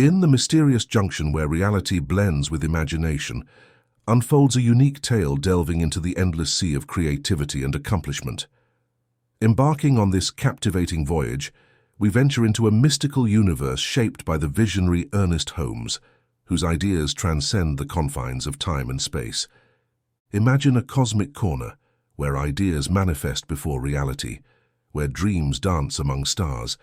In the mysterious junction where reality blends with imagination, unfolds a unique tale delving into the endless sea of creativity and accomplishment. Embarking on this captivating voyage, we venture into a mystical universe shaped by the visionary Ernest Holmes, whose ideas transcend the confines of time and space. Imagine a cosmic corner where ideas manifest before reality, where dreams dance among stars,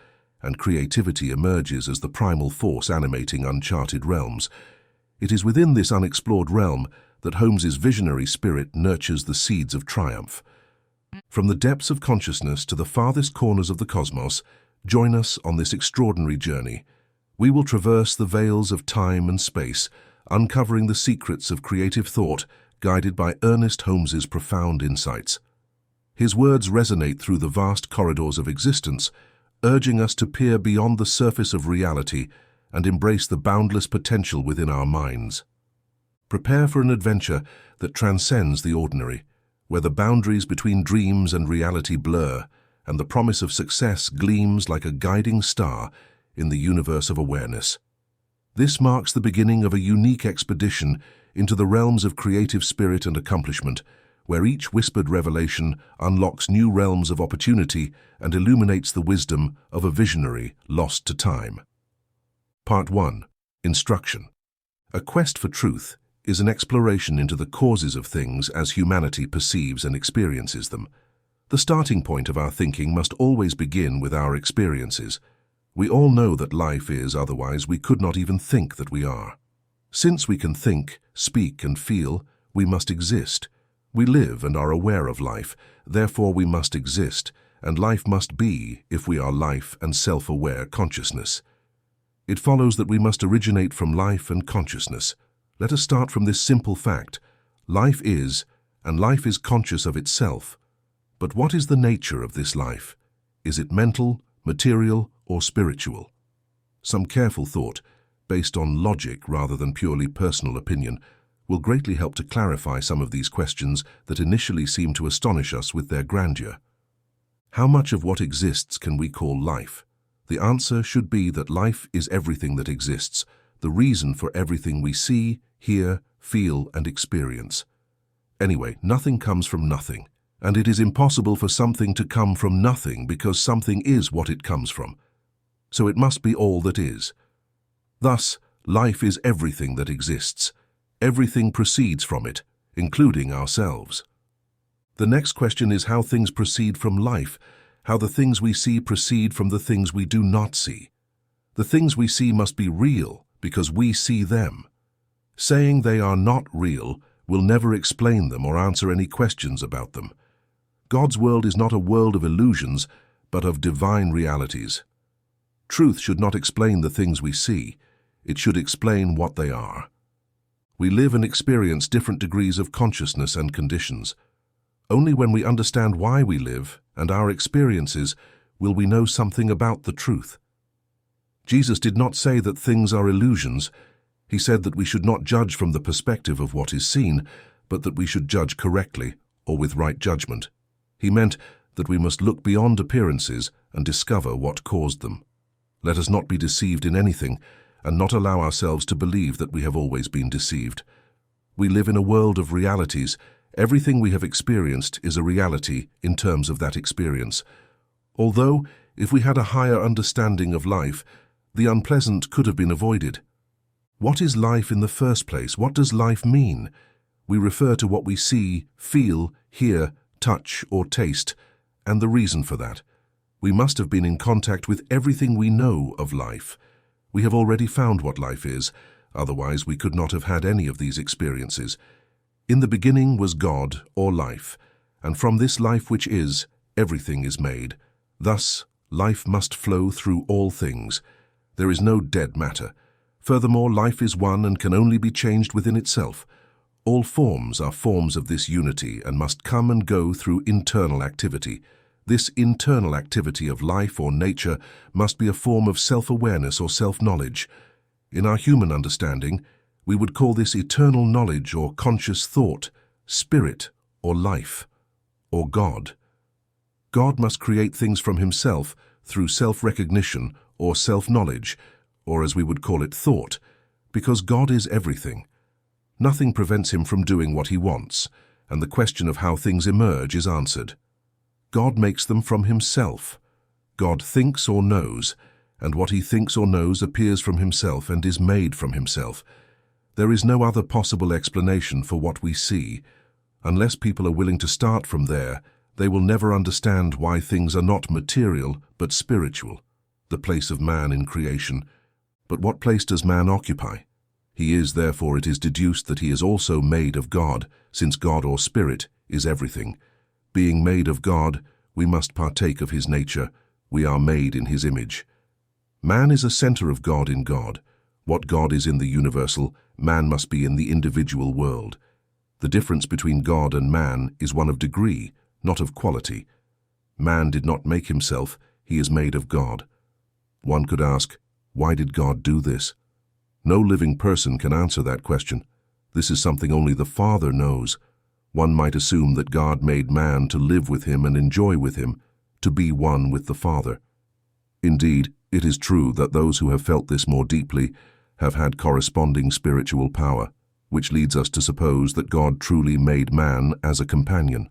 and creativity emerges as the primal force animating uncharted realms. It is within this unexplored realm that Holmes's visionary spirit nurtures the seeds of triumph. From the depths of consciousness to the farthest corners of the cosmos, join us on this extraordinary journey. We will traverse the veils of time and space, uncovering the secrets of creative thought, guided by Ernest Holmes's profound insights. His words resonate through the vast corridors of existence, urging us to peer beyond the surface of reality and embrace the boundless potential within our minds. Prepare for an adventure that transcends the ordinary, where the boundaries between dreams and reality blur, and the promise of success gleams like a guiding star in the universe of awareness. This marks the beginning of a unique expedition into the realms of creative spirit and accomplishment, where each whispered revelation unlocks new realms of opportunity and illuminates the wisdom of a visionary lost to time. Part 1. Instruction. A quest for truth is an exploration into the causes of things as humanity perceives and experiences them. The starting point of our thinking must always begin with our experiences. We all know that life is, otherwise we could not even think that we are. Since we can think, speak, and feel, we must exist. We live and are aware of life, therefore we must exist, and life must be if we are life and self-aware consciousness. It follows that we must originate from life and consciousness. Let us start from this simple fact. Life is, and life is conscious of itself. But what is the nature of this life? Is it mental, material, or spiritual? Some careful thought, based on logic rather than purely personal opinion, will greatly help to clarify some of these questions that initially seem to astonish us with their grandeur. How much of what exists can we call life? The answer should be that life is everything that exists, the reason for everything we see, hear, feel, and experience. Anyway, nothing comes from nothing, and it is impossible for something to come from nothing because something is what it comes from. So it must be all that is. Thus, life is everything that exists. Everything proceeds from it, including ourselves. The next question is how things proceed from life, how the things we see proceed from the things we do not see. The things we see must be real because we see them. Saying they are not real will never explain them or answer any questions about them. God's world is not a world of illusions, but of divine realities. Truth should not explain the things we see. It should explain what they are. We live and experience different degrees of consciousness and conditions. Only when we understand why we live and our experiences will we know something about the truth. Jesus did not say that things are illusions. He said that we should not judge from the perspective of what is seen, but that we should judge correctly or with right judgment. He meant that we must look beyond appearances and discover what caused them. Let us not be deceived in anything, and not allow ourselves to believe that we have always been deceived. We live in a world of realities. Everything we have experienced is a reality in terms of that experience. Although, if we had a higher understanding of life, the unpleasant could have been avoided. What is life in the first place? What does life mean? We refer to what we see, feel, hear, touch, or taste, and the reason for that. We must have been in contact with everything we know of life. We have already found what life is, otherwise we could not have had any of these experiences. In the beginning was God, or life, and from this life which is, everything is made. Thus, life must flow through all things. There is no dead matter. Furthermore, life is one and can only be changed within itself. All forms are forms of this unity and must come and go through internal activity. This internal activity of life or nature must be a form of self-awareness or self-knowledge. In our human understanding, we would call this eternal knowledge or conscious thought, spirit or life, or God. God must create things from himself through self-recognition or self-knowledge, or as we would call it, thought, because God is everything. Nothing prevents him from doing what he wants, and the question of how things emerge is answered. God makes them from himself. God thinks or knows, and what he thinks or knows appears from himself and is made from himself. There is no other possible explanation for what we see. Unless people are willing to start from there, they will never understand why things are not material but spiritual, the place of man in creation. But what place does man occupy? He is, therefore it is deduced that he is also made of God, since God or spirit is everything. Being made of God, we must partake of his nature. We are made in his image. Man is a center of God in God. What God is in the universal, man must be in the individual world. The difference between God and man is one of degree, not of quality. Man did not make himself, he is made of God. One could ask, why did God do this? No living person can answer that question. This is something only the Father knows. One might assume that God made man to live with him and enjoy with him, to be one with the Father. Indeed, it is true that those who have felt this more deeply have had corresponding spiritual power, which leads us to suppose that God truly made man as a companion.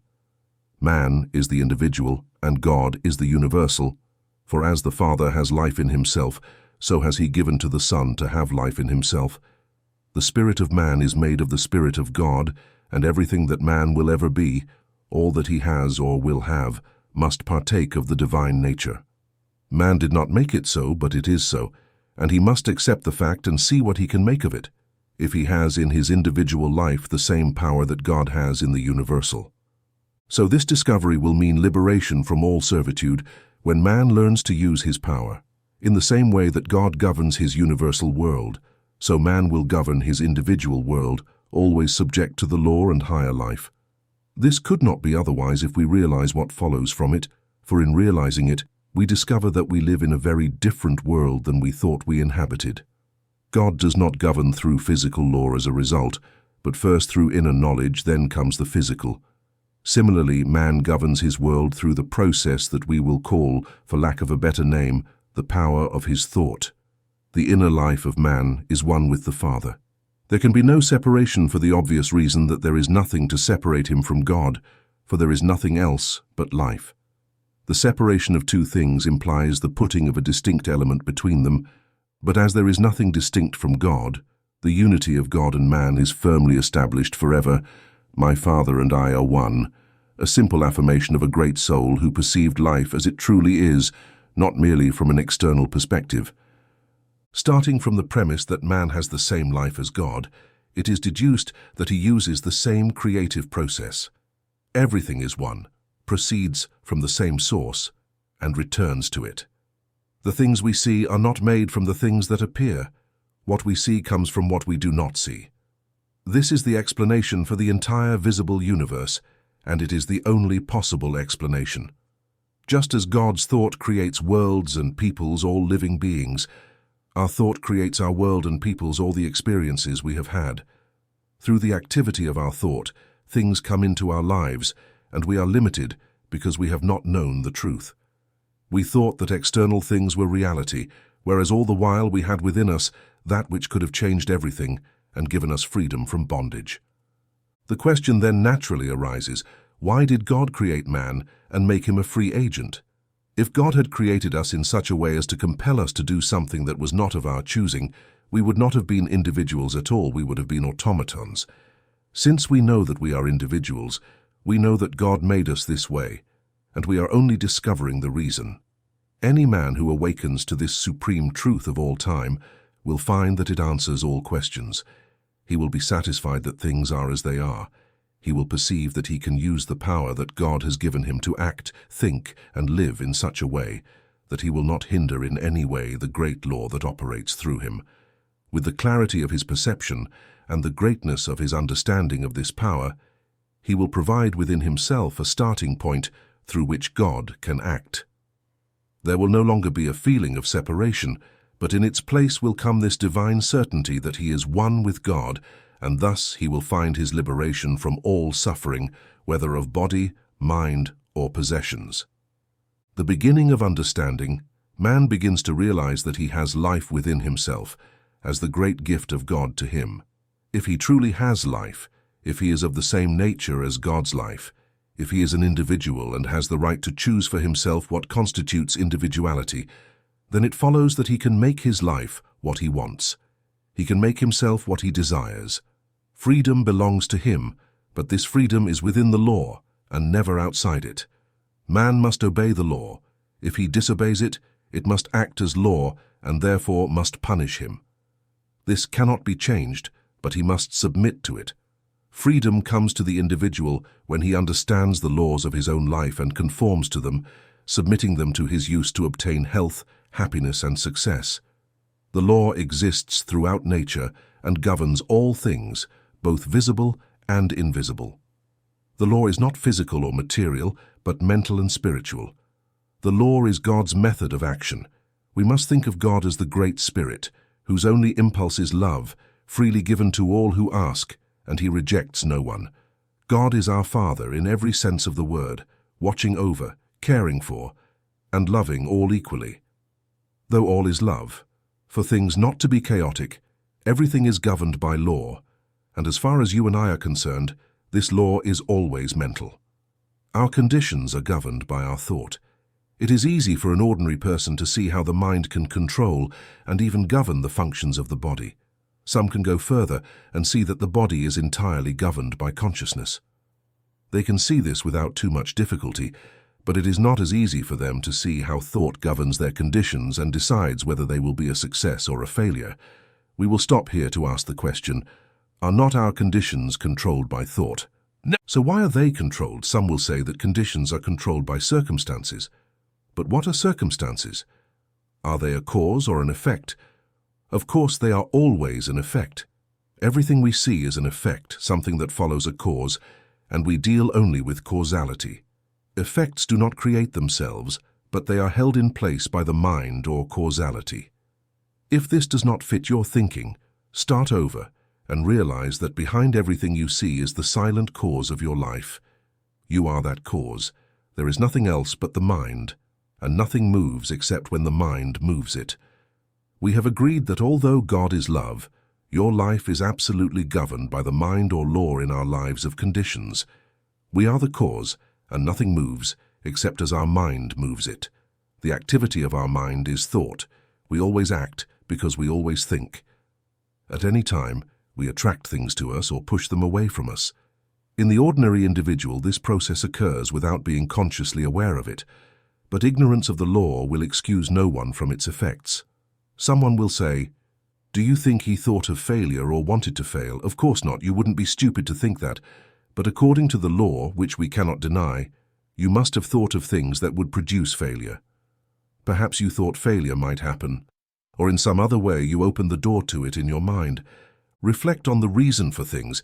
Man is the individual, and God is the universal, for as the Father has life in himself, so has he given to the Son to have life in himself. The spirit of man is made of the Spirit of God, and everything that man will ever be, all that he has or will have, must partake of the divine nature. Man did not make it so, but it is so, and he must accept the fact and see what he can make of it, if he has in his individual life the same power that God has in the universal. So this discovery will mean liberation from all servitude when man learns to use his power. In the same way that God governs his universal world, so man will govern his individual world, always subject to the law and higher life. This could not be otherwise if we realize what follows from it, for in realizing it, we discover that we live in a very different world than we thought we inhabited. God does not govern through physical law as a result, but first through inner knowledge, then comes the physical. Similarly, man governs his world through the process that we will call, for lack of a better name, the power of his thought. The inner life of man is one with the Father. There can be no separation for the obvious reason that there is nothing to separate him from God, for there is nothing else but life. The separation of two things implies the putting of a distinct element between them, but as there is nothing distinct from God, the unity of God and man is firmly established forever. My Father and I are one, a simple affirmation of a great soul who perceived life as it truly is, not merely from an external perspective. Starting from the premise that man has the same life as God, it is deduced that he uses the same creative process. Everything is one, proceeds from the same source, and returns to it. The things we see are not made from the things that appear. What we see comes from what we do not see. This is the explanation for the entire visible universe, and it is the only possible explanation. Just as God's thought creates worlds and peoples, all living beings, our thought creates our world and peoples, all the experiences we have had. Through the activity of our thought, things come into our lives, and we are limited because we have not known the truth. We thought that external things were reality, whereas all the while we had within us that which could have changed everything and given us freedom from bondage. The question then naturally arises, why did God create man and make him a free agent? If God had created us in such a way as to compel us to do something that was not of our choosing, we would not have been individuals at all, we would have been automatons. Since we know that we are individuals, we know that God made us this way, and we are only discovering the reason. Any man who awakens to this supreme truth of all time will find that it answers all questions. He will be satisfied that things are as they are. He will perceive that he can use the power that God has given him to act, think, and live in such a way that he will not hinder in any way the great law that operates through him. With the clarity of his perception and the greatness of his understanding of this power, he will provide within himself a starting point through which God can act. There will no longer be a feeling of separation, but in its place will come this divine certainty that he is one with God, and thus he will find his liberation from all suffering, whether of body, mind, or possessions. The beginning of understanding, Man begins to realize that he has life within himself as the great gift of God to him. If he truly has life, if he is of the same nature as God's life, if he is an individual and has the right to choose for himself what constitutes individuality, then it follows that he can make his life what he wants. He can make himself what he desires. Freedom belongs to him, but this freedom is within the law and never outside it. Man must obey the law. If he disobeys it, it must act as law and therefore must punish him. This cannot be changed, but he must submit to it. Freedom comes to the individual when he understands the laws of his own life and conforms to them, submitting them to his use to obtain health, happiness, and success. The law exists throughout nature and governs all things, both visible and invisible. The law is not physical or material, but mental and spiritual. The law is God's method of action. We must think of God as the Great Spirit, whose only impulse is love, freely given to all who ask, and he rejects no one. God is our Father in every sense of the word, watching over, caring for, and loving all equally. Though all is love, for things not to be chaotic, everything is governed by law, and as far as you and I are concerned, this law is always mental. Our conditions are governed by our thought. It is easy for an ordinary person to see how the mind can control and even govern the functions of the body. Some can go further and see that the body is entirely governed by consciousness. They can see this without too much difficulty, but it is not as easy for them to see how thought governs their conditions and decides whether they will be a success or a failure. We will stop here to ask the question, are not our conditions controlled by thought? No. So why are they controlled? Some will say that conditions are controlled by circumstances. But what are circumstances? Are they a cause or an effect? Of course, they are always an effect. Everything we see is an effect, something that follows a cause, and we deal only with causality. Effects do not create themselves, but they are held in place by the mind or causality. If this does not fit your thinking, start over and realize that behind everything you see is the silent cause of your life. You are that cause. There is nothing else but the mind, and nothing moves except when the mind moves it. We have agreed that although God is love, your life is absolutely governed by the mind or law in our lives of conditions. We are the cause, and nothing moves except as our mind moves it. The activity of our mind is thought. We always act because we always think. At any time, we attract things to us or push them away from us. In the ordinary individual, this process occurs without being consciously aware of it, but ignorance of the law will excuse no one from its effects. Someone will say, "Do you think he thought of failure or wanted to fail?" Of course not, you wouldn't be stupid to think that. But according to the law, which we cannot deny, you must have thought of things that would produce failure. Perhaps you thought failure might happen, or in some other way you opened the door to it in your mind. Reflect on the reason for things,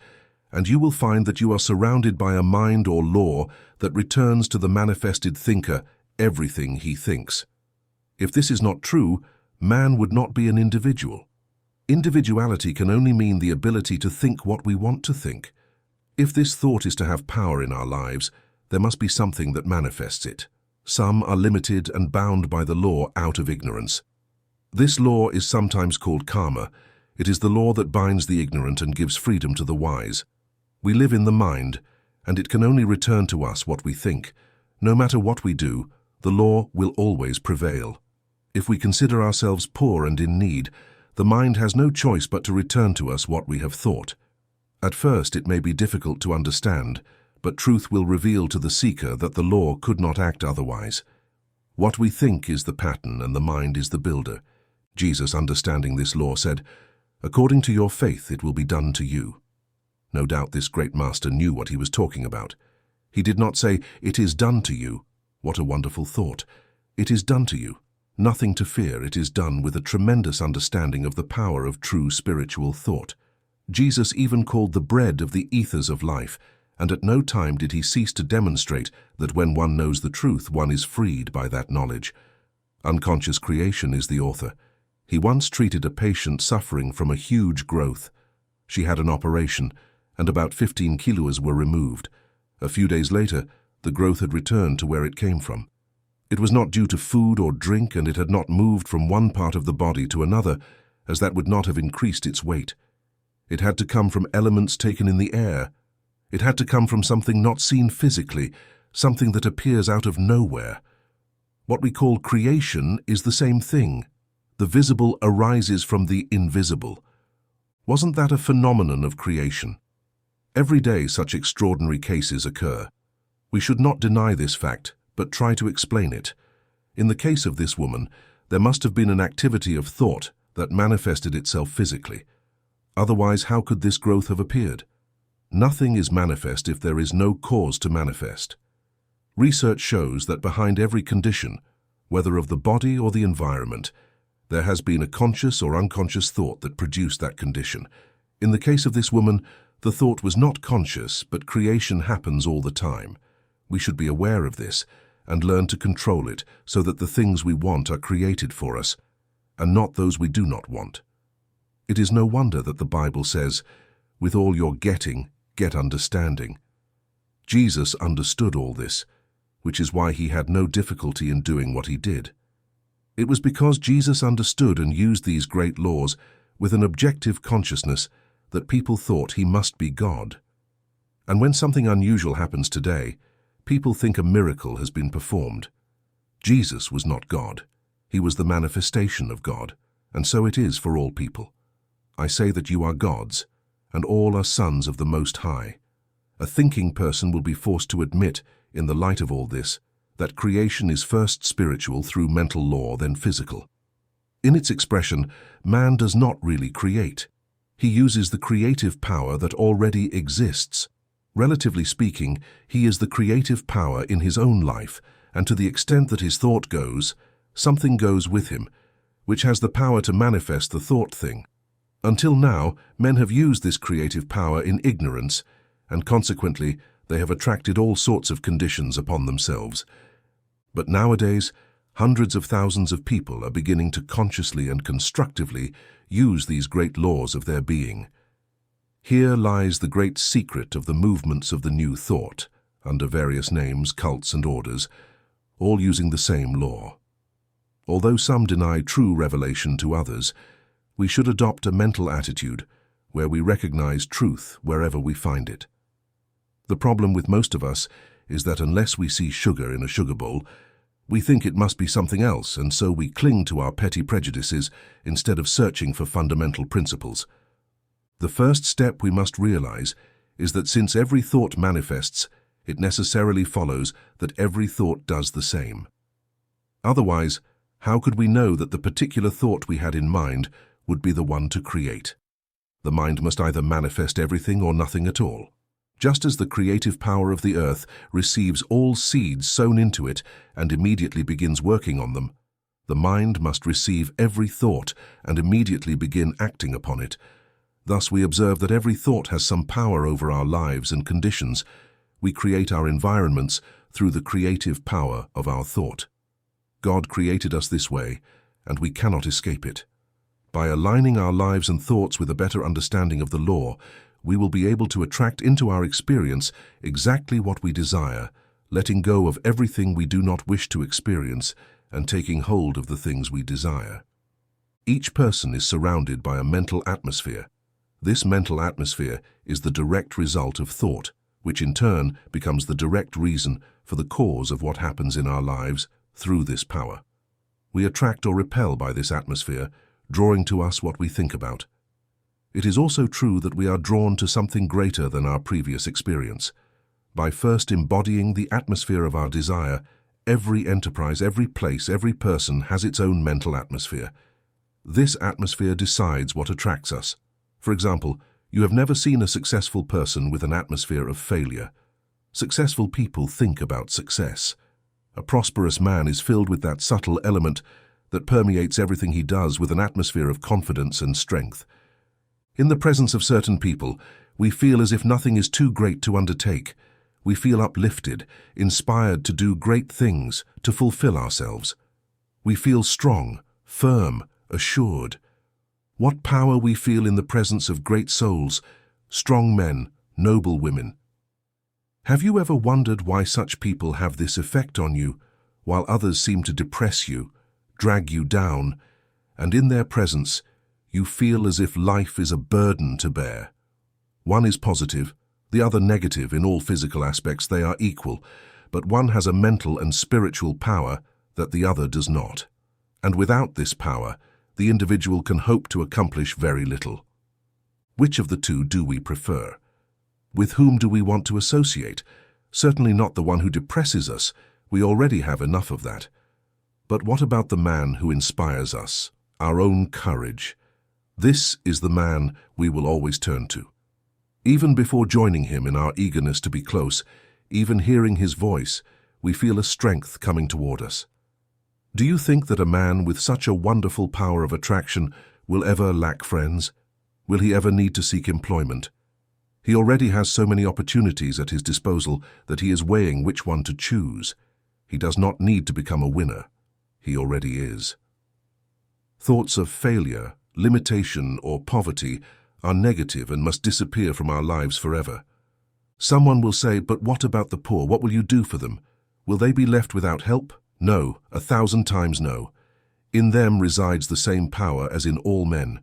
and you will find that you are surrounded by a mind or law that returns to the manifested thinker everything he thinks. If this is not true, man would not be an individual. Individuality can only mean the ability to think what we want to think. If this thought is to have power in our lives, there must be something that manifests it. Some are limited and bound by the law out of ignorance. This law is sometimes called karma. It is the law that binds the ignorant and gives freedom to the wise. We live in the mind, and it can only return to us what we think. No matter what we do, the law will always prevail. If we consider ourselves poor and in need, the mind has no choice but to return to us what we have thought. At first it may be difficult to understand, but truth will reveal to the seeker that the law could not act otherwise. What we think is the pattern and the mind is the builder. Jesus, understanding this law, said, "According to your faith it will be done to you." No doubt this great master knew what he was talking about. He did not say, "It is done to you." What a wonderful thought. It is done to you. Nothing to fear. It is done with a tremendous understanding of the power of true spiritual thought. Jesus even called the bread of the ethers of life, and at no time did he cease to demonstrate that when one knows the truth, one is freed by that knowledge. Unconscious creation is the author. He once treated a patient suffering from a huge growth. She had an operation, and about 15 kilos were removed. A few days later, the growth had returned to where it came from. It was not due to food or drink, and it had not moved from one part of the body to another, as that would not have increased its weight. It had to come from elements taken in the air. It had to come from something not seen physically, something that appears out of nowhere. What we call creation is the same thing. The visible arises from the invisible. Wasn't that a phenomenon of creation? Every day such extraordinary cases occur. We should not deny this fact, but try to explain it. In the case of this woman, there must have been an activity of thought that manifested itself physically. Otherwise, how could this growth have appeared? Nothing is manifest if there is no cause to manifest. Research shows that behind every condition, whether of the body or the environment, there has been a conscious or unconscious thought that produced that condition. In the case of this woman, the thought was not conscious, but creation happens all the time. We should be aware of this and learn to control it so that the things we want are created for us, and not those we do not want. It is no wonder that the Bible says, "With all your getting, get understanding." Jesus understood all this, which is why he had no difficulty in doing what he did. It was because Jesus understood and used these great laws with an objective consciousness that people thought he must be God. And when something unusual happens today, people think a miracle has been performed. Jesus was not God. He was the manifestation of God, and so it is for all people. I say that you are gods, and all are sons of the Most High. A thinking person will be forced to admit, in the light of all this, that creation is first spiritual through mental law, then physical. In its expression, man does not really create. He uses the creative power that already exists. Relatively speaking, he is the creative power in his own life, and to the extent that his thought goes, something goes with him, which has the power to manifest the thought thing. Until now, men have used this creative power in ignorance, and consequently, they have attracted all sorts of conditions upon themselves. But nowadays, hundreds of thousands of people are beginning to consciously and constructively use these great laws of their being. Here lies the great secret of the movements of the new thought, under various names, cults and orders, all using the same law. Although some deny true revelation to others, we should adopt a mental attitude where we recognize truth wherever we find it. The problem with most of us is that unless we see sugar in a sugar bowl, we think it must be something else, and so we cling to our petty prejudices instead of searching for fundamental principles. The first step we must realize is that since every thought manifests, it necessarily follows that every thought does the same. Otherwise, how could we know that the particular thought we had in mind would be the one to create? The mind must either manifest everything or nothing at all. Just as the creative power of the earth receives all seeds sown into it and immediately begins working on them, the mind must receive every thought and immediately begin acting upon it. Thus we observe that every thought has some power over our lives and conditions. We create our environments through the creative power of our thought. God created us this way, and we cannot escape it. By aligning our lives and thoughts with a better understanding of the law, we will be able to attract into our experience exactly what we desire, letting go of everything we do not wish to experience and taking hold of the things we desire. Each person is surrounded by a mental atmosphere. This mental atmosphere is the direct result of thought, which in turn becomes the direct reason for the cause of what happens in our lives through this power. We attract or repel by this atmosphere, drawing to us what we think about. It is also true that we are drawn to something greater than our previous experience. By first embodying the atmosphere of our desire, every enterprise, every place, every person has its own mental atmosphere. This atmosphere decides what attracts us. For example, you have never seen a successful person with an atmosphere of failure. Successful people think about success. A prosperous man is filled with that subtle element that permeates everything he does, with an atmosphere of confidence and strength. In the presence of certain people, we feel as if nothing is too great to undertake. We feel uplifted, inspired to do great things, to fulfill ourselves. We feel strong, firm, assured. What power we feel in the presence of great souls, strong men, noble women. Have you ever wondered why such people have this effect on you, while others seem to depress you, drag you down, and in their presence you feel as if life is a burden to bear. One is positive, the other negative. In all physical aspects they are equal, but one has a mental and spiritual power that the other does not. And without this power, the individual can hope to accomplish very little. Which of the two do we prefer? With whom do we want to associate? Certainly not the one who depresses us. We already have enough of that. But what about the man who inspires us, our own courage? This is the man we will always turn to. Even before joining him in our eagerness to be close, even hearing his voice, we feel a strength coming toward us. Do you think that a man with such a wonderful power of attraction will ever lack friends? Will he ever need to seek employment? He already has so many opportunities at his disposal that he is weighing which one to choose. He does not need to become a winner. He already is. Thoughts of failure, limitation, or poverty are negative and must disappear from our lives forever. Someone will say, but what about the poor? What will you do for them? Will they be left without help? No, 1,000 times no. In them resides the same power as in all men.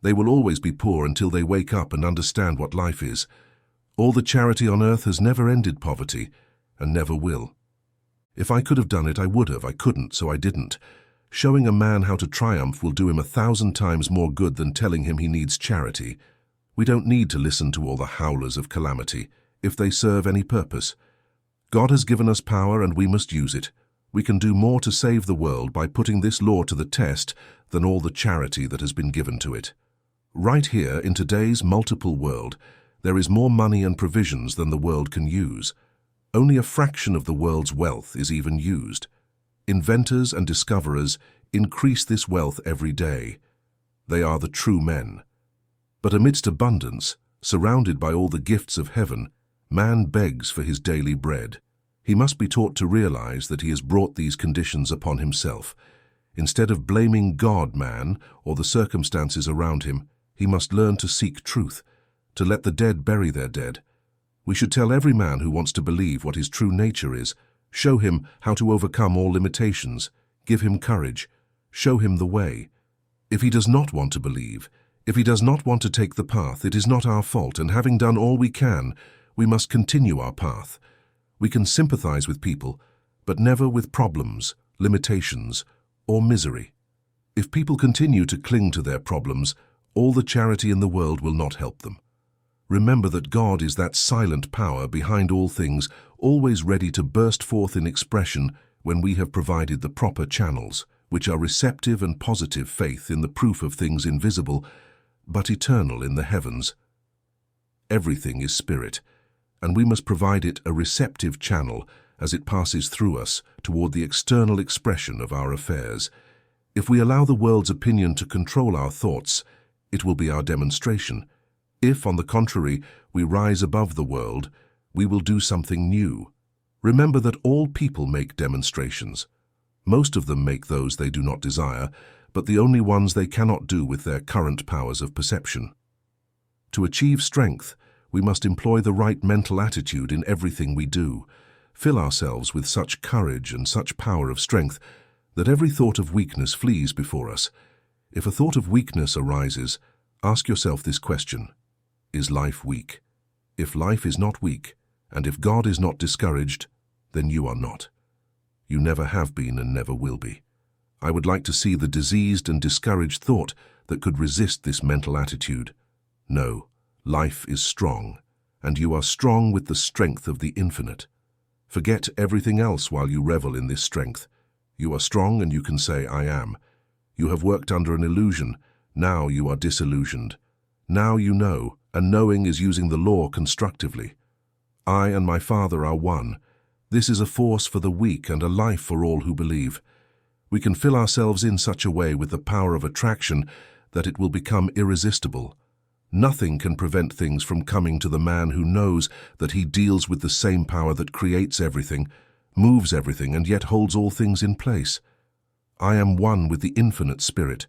They will always be poor until they wake up and understand what life is. All the charity on earth has never ended poverty, and never will. If I could have done it, I would have. I couldn't, so I didn't. Showing a man how to triumph will do him 1,000 times more good than telling him he needs charity. We don't need to listen to all the howlers of calamity, if they serve any purpose. God has given us power and we must use it. We can do more to save the world by putting this law to the test than all the charity that has been given to it. Right here, in today's multiple world, there is more money and provisions than the world can use. Only a fraction of the world's wealth is even used. Inventors and discoverers increase this wealth every day. They are the true men. But amidst abundance, surrounded by all the gifts of heaven, man begs for his daily bread. He must be taught to realize that he has brought these conditions upon himself. Instead of blaming God, man, or the circumstances around him, he must learn to seek truth, to let the dead bury their dead. We should tell every man who wants to believe what his true nature is, show him how to overcome all limitations, give him courage, show him the way. If he does not want to believe, if he does not want to take the path, it is not our fault, and having done all we can, we must continue our path. We can sympathize with people, but never with problems, limitations, or misery. If people continue to cling to their problems, all the charity in the world will not help them. Remember that God is that silent power behind all things, always ready to burst forth in expression when we have provided the proper channels, which are receptive and positive faith in the proof of things invisible, but eternal in the heavens. Everything is spirit, and we must provide it a receptive channel as it passes through us toward the external expression of our affairs. If we allow the world's opinion to control our thoughts, it will be our demonstration. If, on the contrary, we rise above the world, we will do something new. Remember that all people make demonstrations. Most of them make those they do not desire, but the only ones they cannot do with their current powers of perception. To achieve strength, we must employ the right mental attitude in everything we do, fill ourselves with such courage and such power of strength that every thought of weakness flees before us. If a thought of weakness arises, ask yourself this question: is life weak? If life is not weak, and if God is not discouraged, then you are not. You never have been and never will be. I would like to see the diseased and discouraged thought that could resist this mental attitude. No, life is strong, and you are strong with the strength of the infinite. Forget everything else while you revel in this strength. You are strong and you can say, I am. You have worked under an illusion. Now you are disillusioned. Now you know, and knowing is using the law constructively. I and my Father are one. This is a force for the weak and a life for all who believe. We can fill ourselves in such a way with the power of attraction that it will become irresistible. Nothing can prevent things from coming to the man who knows that he deals with the same power that creates everything, moves everything, and yet holds all things in place. I am one with the infinite spirit.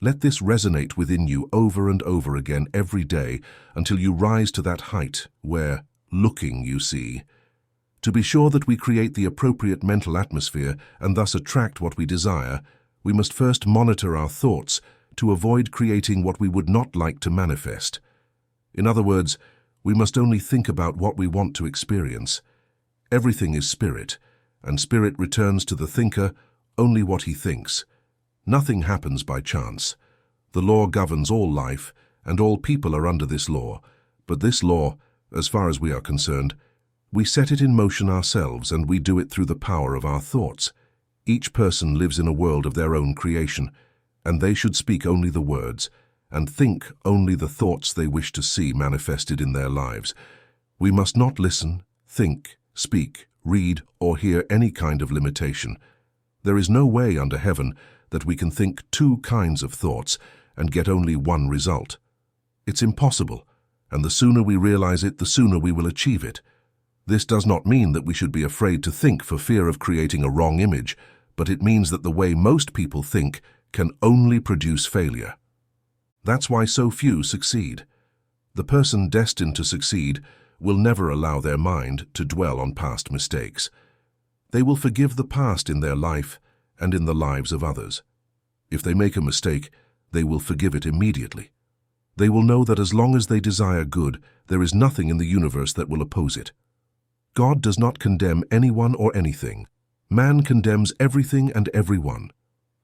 Let this resonate within you over and over again every day until you rise to that height where, looking, you see. To be sure that we create the appropriate mental atmosphere and thus attract what we desire, we must first monitor our thoughts to avoid creating what we would not like to manifest. In other words, we must only think about what we want to experience. Everything is spirit, and spirit returns to the thinker only what he thinks. Nothing happens by chance. The law governs all life, and all people are under this law. But this law, as far as we are concerned, we set it in motion ourselves, and we do it through the power of our thoughts. Each person lives in a world of their own creation, and they should speak only the words, and think only the thoughts they wish to see manifested in their lives. We must not listen, think, speak, read, or hear any kind of limitation. There is no way under heaven that we can think two kinds of thoughts and get only one result. It's impossible, and the sooner we realize it, the sooner we will achieve it. This does not mean that we should be afraid to think for fear of creating a wrong image, but it means that the way most people think can only produce failure. That's why so few succeed. The person destined to succeed will never allow their mind to dwell on past mistakes. They will forgive the past in their life and in the lives of others. If they make a mistake, they will forgive it immediately. They will know that as long as they desire good, there is nothing in the universe that will oppose it. God does not condemn anyone or anything. Man condemns everything and everyone.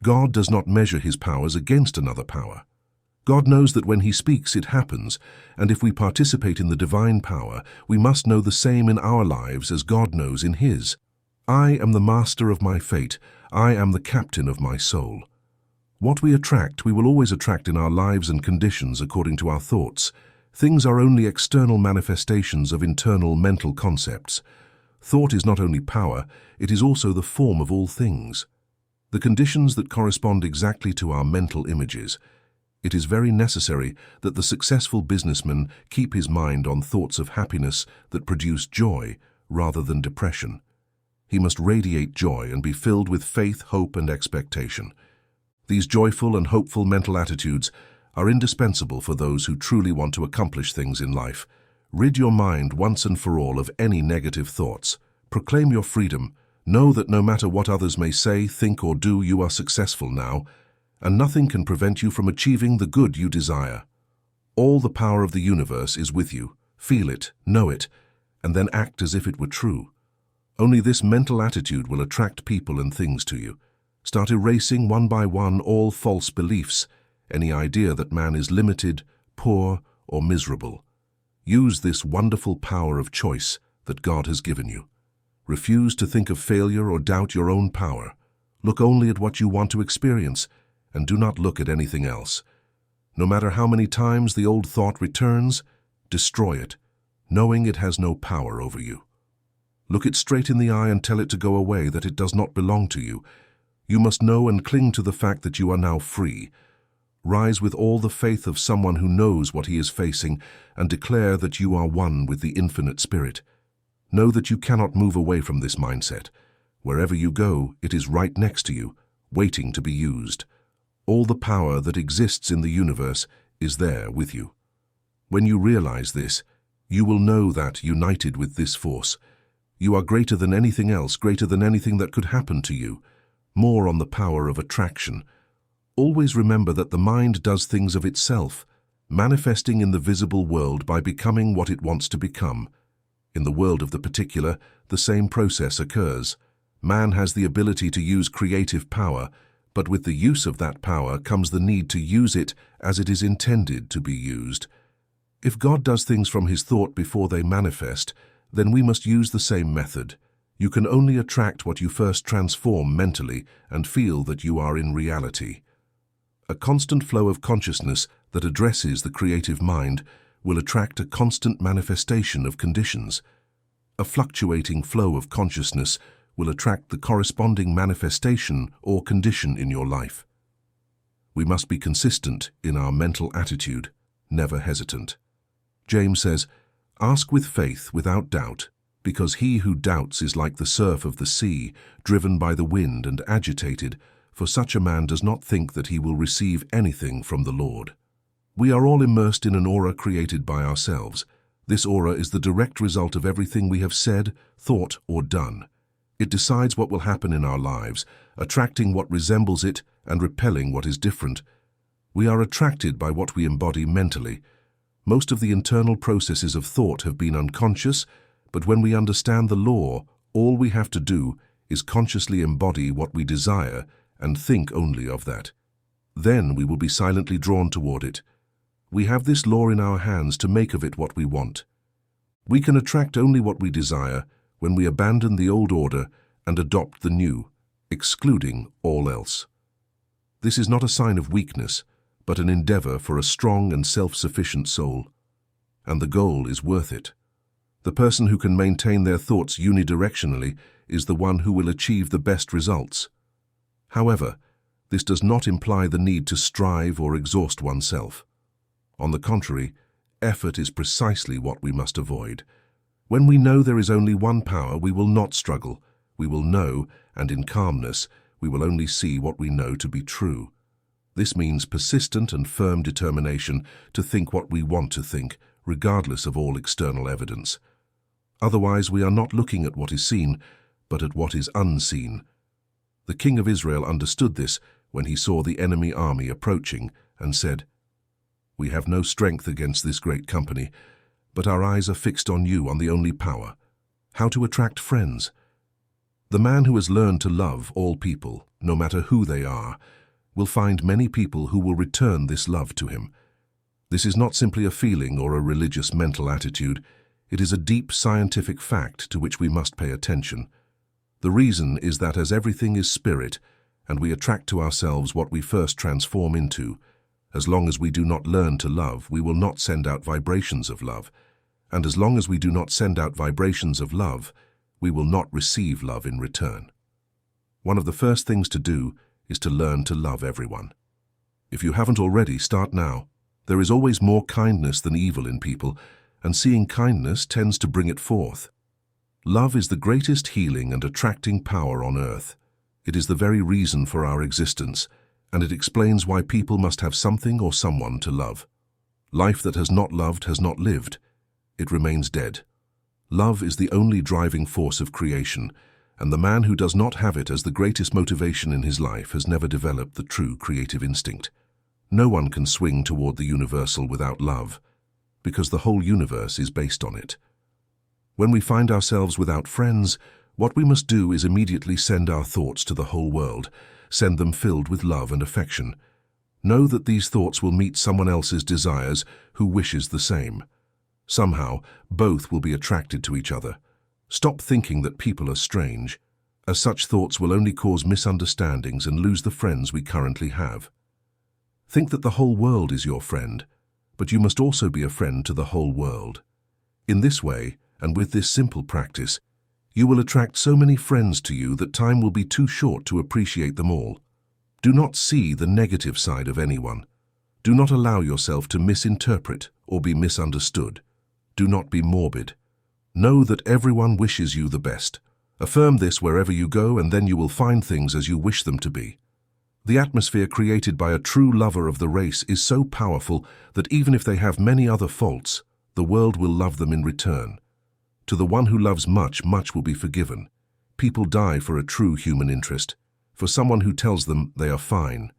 God does not measure his powers against another power. God knows that when he speaks, it happens, and if we participate in the divine power, we must know the same in our lives as God knows in his. I am the master of my fate. I am the captain of my soul. What we attract, we will always attract in our lives and conditions according to our thoughts. Things are only external manifestations of internal mental concepts. Thought is not only power, it is also the form of all things. The conditions that correspond exactly to our mental images. It is very necessary that the successful businessman keep his mind on thoughts of happiness that produce joy rather than depression. He must radiate joy and be filled with faith, hope, and expectation. These joyful and hopeful mental attitudes are indispensable for those who truly want to accomplish things in life. Rid your mind once and for all of any negative thoughts. Proclaim your freedom. Know that no matter what others may say, think, or do, you are successful now, and nothing can prevent you from achieving the good you desire. All the power of the universe is with you. Feel it, know it, and then act as if it were true. Only this mental attitude will attract people and things to you. Start erasing one by one all false beliefs, any idea that man is limited, poor, or miserable. Use this wonderful power of choice that God has given you. Refuse to think of failure or doubt your own power. Look only at what you want to experience, and do not look at anything else. No matter how many times the old thought returns, destroy it, knowing it has no power over you. Look it straight in the eye and tell it to go away, that it does not belong to you. You must know and cling to the fact that you are now free. Rise with all the faith of someone who knows what he is facing and declare that you are one with the infinite spirit. Know that you cannot move away from this mindset. Wherever you go, it is right next to you, waiting to be used. All the power that exists in the universe is there with you. When you realize this, you will know that, united with this force, you are greater than anything else, greater than anything that could happen to you. More on the power of attraction. Always remember that the mind does things of itself, manifesting in the visible world by becoming what it wants to become. In the world of the particular, the same process occurs. Man has the ability to use creative power, but with the use of that power comes the need to use it as it is intended to be used. If God does things from his thought before they manifest, then we must use the same method. You can only attract what you first transform mentally and feel that you are in reality. A constant flow of consciousness that addresses the creative mind will attract a constant manifestation of conditions. A fluctuating flow of consciousness will attract the corresponding manifestation or condition in your life. We must be consistent in our mental attitude, never hesitant. James says, "Ask with faith without doubt, because he who doubts is like the surf of the sea, driven by the wind and agitated, for such a man does not think that he will receive anything from the Lord." We are all immersed in an aura created by ourselves. This aura is the direct result of everything we have said, thought, or done. It decides what will happen in our lives, attracting what resembles it and repelling what is different. We are attracted by what we embody mentally. Most of the internal processes of thought have been unconscious, but when we understand the law, all we have to do is consciously embody what we desire and think only of that. Then we will be silently drawn toward it. We have this law in our hands to make of it what we want. We can attract only what we desire when we abandon the old order and adopt the new, excluding all else. This is not a sign of weakness, but an endeavor for a strong and self-sufficient soul. And the goal is worth it. The person who can maintain their thoughts unidirectionally is the one who will achieve the best results. However, this does not imply the need to strive or exhaust oneself. On the contrary, effort is precisely what we must avoid. When we know there is only one power, we will not struggle. We will know, and in calmness, we will only see what we know to be true. This means persistent and firm determination to think what we want to think, regardless of all external evidence. Otherwise, we are not looking at what is seen, but at what is unseen. The king of Israel understood this when he saw the enemy army approaching and said, "We have no strength against this great company, but our eyes are fixed on you, on the only power, how to attract friends." The man who has learned to love all people, no matter who they are, will find many people who will return this love to him. This is not simply a feeling or a religious mental attitude. It is a deep scientific fact to which we must pay attention. The reason is that as everything is spirit, and we attract to ourselves what we first transform into, as long as we do not learn to love, we will not send out vibrations of love. And as long as we do not send out vibrations of love, we will not receive love in return. One of the first things to do is to learn to love everyone. If you haven't already, start now. There is always more kindness than evil in people, and seeing kindness tends to bring it forth. Love is the greatest healing and attracting power on earth. It is the very reason for our existence, and it explains why people must have something or someone to love. Life that has not loved has not lived. It remains dead. Love is the only driving force of creation, and the man who does not have it as the greatest motivation in his life has never developed the true creative instinct. No one can swing toward the universal without love, because the whole universe is based on it. When we find ourselves without friends, what we must do is immediately send our thoughts to the whole world, send them filled with love and affection. Know that these thoughts will meet someone else's desires who wishes the same. Somehow, both will be attracted to each other. Stop thinking that people are strange, as such thoughts will only cause misunderstandings and lose the friends we currently have. Think that the whole world is your friend, but you must also be a friend to the whole world. In this way, and with this simple practice, you will attract so many friends to you that time will be too short to appreciate them all. Do not see the negative side of anyone. Do not allow yourself to misinterpret or be misunderstood. Do not be morbid. Know that everyone wishes you the best. Affirm this wherever you go, and then you will find things as you wish them to be. The atmosphere created by a true lover of the race is so powerful that even if they have many other faults, the world will love them in return. To the one who loves much, much will be forgiven. People die for a true human interest, for someone who tells them they are fine.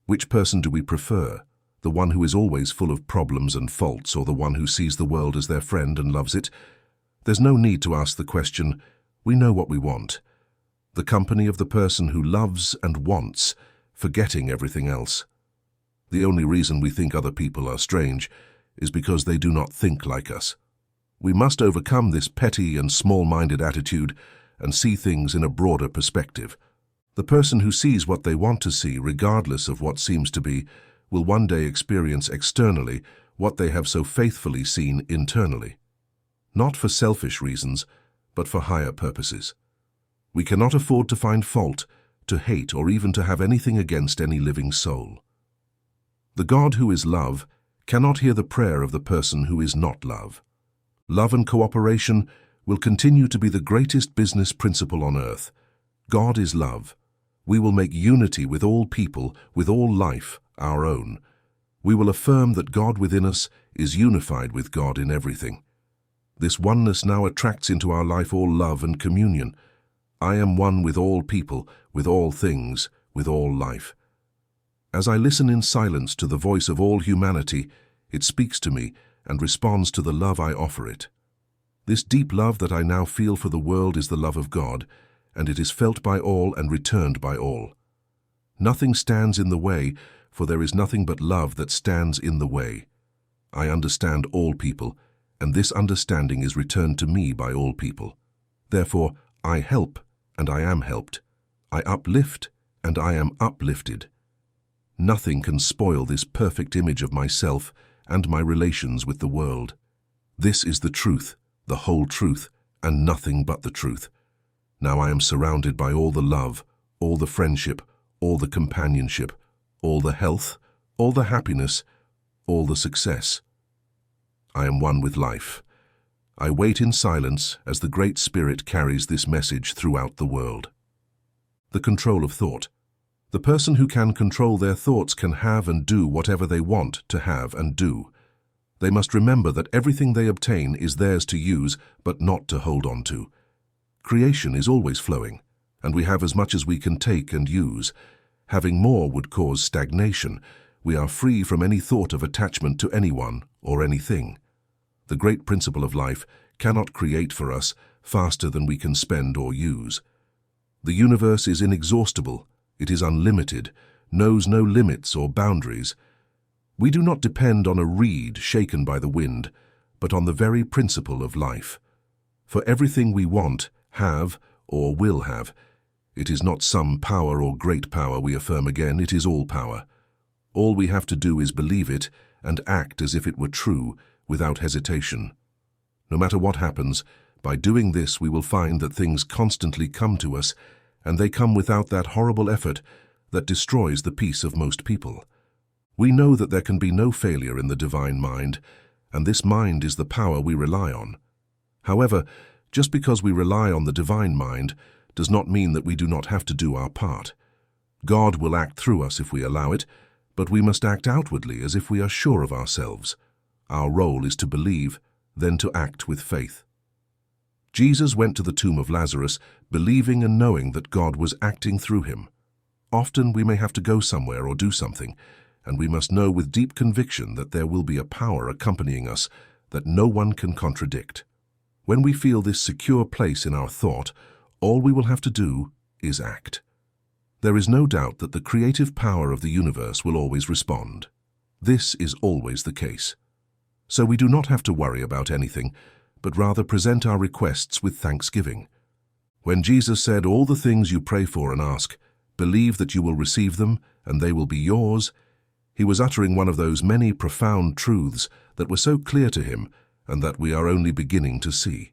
Which person do we prefer? The one who is always full of problems and faults, or the one who sees the world as their friend and loves it? There's no need to ask the question. We know what we want. The company of the person who loves and wants, forgetting everything else. The only reason we think other people are strange is because they do not think like us. We must overcome this petty and small-minded attitude and see things in a broader perspective. The person who sees what they want to see, regardless of what seems to be, will one day experience externally what they have so faithfully seen internally. Not for selfish reasons, but for higher purposes. We cannot afford to find fault, to hate, or even to have anything against any living soul. The God who is love cannot hear the prayer of the person who is not love. Love and cooperation will continue to be the greatest business principle on earth. God is love. We will make unity with all people, with all life, our own. We will affirm that God within us is unified with God in everything. This oneness now attracts into our life all love and communion. I am one with all people, with all things, with all life. As I listen in silence to the voice of all humanity, it speaks to me and responds to the love I offer it. This deep love that I now feel for the world is the love of God, and it is felt by all and returned by all. Nothing stands in the way, for there is nothing but love that stands in the way. I understand all people, and this understanding is returned to me by all people. Therefore, I help, and I am helped. I uplift, and I am uplifted. Nothing can spoil this perfect image of myself and my relations with the world. This is the truth, the whole truth, and nothing but the truth. Now I am surrounded by all the love, all the friendship, all the companionship, all the health, all the happiness, all the success. I am one with life. I wait in silence as the Great Spirit carries this message throughout the world. The control of thought. The person who can control their thoughts can have and do whatever they want to have and do. They must remember that everything they obtain is theirs to use, but not to hold on to. Creation is always flowing, and we have as much as we can take and use. Having more would cause stagnation. We are free from any thought of attachment to anyone or anything. The great principle of life cannot create for us faster than we can spend or use. The universe is inexhaustible. It is unlimited, knows no limits or boundaries. We do not depend on a reed shaken by the wind, but on the very principle of life. For everything we want, have, or will have, it is not some power or great power we affirm again, it is all power. All we have to do is believe it and act as if it were true, without hesitation. No matter what happens, by doing this we will find that things constantly come to us, and they come without that horrible effort that destroys the peace of most people. We know that there can be no failure in the divine mind, and this mind is the power we rely on. However, just because we rely on the divine mind does not mean that we do not have to do our part. God will act through us if we allow it, but we must act outwardly as if we are sure of ourselves. Our role is to believe, then to act with faith. Jesus went to the tomb of Lazarus, believing and knowing that God was acting through him. Often we may have to go somewhere or do something, and we must know with deep conviction that there will be a power accompanying us that no one can contradict. When we feel this secure place in our thought, all we will have to do is act. There is no doubt that the creative power of the universe will always respond. This is always the case. So we do not have to worry about anything, but rather present our requests with thanksgiving. When Jesus said, "All the things you pray for and ask, believe that you will receive them, and they will be yours," he was uttering one of those many profound truths that were so clear to him and that we are only beginning to see.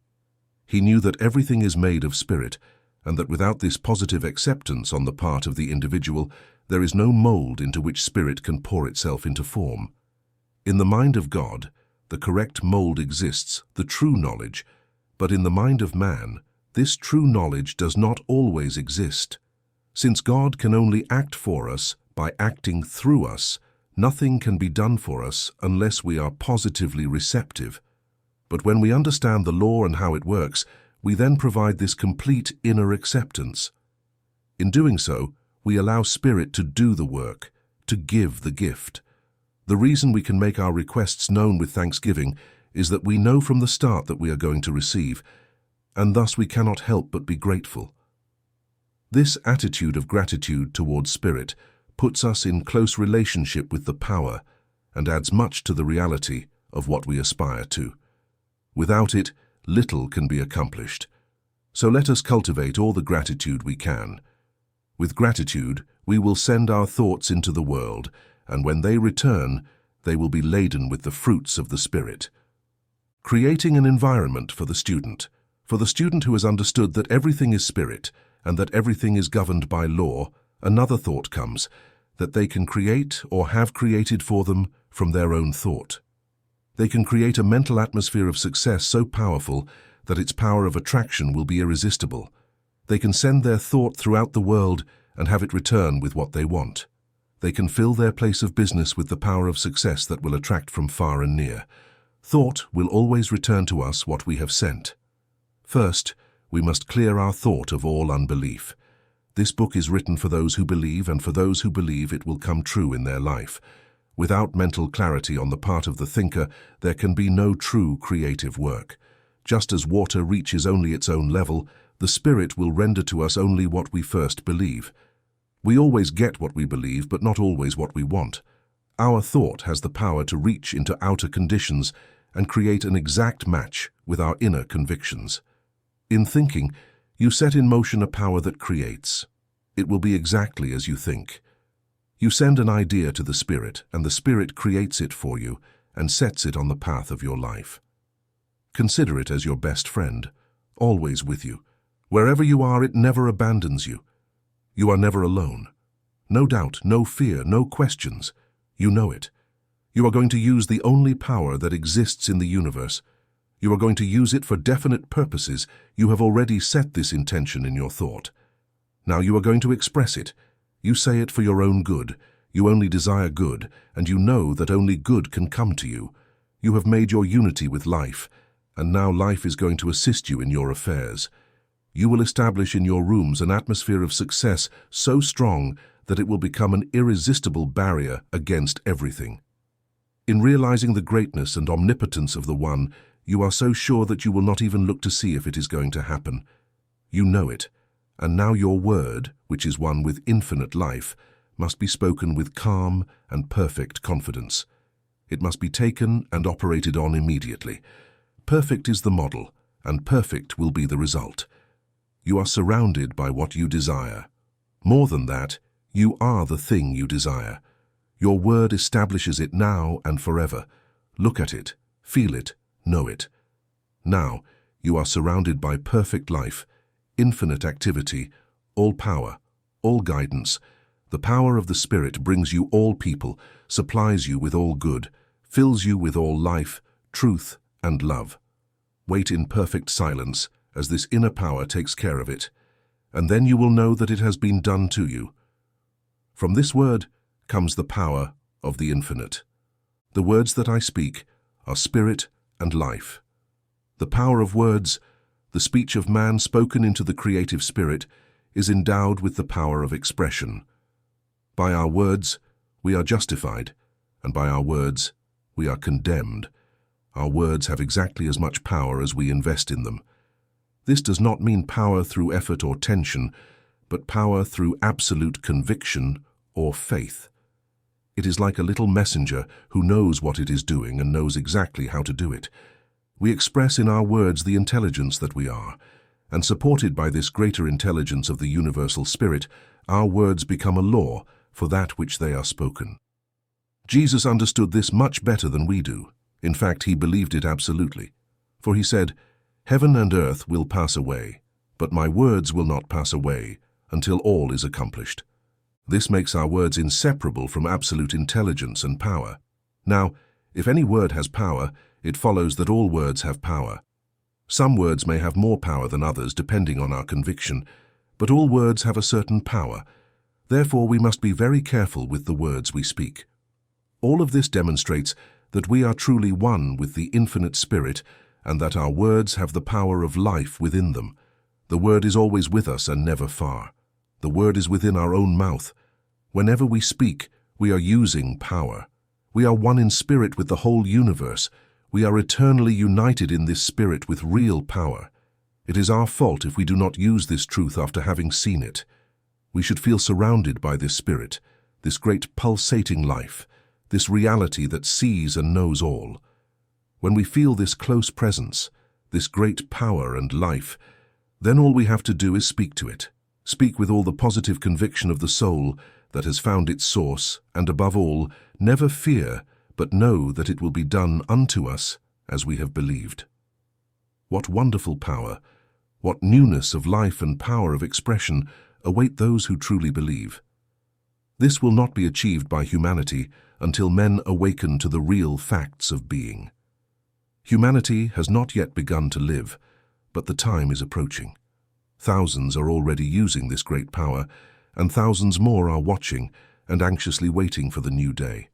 He knew that everything is made of spirit, and that without this positive acceptance on the part of the individual, there is no mold into which spirit can pour itself into form. In the mind of God, the correct mold exists, the true knowledge, but in the mind of man, this true knowledge does not always exist. Since God can only act for us by acting through us, nothing can be done for us unless we are positively receptive. But when we understand the law and how it works, we then provide this complete inner acceptance. In doing so, we allow Spirit to do the work, to give the gift. The reason we can make our requests known with thanksgiving is that we know from the start that we are going to receive, and thus we cannot help but be grateful. This attitude of gratitude towards Spirit puts us in close relationship with the power and adds much to the reality of what we aspire to. Without it, little can be accomplished. So let us cultivate all the gratitude we can. With gratitude, we will send our thoughts into the world, and when they return, they will be laden with the fruits of the Spirit. Creating an environment for the student. For the student who has understood that everything is spirit and that everything is governed by law, another thought comes, that they can create or have created for them from their own thought. They can create a mental atmosphere of success so powerful that its power of attraction will be irresistible. They can send their thought throughout the world and have it return with what they want. They can fill their place of business with the power of success that will attract from far and near. Thought will always return to us what we have sent. First, we must clear our thought of all unbelief. This book is written for those who believe and for those who believe it will come true in their life. Without mental clarity on the part of the thinker, there can be no true creative work. Just as water reaches only its own level, the Spirit will render to us only what we first believe. We always get what we believe, but not always what we want. Our thought has the power to reach into outer conditions and create an exact match with our inner convictions. In thinking, you set in motion a power that creates. It will be exactly as you think. You send an idea to the Spirit, and the Spirit creates it for you and sets it on the path of your life. Consider it as your best friend, always with you. Wherever you are, it never abandons you. You are never alone. No doubt, no fear, no questions. You know it. You are going to use the only power that exists in the universe. You are going to use it for definite purposes. You have already set this intention in your thought. Now you are going to express it. You say it for your own good. You only desire good, and you know that only good can come to you. You have made your unity with life, and now life is going to assist you in your affairs. You will establish in your rooms an atmosphere of success so strong that it will become an irresistible barrier against everything. In realizing the greatness and omnipotence of the One, you are so sure that you will not even look to see if it is going to happen. You know it, and now your word, which is one with infinite life, must be spoken with calm and perfect confidence. It must be taken and operated on immediately. Perfect is the model, and perfect will be the result. You are surrounded by what you desire. More than that, you are the thing you desire. Your word establishes it now and forever. Look at it, feel it, know it. Now, you are surrounded by perfect life, infinite activity, all power, all guidance. The power of the Spirit brings you all people, supplies you with all good, fills you with all life, truth, and love. Wait in perfect silence as this inner power takes care of it, and then you will know that it has been done to you. From this word comes the power of the infinite. The words that I speak are spirit and life. The power of words, the speech of man spoken into the creative spirit, is endowed with the power of expression. By our words, we are justified, and by our words, we are condemned. Our words have exactly as much power as we invest in them. This does not mean power through effort or tension, but power through absolute conviction or faith. It is like a little messenger who knows what it is doing and knows exactly how to do it. We express in our words the intelligence that we are, and supported by this greater intelligence of the universal spirit, our words become a law for that which they are spoken. Jesus understood this much better than we do. In fact, he believed it absolutely. For he said, "Heaven and earth will pass away, but my words will not pass away until all is accomplished." This makes our words inseparable from absolute intelligence and power. Now, if any word has power, it follows that all words have power. Some words may have more power than others depending on our conviction, but all words have a certain power. Therefore, we must be very careful with the words we speak. All of this demonstrates that we are truly one with the infinite spirit and that our words have the power of life within them. The word is always with us and never far. The word is within our own mouth. Whenever we speak, we are using power. We are one in spirit with the whole universe. We are eternally united in this spirit with real power. It is our fault if we do not use this truth after having seen it. We should feel surrounded by this spirit, this great pulsating life, this reality that sees and knows all. When we feel this close presence, this great power and life, then all we have to do is speak to it. Speak with all the positive conviction of the soul that has found its source, and above all, never fear, but know that it will be done unto us as we have believed. What wonderful power, what newness of life and power of expression await those who truly believe. This will not be achieved by humanity until men awaken to the real facts of being. Humanity has not yet begun to live, but the time is approaching. Thousands are already using this great power, and thousands more are watching and anxiously waiting for the new day.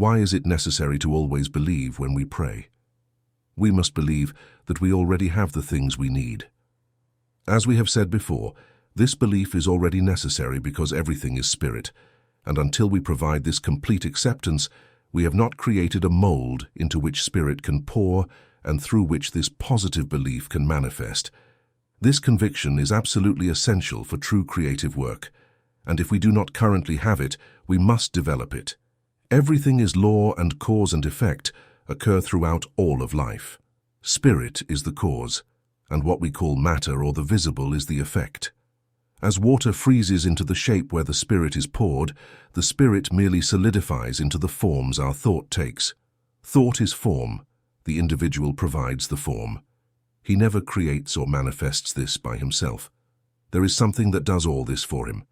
Why is it necessary to always believe when we pray? We must believe that we already have the things we need. As we have said before, this belief is already necessary because everything is spirit, and until we provide this complete acceptance, we have not created a mold into which spirit can pour and through which this positive belief can manifest. This conviction is absolutely essential for true creative work, and if we do not currently have it, we must develop it. Everything is law, and cause and effect occur throughout all of life. Spirit is the cause, and what we call matter or the visible is the effect. As water freezes into the shape where the spirit is poured, the spirit merely solidifies into the forms our thought takes. Thought is form. The individual provides the form. He never creates or manifests this by himself. There is something that does all this for him.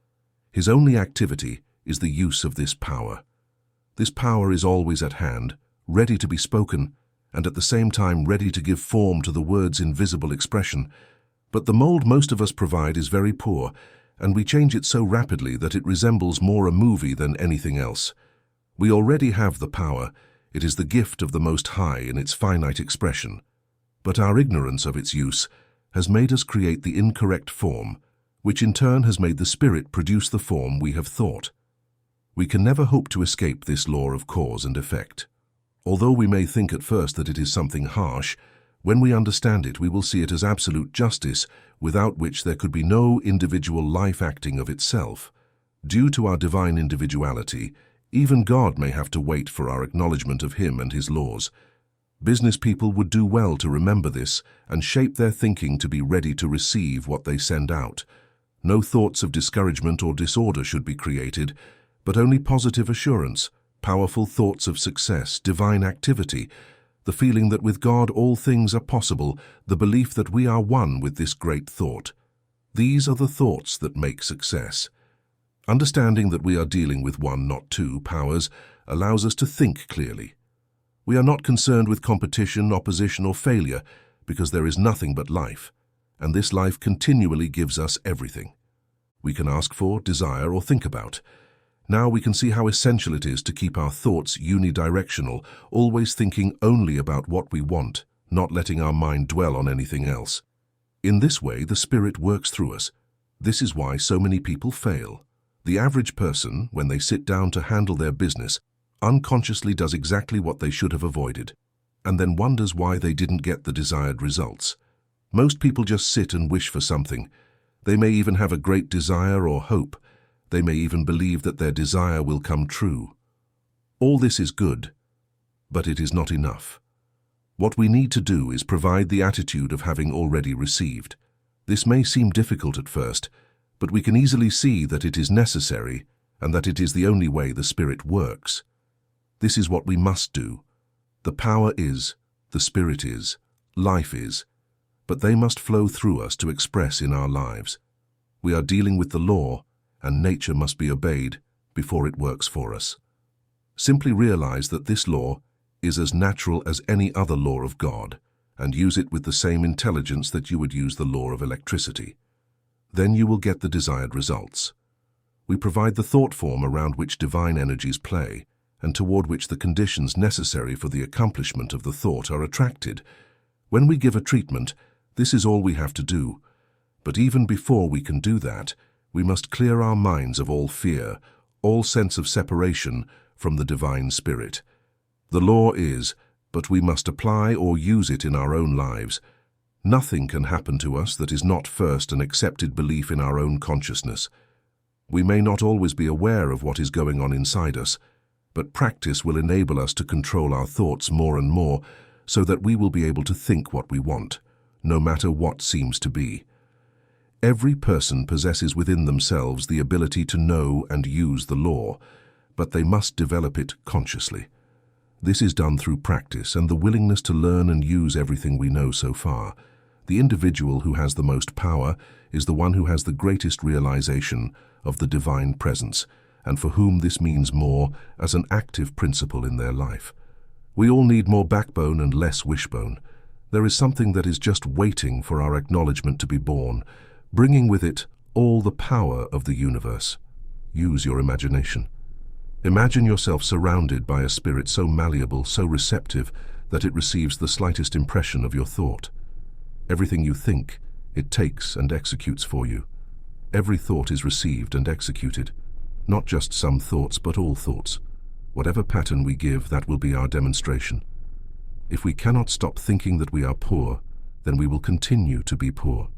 His only activity is the use of this power. This power is always at hand, ready to be spoken, and at the same time ready to give form to the word's invisible expression. But the mold most of us provide is very poor, and we change it so rapidly that it resembles more a movie than anything else. We already have the power. It is the gift of the Most High in its finite expression. But our ignorance of its use has made us create the incorrect form, which in turn has made the spirit produce the form we have thought. We can never hope to escape this law of cause and effect. Although we may think at first that it is something harsh, when we understand it, we will see it as absolute justice, without which there could be no individual life acting of itself. Due to our divine individuality, even God may have to wait for our acknowledgement of Him and His laws. Business people would do well to remember this and shape their thinking to be ready to receive what they send out. No thoughts of discouragement or disorder should be created, but only positive assurance, powerful thoughts of success, divine activity, the feeling that with God all things are possible, the belief that we are one with this great thought. These are the thoughts that make success. Understanding that we are dealing with one, not two, powers allows us to think clearly. We are not concerned with competition, opposition, or failure, because there is nothing but life, and this life continually gives us everything we can ask for, desire, or think about. Now we can see how essential it is to keep our thoughts unidirectional, always thinking only about what we want, not letting our mind dwell on anything else. In this way, the Spirit works through us. This is why so many people fail. The average person, when they sit down to handle their business, unconsciously does exactly what they should have avoided, and then wonders why they didn't get the desired results. Most people just sit and wish for something. They may even have a great desire or hope. They may even believe that their desire will come true. All this is good, but it is not enough. What we need to do is provide the attitude of having already received. This may seem difficult at first, but we can easily see that it is necessary and that it is the only way the Spirit works. This is what we must do. The power is, the Spirit is, life is, but they must flow through us to express in our lives. We are dealing with the law, and nature must be obeyed before it works for us. Simply realize that this law is as natural as any other law of God, and use it with the same intelligence that you would use the law of electricity. Then you will get the desired results. We provide the thought form around which divine energies play, and toward which the conditions necessary for the accomplishment of the thought are attracted. When we give a treatment, this is all we have to do. But even before we can do that, we must clear our minds of all fear, all sense of separation from the divine Spirit. The law is, but we must apply or use it in our own lives. Nothing can happen to us that is not first an accepted belief in our own consciousness. We may not always be aware of what is going on inside us, but practice will enable us to control our thoughts more and more so that we will be able to think what we want, no matter what seems to be. Every person possesses within themselves the ability to know and use the law, but they must develop it consciously. This is done through practice and the willingness to learn and use everything we know so far. The individual who has the most power is the one who has the greatest realization of the divine presence, and for whom this means more as an active principle in their life. We all need more backbone and less wishbone. There is something that is just waiting for our acknowledgement to be born, bringing with it all the power of the universe. Use your imagination. Imagine yourself surrounded by a spirit so malleable, so receptive, that it receives the slightest impression of your thought. Everything you think, it takes and executes for you. Every thought is received and executed. Not just some thoughts, but all thoughts. Whatever pattern we give, that will be our demonstration. If we cannot stop thinking that we are poor, then we will continue to be poor.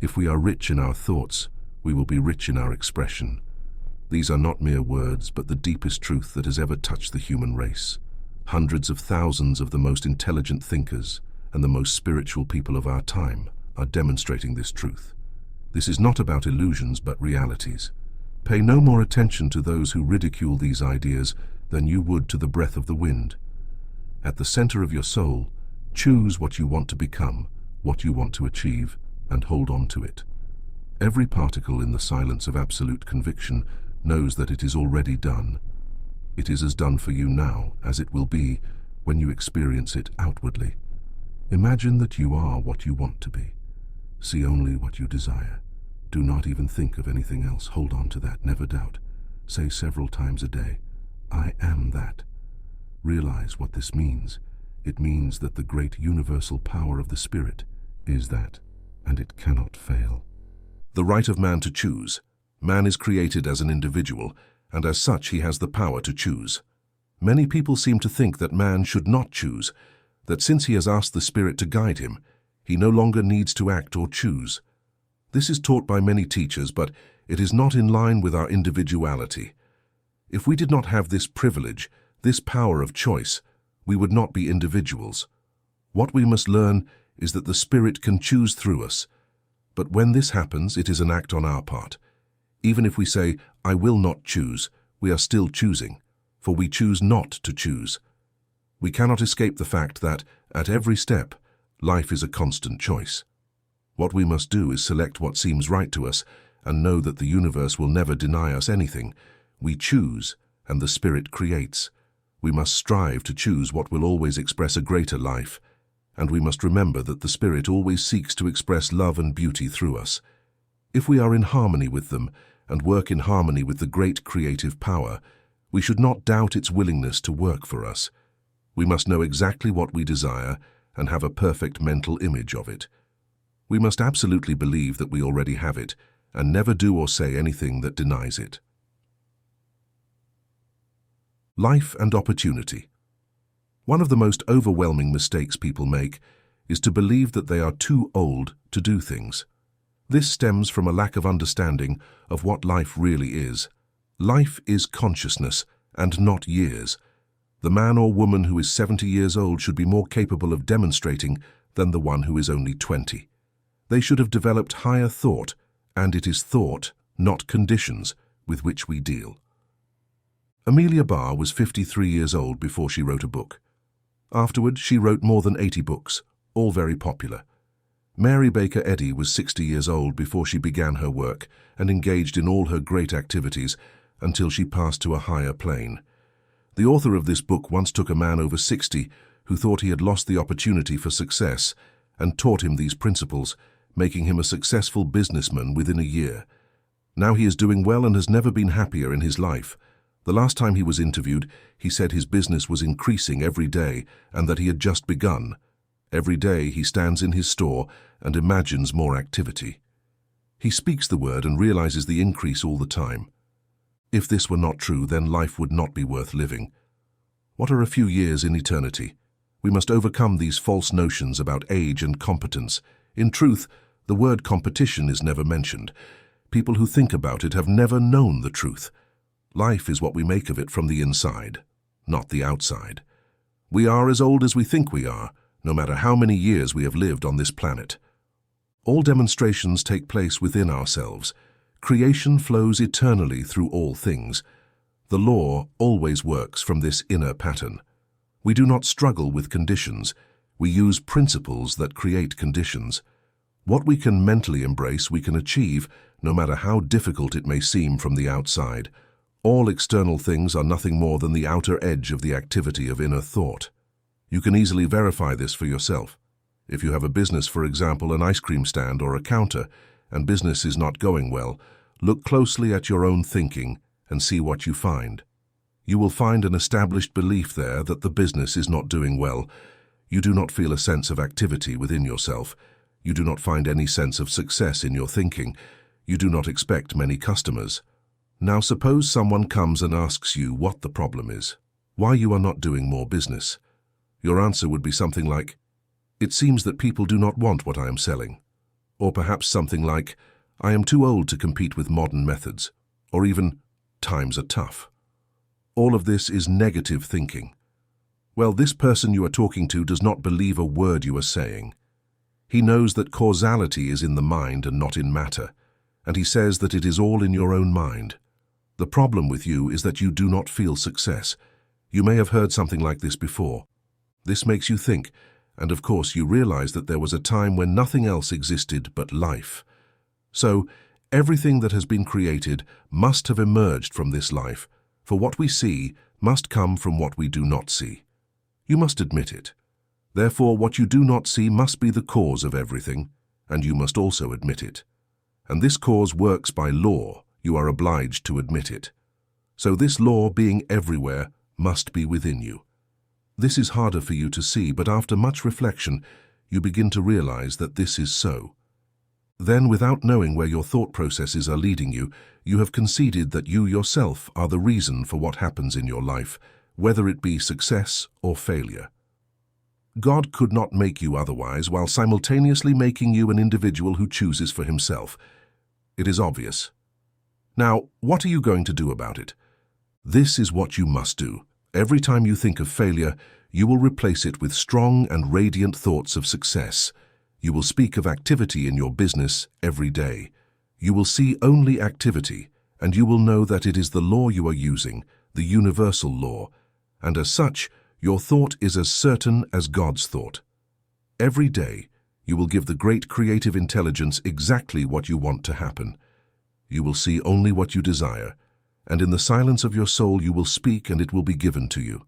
If we are rich in our thoughts, we will be rich in our expression. These are not mere words, but the deepest truth that has ever touched the human race. Hundreds of thousands of the most intelligent thinkers and the most spiritual people of our time are demonstrating this truth. This is not about illusions, but realities. Pay no more attention to those who ridicule these ideas than you would to the breath of the wind. At the center of your soul, choose what you want to become, what you want to achieve, and hold on to it. Every particle in the silence of absolute conviction knows that it is already done. It is as done for you now as it will be when you experience it outwardly. Imagine that you are what you want to be. See only what you desire. Do not even think of anything else. Hold on to that, never doubt. Say several times a day, I am that. Realize what this means. It means that the great universal power of the Spirit is that, and it cannot fail. The right of man to choose. Man is created as an individual, and as such he has the power to choose. Many people seem to think that man should not choose, that since he has asked the Spirit to guide him, he no longer needs to act or choose. This is taught by many teachers, but it is not in line with our individuality. If we did not have this privilege, this power of choice, we would not be individuals. What we must learn is that the Spirit can choose through us. But when this happens, it is an act on our part. Even if we say, I will not choose, we are still choosing, for we choose not to choose. We cannot escape the fact that, at every step, life is a constant choice. What we must do is select what seems right to us and know that the universe will never deny us anything. We choose, and the Spirit creates. We must strive to choose what will always express a greater life, and we must remember that the Spirit always seeks to express love and beauty through us. If we are in harmony with them and work in harmony with the great creative power, we should not doubt its willingness to work for us. We must know exactly what we desire and have a perfect mental image of it. We must absolutely believe that we already have it and never do or say anything that denies it. Life and opportunity. One of the most overwhelming mistakes people make is to believe that they are too old to do things. This stems from a lack of understanding of what life really is. Life is consciousness and not years. The man or woman who is 70 years old should be more capable of demonstrating than the one who is only 20. They should have developed higher thought, and it is thought, not conditions, with which we deal. Amelia Barr was 53 years old before she wrote a book. Afterward, she wrote more than 80 books, all very popular. Mary Baker Eddy was 60 years old before she began her work and engaged in all her great activities until she passed to a higher plane. The author of this book once took a man over 60 who thought he had lost the opportunity for success and taught him these principles, making him a successful businessman within a year. Now he is doing well and has never been happier in his life. The last time he was interviewed, he said his business was increasing every day and that he had just begun. Every day he stands in his store and imagines more activity. He speaks the word and realizes the increase all the time. If this were not true, then life would not be worth living. What are a few years in eternity? We must overcome these false notions about age and competence. In truth, the word competition is never mentioned. People who think about it have never known the truth. Life is what we make of it from the inside, not the outside. We are as old as we think we are, no matter how many years we have lived on this planet. All demonstrations take place within ourselves. Creation flows eternally through all things. The law always works from this inner pattern. We do not struggle with conditions. We use principles that create conditions. What we can mentally embrace, we can achieve, no matter how difficult it may seem from the outside. All external things are nothing more than the outer edge of the activity of inner thought. You can easily verify this for yourself. If you have a business, for example, an ice cream stand or a counter, and business is not going well, look closely at your own thinking and see what you find. You will find an established belief there that the business is not doing well. You do not feel a sense of activity within yourself. You do not find any sense of success in your thinking. You do not expect many customers. Now suppose someone comes and asks you what the problem is, why you are not doing more business. Your answer would be something like, "It seems that people do not want what I am selling." Or perhaps something like, "I am too old to compete with modern methods." Or even, "Times are tough." All of this is negative thinking. Well, this person you are talking to does not believe a word you are saying. He knows that causality is in the mind and not in matter, and he says that it is all in your own mind. The problem with you is that you do not feel success. You may have heard something like this before. This makes you think, and of course you realize that there was a time when nothing else existed but life. So, everything that has been created must have emerged from this life, for what we see must come from what we do not see. You must admit it. Therefore, what you do not see must be the cause of everything, and you must also admit it. And this cause works by law. You are obliged to admit it. So this law, being everywhere, must be within you. This is harder for you to see, but after much reflection, you begin to realize that this is so. Then, without knowing where your thought processes are leading you, you have conceded that you yourself are the reason for what happens in your life, whether it be success or failure. God could not make you otherwise while simultaneously making you an individual who chooses for himself. It is obvious. Now, what are you going to do about it? This is what you must do. Every time you think of failure, you will replace it with strong and radiant thoughts of success. You will speak of activity in your business every day. You will see only activity, and you will know that it is the law you are using, the universal law, and as such, your thought is as certain as God's thought. Every day, you will give the great creative intelligence exactly what you want to happen. You will see only what you desire, and in the silence of your soul you will speak and it will be given to you.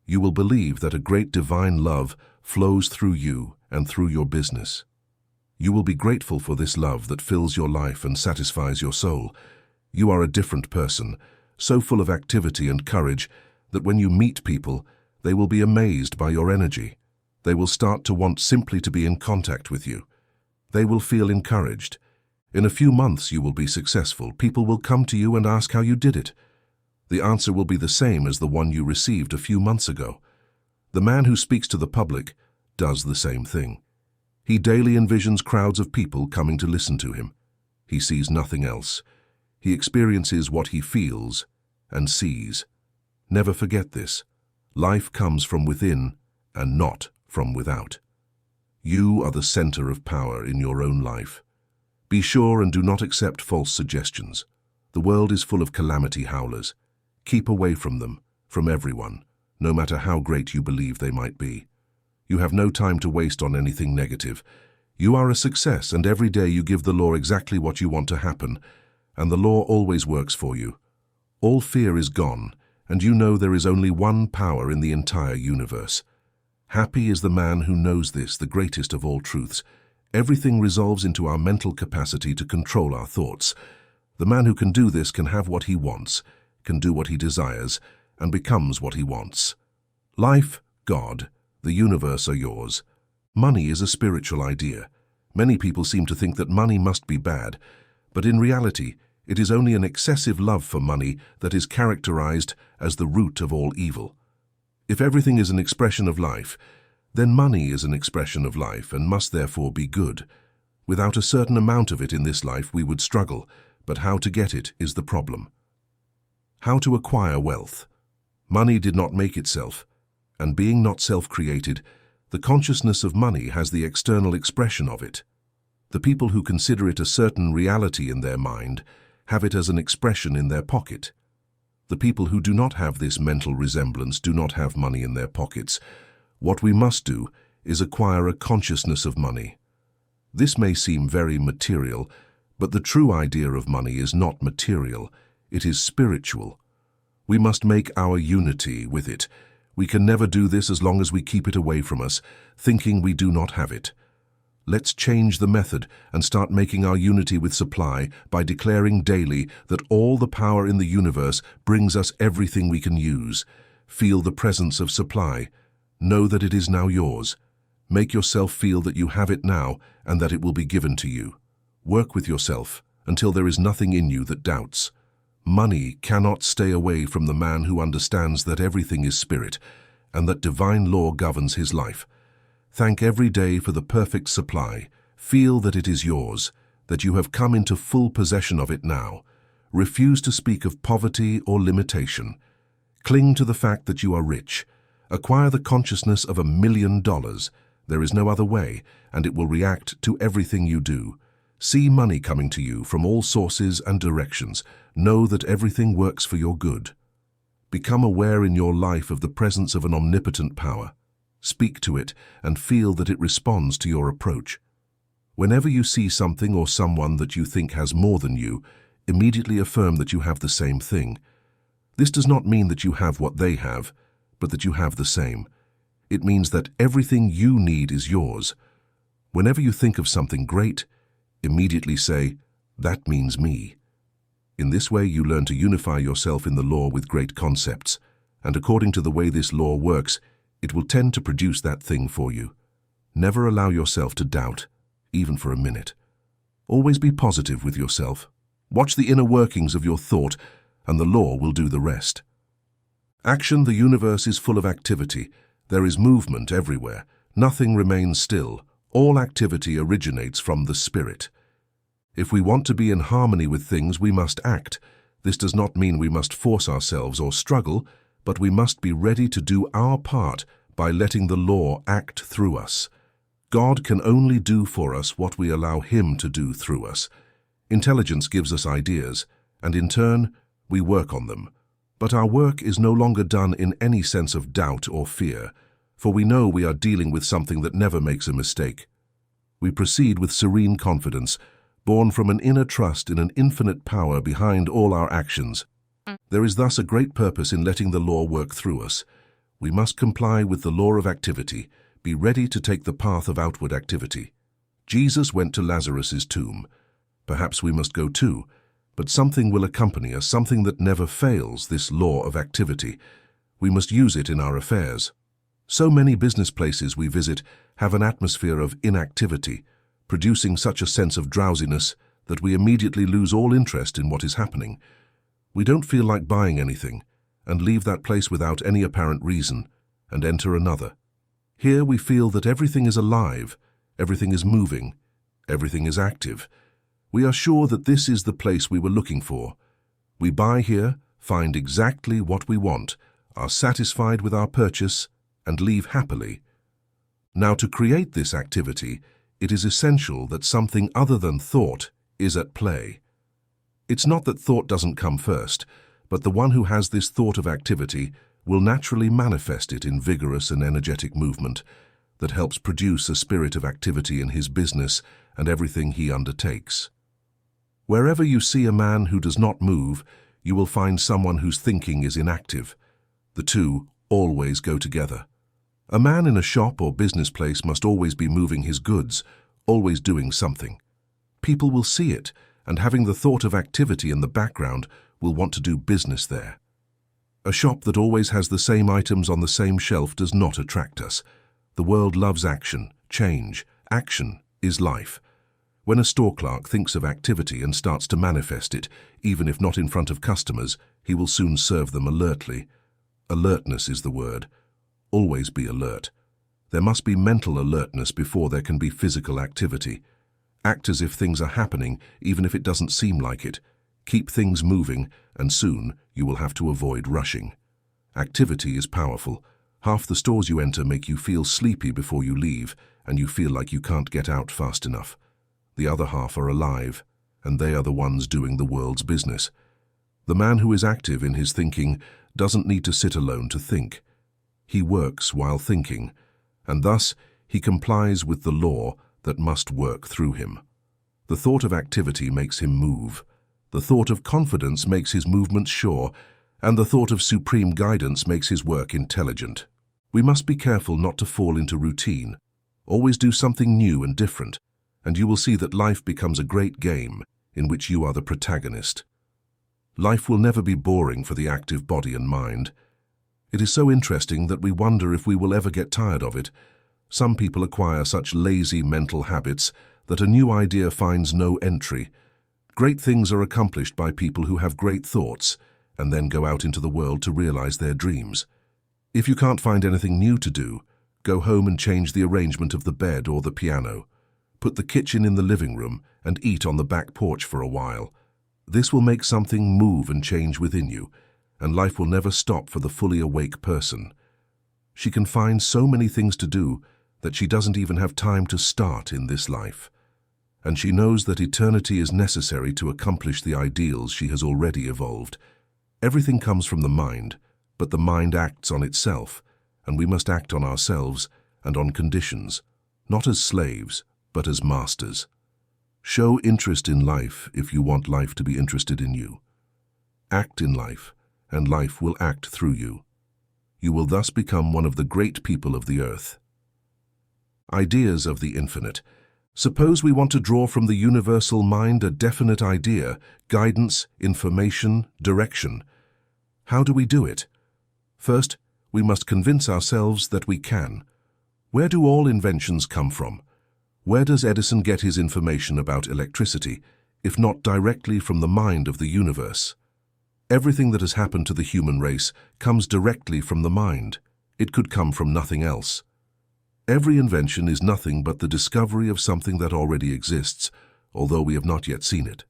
You will believe that a great divine love flows through you and through your business. You will be grateful for this love that fills your life and satisfies your soul. You are a different person, so full of activity and courage that when you meet people, they will be amazed by your energy. They will start to want simply to be in contact with you. They will feel encouraged. In a few months you will be successful. People will come to you and ask how you did it. The answer will be the same as the one you received a few months ago. The man who speaks to the public does the same thing. He daily envisions crowds of people coming to listen to him. He sees nothing else. He experiences what he feels and sees. Never forget this. Life comes from within and not from without. You are the center of power in your own life. Be sure and do not accept false suggestions. The world is full of calamity howlers. Keep away from them, from everyone, no matter how great you believe they might be. You have no time to waste on anything negative. You are a success, and every day you give the law exactly what you want to happen, and the law always works for you. All fear is gone, and you know there is only one power in the entire universe. Happy is the man who knows this, the greatest of all truths. Everything resolves into our mental capacity to control our thoughts. The man who can do this can have what he wants, can do what he desires, and becomes what he wants. Life, God, the universe are yours. Money is a spiritual idea. Many people seem to think that money must be bad, but in reality, it is only an excessive love for money that is characterized as the root of all evil. If everything is an expression of life, then money is an expression of life and must therefore be good. Without a certain amount of it in this life, we would struggle, but how to get it is the problem. How to acquire wealth. Money did not make itself, and being not self-created, the consciousness of money has the external expression of it. The people who consider it a certain reality in their mind have it as an expression in their pocket. The people who do not have this mental resemblance do not have money in their pockets. What we must do is acquire a consciousness of money. This may seem very material, but the true idea of money is not material, it is spiritual. We must make our unity with it. We can never do this as long as we keep it away from us, thinking we do not have it. Let's change the method and start making our unity with supply by declaring daily that all the power in the universe brings us everything we can use. Feel the presence of supply. Know that it is now yours. Make yourself feel that you have it now and that it will be given to you. Work with yourself until there is nothing in you that doubts. Money cannot stay away from the man who understands that everything is spirit and that divine law governs his life. Thank every day for the perfect supply. Feel that it is yours, that you have come into full possession of it now. Refuse to speak of poverty or limitation. Cling to the fact that you are rich. Acquire the consciousness of $1 million. There is no other way, and it will react to everything you do. See money coming to you from all sources and directions. Know that everything works for your good. Become aware in your life of the presence of an omnipotent power. Speak to it and feel that it responds to your approach. Whenever you see something or someone that you think has more than you, immediately affirm that you have the same thing. This does not mean that you have what they have, but that you have the same. It means that everything you need is yours. Whenever you think of something great, immediately say, "That means me." In this way, you learn to unify yourself in the law with great concepts, and according to the way this law works, it will tend to produce that thing for you. Never allow yourself to doubt, even for a minute. Always be positive with yourself. Watch the inner workings of your thought, and the law will do the rest. Action. The universe is full of activity. There is movement everywhere. Nothing remains still. All activity originates from the spirit. If we want to be in harmony with things, we must act. This does not mean we must force ourselves or struggle, but we must be ready to do our part by letting the law act through us. God can only do for us what we allow Him to do through us. Intelligence gives us ideas, and in turn, we work on them. But our work is no longer done in any sense of doubt or fear, for we know we are dealing with something that never makes a mistake. We proceed with serene confidence, born from an inner trust in an infinite power behind all our actions. There is thus a great purpose in letting the law work through us. We must comply with the law of activity, be ready to take the path of outward activity. Jesus went to Lazarus's tomb. Perhaps we must go too, but something will accompany us, something that never fails, this law of activity. We must use it in our affairs. So many business places we visit have an atmosphere of inactivity, producing such a sense of drowsiness that we immediately lose all interest in what is happening. We don't feel like buying anything, and leave that place without any apparent reason, and enter another. Here we feel that everything is alive, everything is moving, everything is active. We are sure that this is the place we were looking for. We buy here, find exactly what we want, are satisfied with our purchase, and leave happily. Now, to create this activity, it is essential that something other than thought is at play. It's not that thought doesn't come first, but the one who has this thought of activity will naturally manifest it in vigorous and energetic movement that helps produce a spirit of activity in his business and everything he undertakes. Wherever you see a man who does not move, you will find someone whose thinking is inactive. The two always go together. A man in a shop or business place must always be moving his goods, always doing something. People will see it, and having the thought of activity in the background will want to do business there. A shop that always has the same items on the same shelf does not attract us. The world loves action, change. Action is life. When a store clerk thinks of activity and starts to manifest it, even if not in front of customers, he will soon serve them alertly. Alertness is the word. Always be alert. There must be mental alertness before there can be physical activity. Act as if things are happening, even if it doesn't seem like it. Keep things moving, and soon you will have to avoid rushing. Activity is powerful. Half the stores you enter make you feel sleepy before you leave, and you feel like you can't get out fast enough. The other half are alive, and they are the ones doing the world's business. The man who is active in his thinking doesn't need to sit alone to think. He works while thinking, and thus he complies with the law that must work through him. The thought of activity makes him move. The thought of confidence makes his movements sure, and the thought of supreme guidance makes his work intelligent. We must be careful not to fall into routine. Always do something new and different, and you will see that life becomes a great game in which you are the protagonist. Life will never be boring for the active body and mind. It is so interesting that we wonder if we will ever get tired of it. Some people acquire such lazy mental habits that a new idea finds no entry. Great things are accomplished by people who have great thoughts and then go out into the world to realize their dreams. If you can't find anything new to do, go home and change the arrangement of the bed or the piano. Put the kitchen in the living room and eat on the back porch for a while. This will make something move and change within you, and life will never stop for the fully awake person. She can find so many things to do that she doesn't even have time to start in this life. And she knows that eternity is necessary to accomplish the ideals she has already evolved. Everything comes from the mind, but the mind acts on itself, and we must act on ourselves and on conditions, not as slaves, but as masters. Show interest in life if you want life to be interested in you. Act in life, and life will act through you. You will thus become one of the great people of the earth. Ideas of the infinite. Suppose we want to draw from the universal mind a definite idea, guidance, information, direction. How do we do it? First, we must convince ourselves that we can. Where do all inventions come from? Where does Edison get his information about electricity, if not directly from the mind of the universe? Everything that has happened to the human race comes directly from the mind. It could come from nothing else. Every invention is nothing but the discovery of something that already exists, although we have not yet seen it.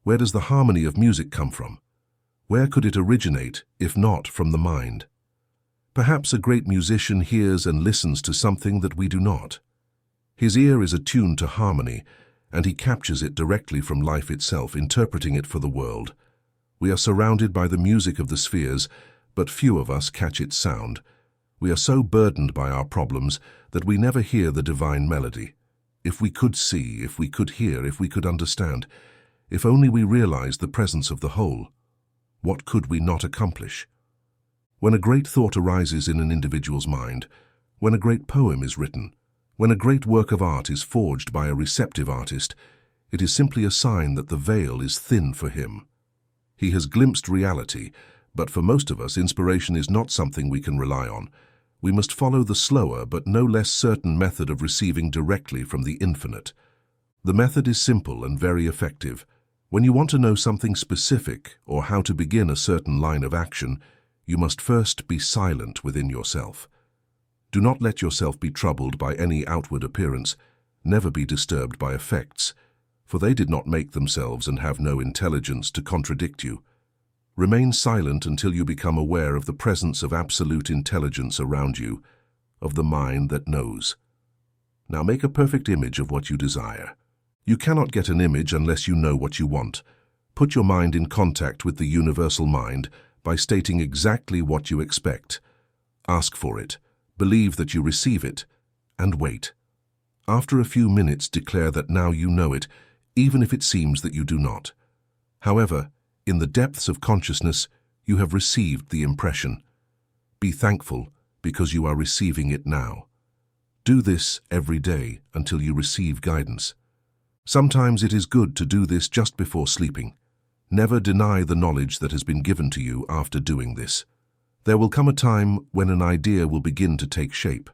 Where does the harmony of music come from? Where could it originate, if not from the mind? Perhaps a great musician hears and listens to something that we do not. His ear is attuned to harmony, and he captures it directly from life itself, interpreting it for the world. We are surrounded by the music of the spheres, but few of us catch its sound. We are so burdened by our problems that we never hear the divine melody. If we could see, if we could hear, if we could understand, if only we realized the presence of the whole, what could we not accomplish? When a great thought arises in an individual's mind, when a great poem is written, when a great work of art is forged by a receptive artist, it is simply a sign that the veil is thin for him. He has glimpsed reality, but for most of us, inspiration is not something we can rely on. We must follow the slower but no less certain method of receiving directly from the infinite. The method is simple and very effective. When you want to know something specific or how to begin a certain line of action, you must first be silent within yourself. Do not let yourself be troubled by any outward appearance. Never be disturbed by effects, for they did not make themselves and have no intelligence to contradict you. Remain silent until you become aware of the presence of absolute intelligence around you, of the mind that knows. Now make a perfect image of what you desire. You cannot get an image unless you know what you want. Put your mind in contact with the universal mind by stating exactly what you expect. Ask for it. Believe that you receive it, and wait. After a few minutes, declare that now you know it, even if it seems that you do not. However, in the depths of consciousness, you have received the impression. Be thankful because you are receiving it now. Do this every day until you receive guidance. Sometimes it is good to do this just before sleeping. Never deny the knowledge that has been given to you after doing this. There will come a time when an idea will begin to take shape.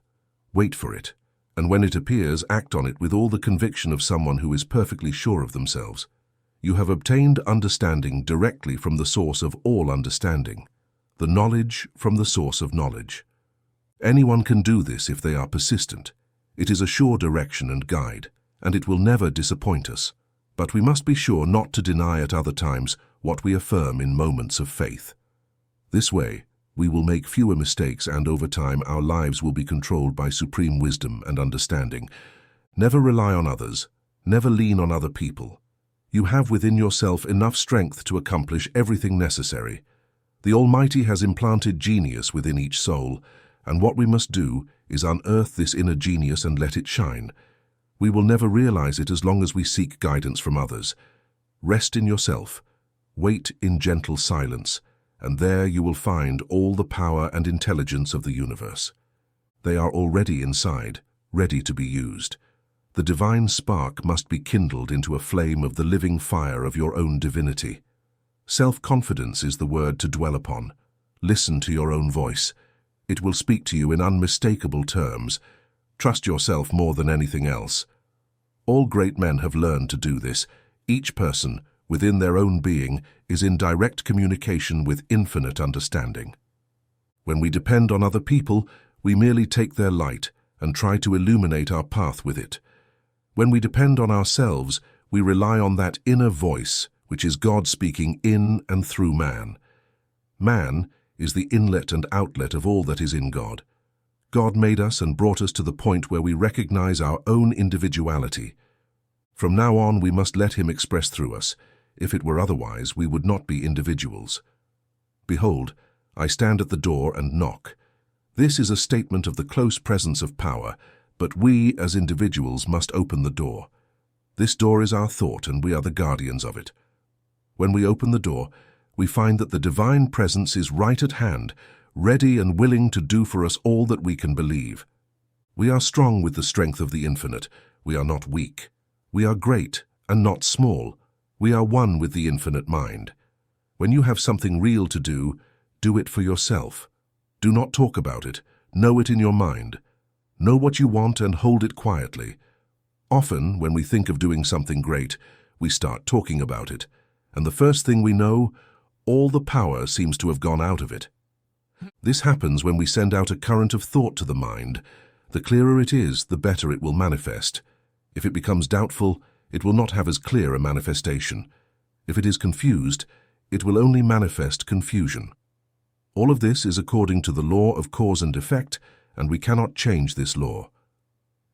Wait for it, and when it appears, act on it with all the conviction of someone who is perfectly sure of themselves. You have obtained understanding directly from the source of all understanding, the knowledge from the source of knowledge. Anyone can do this if they are persistent. It is a sure direction and guide, and it will never disappoint us. But we must be sure not to deny at other times what we affirm in moments of faith. This way, we will make fewer mistakes, and over time our lives will be controlled by supreme wisdom and understanding. Never rely on others. Never lean on other people. You have within yourself enough strength to accomplish everything necessary. The Almighty has implanted genius within each soul, and what we must do is unearth this inner genius and let it shine. We will never realize it as long as we seek guidance from others. Rest in yourself. Wait in gentle silence, and there you will find all the power and intelligence of the universe. They are already inside, ready to be used. The divine spark must be kindled into a flame of the living fire of your own divinity. Self-confidence is the word to dwell upon. Listen to your own voice. It will speak to you in unmistakable terms. Trust yourself more than anything else. All great men have learned to do this. Each person, within their own being, is in direct communication with infinite understanding. When we depend on other people, we merely take their light and try to illuminate our path with it. When we depend on ourselves, we rely on that inner voice, which is God speaking in and through man. Man is the inlet and outlet of all that is in God. God made us and brought us to the point where we recognize our own individuality. From now on, we must let him express through us. If it were otherwise, we would not be individuals. Behold, I stand at the door and knock. This is a statement of the close presence of power, but we as individuals must open the door. This door is our thought, and we are the guardians of it. When we open the door, we find that the divine presence is right at hand, ready and willing to do for us all that we can believe. We are strong with the strength of the infinite. We are not weak. We are great and not small. We are one with the infinite mind. When you have something real to do it for yourself. Do not talk about it. Know it in your mind. Know what you want and hold it quietly. Often, when we think of doing something great, we start talking about it, and the first thing we know, all the power seems to have gone out of it. This happens when we send out a current of thought to the mind. The clearer it is, the better it will manifest. If it becomes doubtful, it will not have as clear a manifestation. If it is confused, it will only manifest confusion. All of this is according to the law of cause and effect, and we cannot change this law.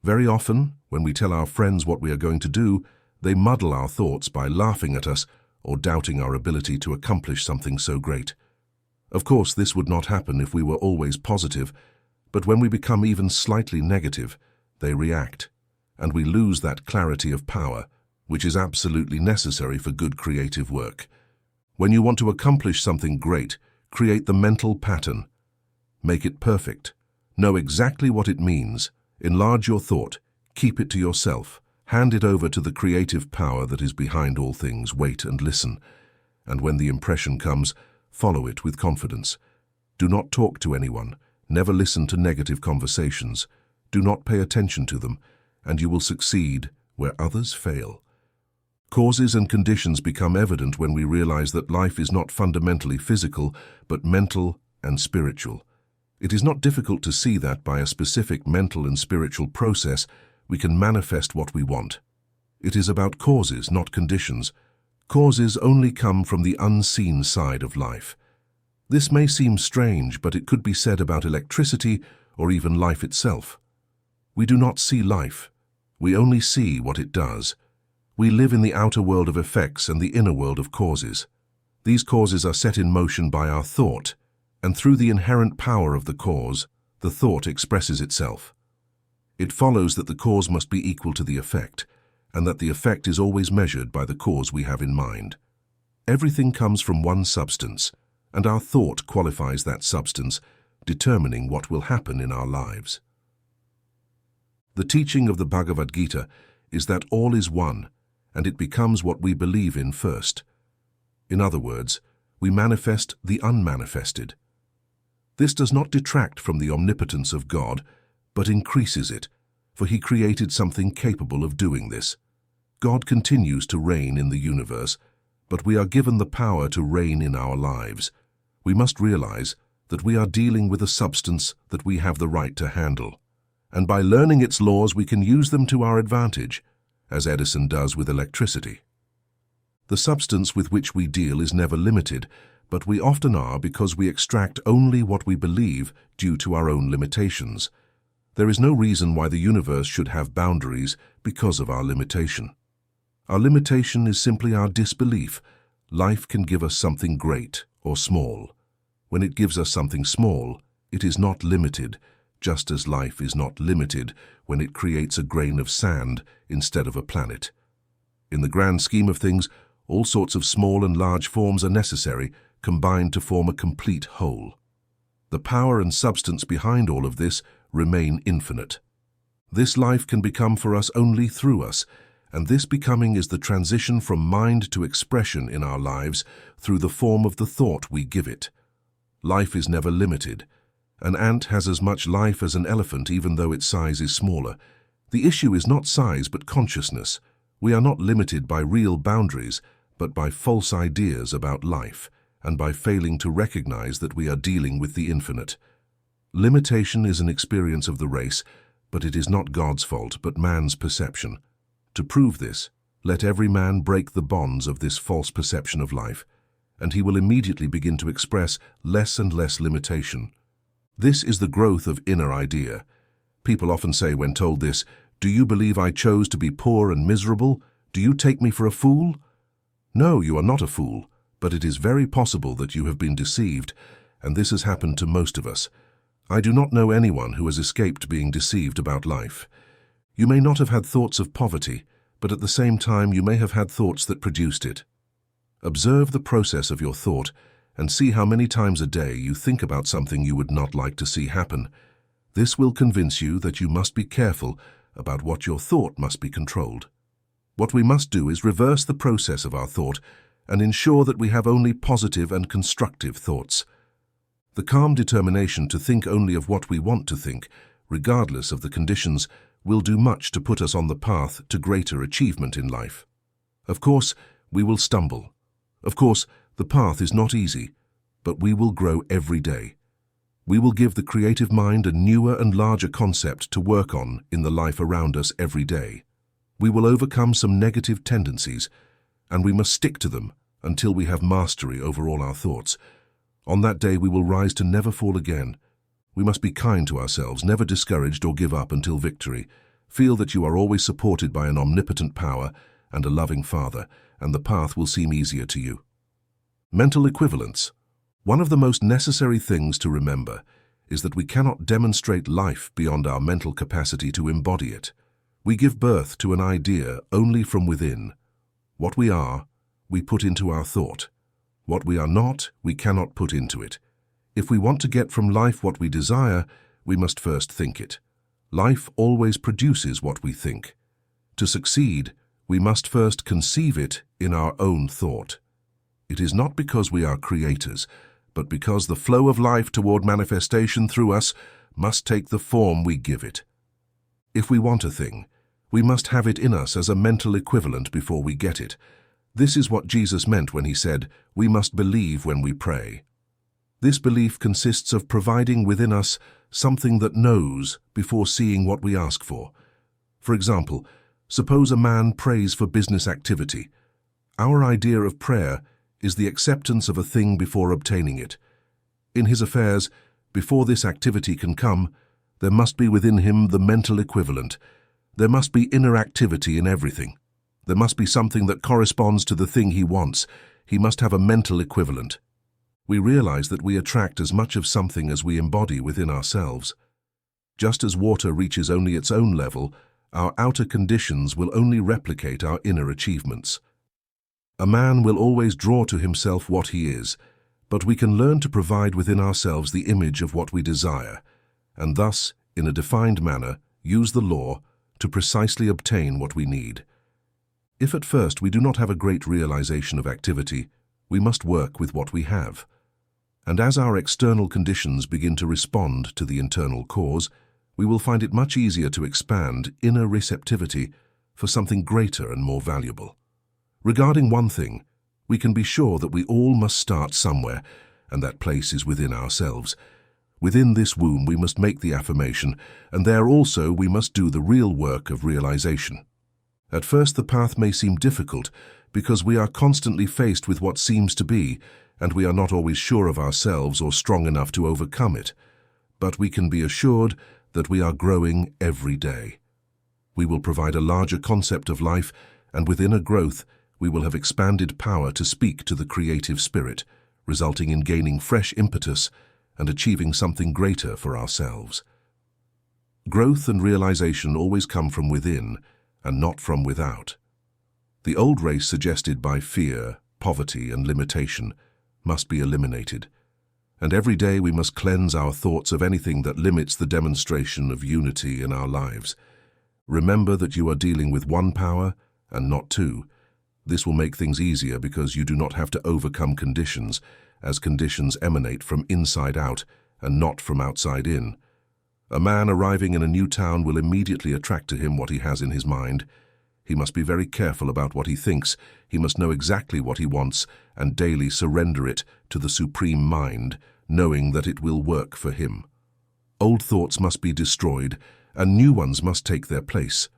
Very often, when we tell our friends what we are going to do, they muddle our thoughts by laughing at us or doubting our ability to accomplish something so great. Of course, this would not happen if we were always positive, but when we become even slightly negative, they react, and we lose that clarity of power, which is absolutely necessary for good creative work. When you want to accomplish something great, create the mental pattern. Make it perfect. Know exactly what it means. Enlarge your thought. Keep it to yourself. Hand it over to the creative power that is behind all things. Wait and listen. And when the impression comes, follow it with confidence. Do not talk to anyone. Never listen to negative conversations. Do not pay attention to them, and you will succeed where others fail. Causes and conditions become evident when we realize that life is not fundamentally physical, but mental and spiritual. It is not difficult to see that by a specific mental and spiritual process, we can manifest what we want. It is about causes, not conditions. Causes only come from the unseen side of life. This may seem strange, but it could be said about electricity or even life itself. We do not see life. We only see what it does. We live in the outer world of effects and the inner world of causes. These causes are set in motion by our thought, and through the inherent power of the cause, the thought expresses itself. It follows that the cause must be equal to the effect, and that the effect is always measured by the cause we have in mind. Everything comes from one substance, and our thought qualifies that substance, determining what will happen in our lives. The teaching of the Bhagavad Gita is that all is one, and it becomes what we believe in first. In other words, we manifest the unmanifested. This does not detract from the omnipotence of God, but increases it, for he created something capable of doing this. God continues to reign in the universe, but we are given the power to reign in our lives. We must realize that we are dealing with a substance that we have the right to handle, and by learning its laws we can use them to our advantage, as Edison does with electricity. The substance with which we deal is never limited, but we often are because we extract only what we believe due to our own limitations. There is no reason why the universe should have boundaries because of our limitation. Our limitation is simply our disbelief. Life can give us something great or small. When it gives us something small, it is not limited, just as life is not limited when it creates a grain of sand instead of a planet. In the grand scheme of things, all sorts of small and large forms are necessary, combined to form a complete whole. The power and substance behind all of this remain infinite. This life can become for us only through us, and this becoming is the transition from mind to expression in our lives through the form of the thought we give it. Life is never limited. An ant has as much life as an elephant, even though its size is smaller. The issue is not size but consciousness. We are not limited by real boundaries, but by false ideas about life, and by failing to recognize that we are dealing with the infinite. Limitation is an experience of the race, but it is not God's fault, but man's perception. To prove this, let every man break the bonds of this false perception of life, and he will immediately begin to express less and less limitation. This is the growth of inner idea. People often say when told this, "Do you believe I chose to be poor and miserable? Do you take me for a fool?" No, you are not a fool, but it is very possible that you have been deceived, and this has happened to most of us. I do not know anyone who has escaped being deceived about life. You may not have had thoughts of poverty, but at the same time you may have had thoughts that produced it. Observe the process of your thought and see how many times a day you think about something you would not like to see happen. This will convince you that you must be careful about what your thought must be controlled. What we must do is reverse the process of our thought and ensure that we have only positive and constructive thoughts. The calm determination to think only of what we want to think, regardless of the conditions, will do much to put us on the path to greater achievement in life. Of course, we will stumble. Of course, the path is not easy, but we will grow every day. We will give the creative mind a newer and larger concept to work on in the life around us every day. We will overcome some negative tendencies, and we must stick to them until we have mastery over all our thoughts. On that day we will rise to never fall again. We must be kind to ourselves, never discouraged or give up until victory. Feel that you are always supported by an omnipotent power and a loving Father, and the path will seem easier to you. Mental equivalence. One of the most necessary things to remember is that we cannot demonstrate life beyond our mental capacity to embody it. We give birth to an idea only from within. What we are, we put into our thought. What we are not, we cannot put into it. If we want to get from life what we desire, we must first think it. Life always produces what we think. To succeed, we must first conceive it in our own thought. It is not because we are creators, but because the flow of life toward manifestation through us must take the form we give it. If we want a thing, we must have it in us as a mental equivalent before we get it. This is what Jesus meant when he said, "We must believe when we pray." This belief consists of providing within us something that knows before seeing what we ask for. For example, suppose a man prays for business activity. Our idea of prayer is the acceptance of a thing before obtaining it. In his affairs, before this activity can come, there must be within him the mental equivalent. There must be inner activity in everything. There must be something that corresponds to the thing he wants. He must have a mental equivalent. We realize that we attract as much of something as we embody within ourselves. Just as water reaches only its own level, our outer conditions will only replicate our inner achievements. A man will always draw to himself what he is, but we can learn to provide within ourselves the image of what we desire, and thus, in a defined manner, use the law to precisely obtain what we need. If at first we do not have a great realization of activity, we must work with what we have. And as our external conditions begin to respond to the internal cause, we will find it much easier to expand inner receptivity for something greater and more valuable. Regarding one thing, we can be sure that we all must start somewhere, and that place is within ourselves. Within this womb we must make the affirmation, and there also we must do the real work of realization. At first the path may seem difficult because we are constantly faced with what seems to be, and we are not always sure of ourselves or strong enough to overcome it. But we can be assured that we are growing every day. We will provide a larger concept of life, and with inner growth, we will have expanded power to speak to the creative spirit, resulting in gaining fresh impetus and achieving something greater for ourselves. Growth and realization always come from within and not from without. The old race suggested by fear, poverty, and limitation must be eliminated, and every day we must cleanse our thoughts of anything that limits the demonstration of unity in our lives. Remember that you are dealing with one power and not two. This will make things easier because you do not have to overcome conditions, as conditions emanate from inside out and not from outside in. A man arriving in a new town will immediately attract to him what he has in his mind. He must be very careful about what he thinks. He must know exactly what he wants and daily surrender it to the supreme mind, knowing that it will work for him. Old thoughts must be destroyed and new ones must take their place.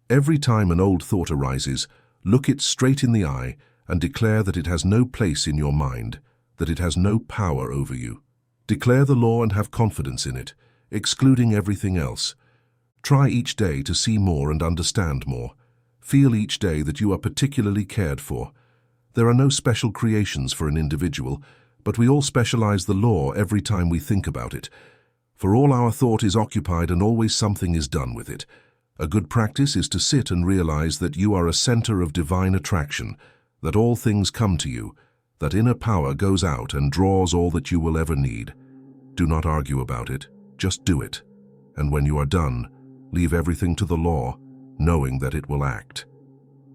Every time an old thought arises, look it straight in the eye and declare that it has no place in your mind, that it has no power over you. Declare the law and have confidence in it, excluding everything else. Try each day to see more and understand more. Feel each day that you are particularly cared for. There are no special creations for an individual, but we all specialize the law every time we think about it. For all our thought is occupied and always something is done with it. A good practice is to sit and realize that you are a center of divine attraction, that all things come to you, that inner power goes out and draws all that you will ever need. Do not argue about it, just do it. And when you are done, leave everything to the law, knowing that it will act.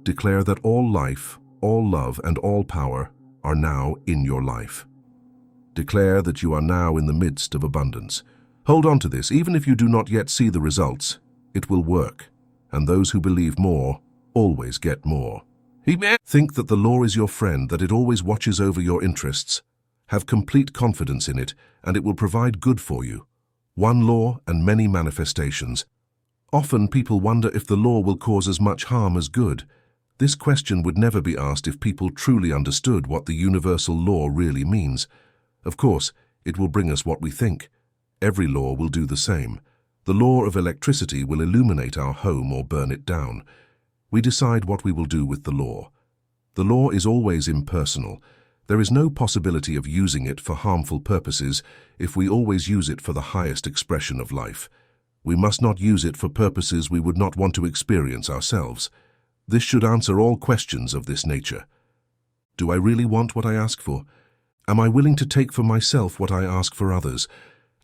Declare that all life, all love, and all power are now in your life. Declare that you are now in the midst of abundance. Hold on to this, even if you do not yet see the results. It will work, and those who believe more always get more. Think that the law is your friend, that it always watches over your interests. Have complete confidence in it, and it will provide good for you. One law and many manifestations. Often people wonder if the law will cause as much harm as good. This question would never be asked if people truly understood what the universal law really means. Of course, it will bring us what we think. Every law will do the same. The law of electricity will illuminate our home or burn it down. We decide what we will do with the law. The law is always impersonal. There is no possibility of using it for harmful purposes if we always use it for the highest expression of life. We must not use it for purposes we would not want to experience ourselves. This should answer all questions of this nature. Do I really want what I ask for? Am I willing to take for myself what I ask for others?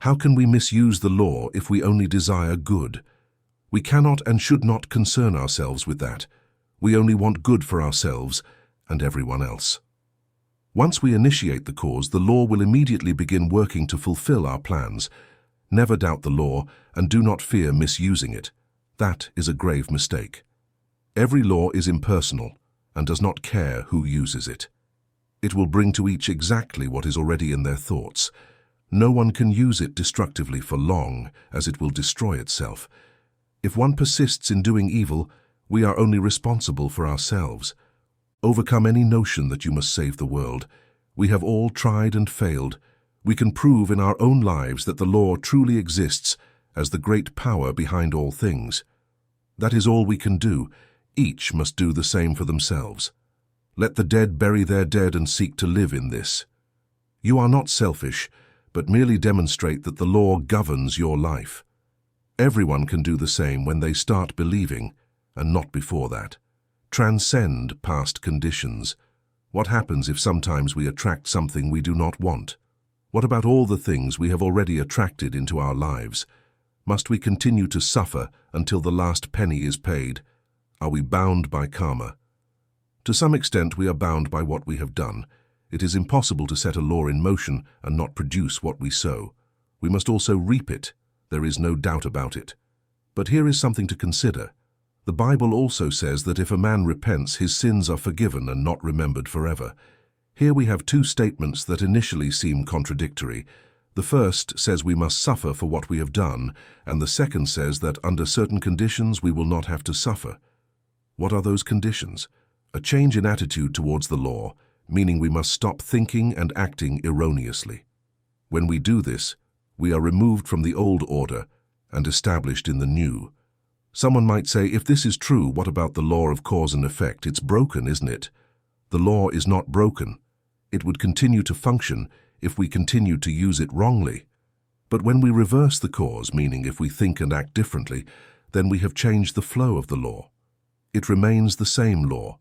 How can we misuse the law if we only desire good? We cannot and should not concern ourselves with that. We only want good for ourselves and everyone else. Once we initiate the cause, the law will immediately begin working to fulfill our plans. Never doubt the law and do not fear misusing it. That is a grave mistake. Every law is impersonal and does not care who uses it. It will bring to each exactly what is already in their thoughts. No one can use it destructively for long, as it will destroy itself. If one persists in doing evil, we are only responsible for ourselves. Overcome any notion that you must save the world. We have all tried and failed. We can prove in our own lives that the law truly exists as the great power behind all things. That is all we can do. Each must do the same for themselves. Let the dead bury their dead and seek to live in this. You are not selfish, but merely demonstrate that the law governs your life. Everyone can do the same when they start believing, and not before that. Transcend past conditions. What happens if sometimes we attract something we do not want? What about all the things we have already attracted into our lives? Must we continue to suffer until the last penny is paid? Are we bound by karma? To some extent, we are bound by what we have done. It is impossible to set a law in motion and not produce what we sow. We must also reap it. There is no doubt about it. But here is something to consider. The Bible also says that if a man repents, his sins are forgiven and not remembered forever. Here we have two statements that initially seem contradictory. The first says we must suffer for what we have done, and the second says that under certain conditions we will not have to suffer. What are those conditions? A change in attitude towards the law, meaning we must stop thinking and acting erroneously. When we do this, we are removed from the old order and established in the new. Someone might say, if this is true, what about the law of cause and effect? It's broken, isn't it? The law is not broken. It would continue to function if we continued to use it wrongly. But when we reverse the cause, meaning if we think and act differently, then we have changed the flow of the law. It remains the same law,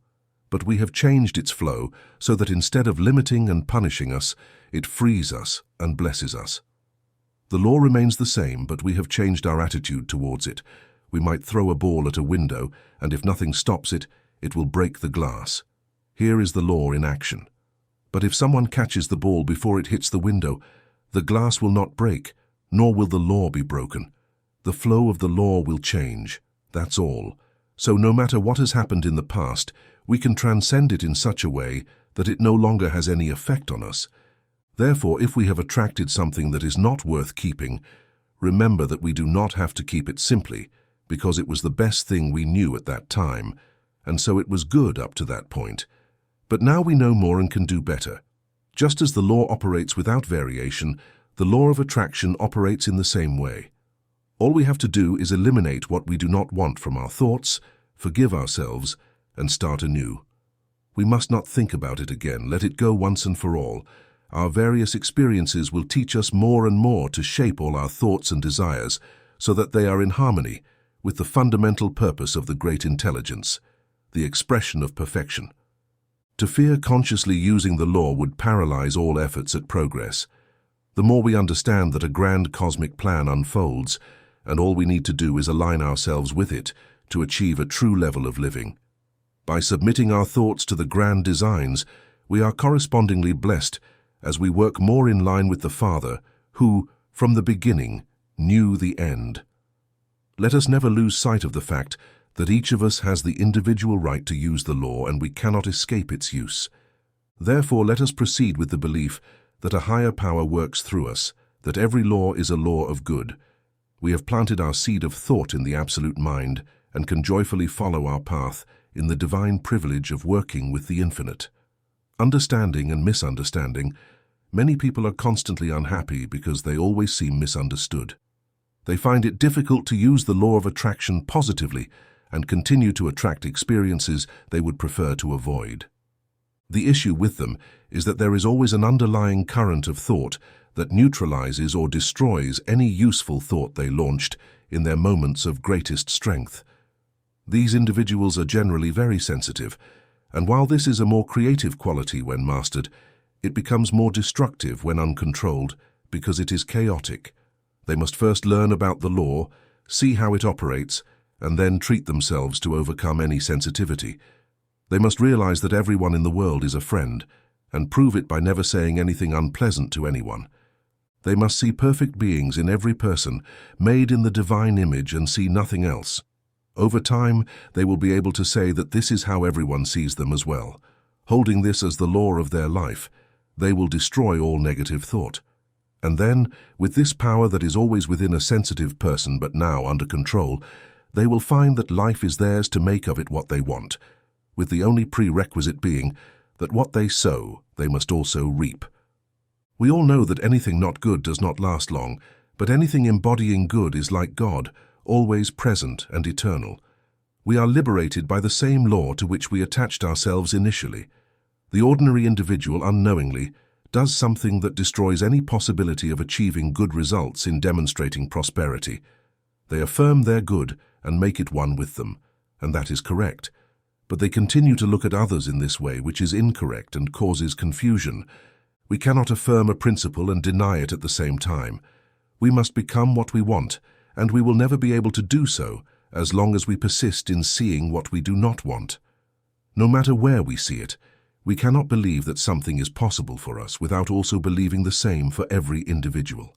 but we have changed its flow so that instead of limiting and punishing us, it frees us and blesses us. The law remains the same, but we have changed our attitude towards it. We might throw a ball at a window, and if nothing stops it, it will break the glass. Here is the law in action. But if someone catches the ball before it hits the window, the glass will not break, nor will the law be broken. The flow of the law will change. That's all. So no matter what has happened in the past, we can transcend it in such a way that it no longer has any effect on us. Therefore, if we have attracted something that is not worth keeping, remember that we do not have to keep it simply because it was the best thing we knew at that time, and so it was good up to that point. But now we know more and can do better. Just as the law operates without variation, the law of attraction operates in the same way. All we have to do is eliminate what we do not want from our thoughts, forgive ourselves, and start anew. We must not think about it again. Let it go once and for all. Our various experiences will teach us more and more to shape all our thoughts and desires so that they are in harmony with the fundamental purpose of the great intelligence, the expression of perfection. To fear consciously using the law would paralyze all efforts at progress. The more we understand that a grand cosmic plan unfolds, and all we need to do is align ourselves with it to achieve a true level of living. By submitting our thoughts to the grand designs, we are correspondingly blessed as we work more in line with the Father, who, from the beginning, knew the end. Let us never lose sight of the fact that each of us has the individual right to use the law and we cannot escape its use. Therefore, let us proceed with the belief that a higher power works through us, that every law is a law of good. We have planted our seed of thought in the absolute mind and can joyfully follow our path in the divine privilege of working with the infinite. Understanding and misunderstanding, many people are constantly unhappy because they always seem misunderstood. They find it difficult to use the law of attraction positively and continue to attract experiences they would prefer to avoid. The issue with them is that there is always an underlying current of thought that neutralizes or destroys any useful thought they launched in their moments of greatest strength. These individuals are generally very sensitive, and while this is a more creative quality when mastered, it becomes more destructive when uncontrolled because it is chaotic. They must first learn about the law, see how it operates, and then treat themselves to overcome any sensitivity. They must realize that everyone in the world is a friend, and prove it by never saying anything unpleasant to anyone. They must see perfect beings in every person, made in the divine image, and see nothing else. Over time, they will be able to say that this is how everyone sees them as well. Holding this as the law of their life, they will destroy all negative thought. And then, with this power that is always within a sensitive person but now under control, they will find that life is theirs to make of it what they want, with the only prerequisite being that what they sow, they must also reap. We all know that anything not good does not last long, but anything embodying good is like God, always present and eternal. We are liberated by the same law to which we attached ourselves initially. The ordinary individual unknowingly does something that destroys any possibility of achieving good results in demonstrating prosperity. They affirm their good and make it one with them, and that is correct. But they continue to look at others in this way, which is incorrect and causes confusion. We cannot affirm a principle and deny it at the same time. We must become what we want, and we will never be able to do so as long as we persist in seeing what we do not want. No matter where we see it, we cannot believe that something is possible for us without also believing the same for every individual.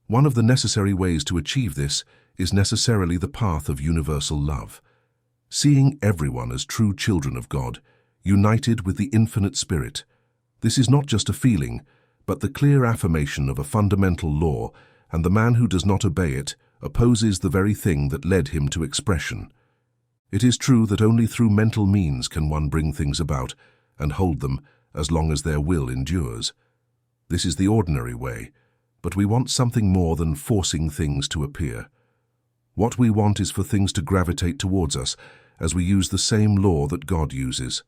One of the necessary ways to achieve this is necessarily the path of universal love. Seeing everyone as true children of God, united with the infinite spirit. This is not just a feeling, but the clear affirmation of a fundamental law, and the man who does not obey it opposes the very thing that led him to expression. It is true that only through mental means can one bring things about and hold them as long as their will endures. This is the ordinary way, but we want something more than forcing things to appear. What we want is for things to gravitate towards us as we use the same law that God uses.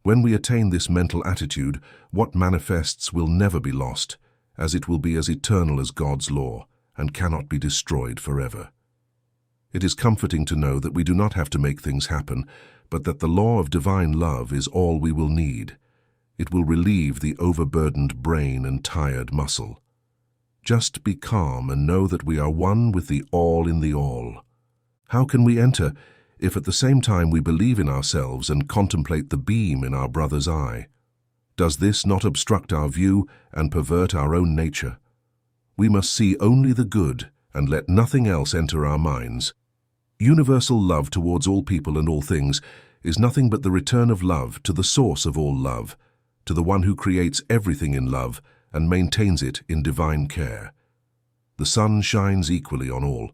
When we attain this mental attitude, what manifests will never be lost, as it will be as eternal as God's law and cannot be destroyed forever. It is comforting to know that we do not have to make things happen, but that the law of divine love is all we will need. It will relieve the overburdened brain and tired muscle. Just be calm and know that we are one with the all in the all. How can we enter if at the same time we believe in ourselves and contemplate the beam in our brother's eye? Does this not obstruct our view and pervert our own nature? We must see only the good and let nothing else enter our minds. Universal love towards all people and all things is nothing but the return of love to the source of all love, to the one who creates everything in love and maintains it in divine care. The sun shines equally on all.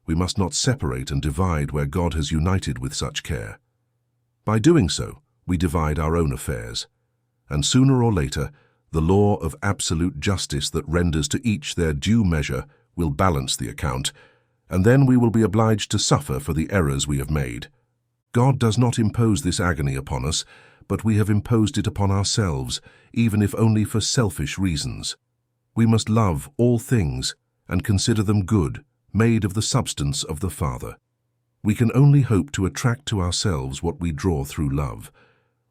We must not separate and divide where God has united with such care. By doing so, we divide our own affairs, and sooner or later, the law of absolute justice that renders to each their due measure will balance the account, and then we will be obliged to suffer for the errors we have made. God does not impose this agony upon us, but we have imposed it upon ourselves, even if only for selfish reasons. We must love all things and consider them good, made of the substance of the Father. We can only hope to attract to ourselves what we draw through love.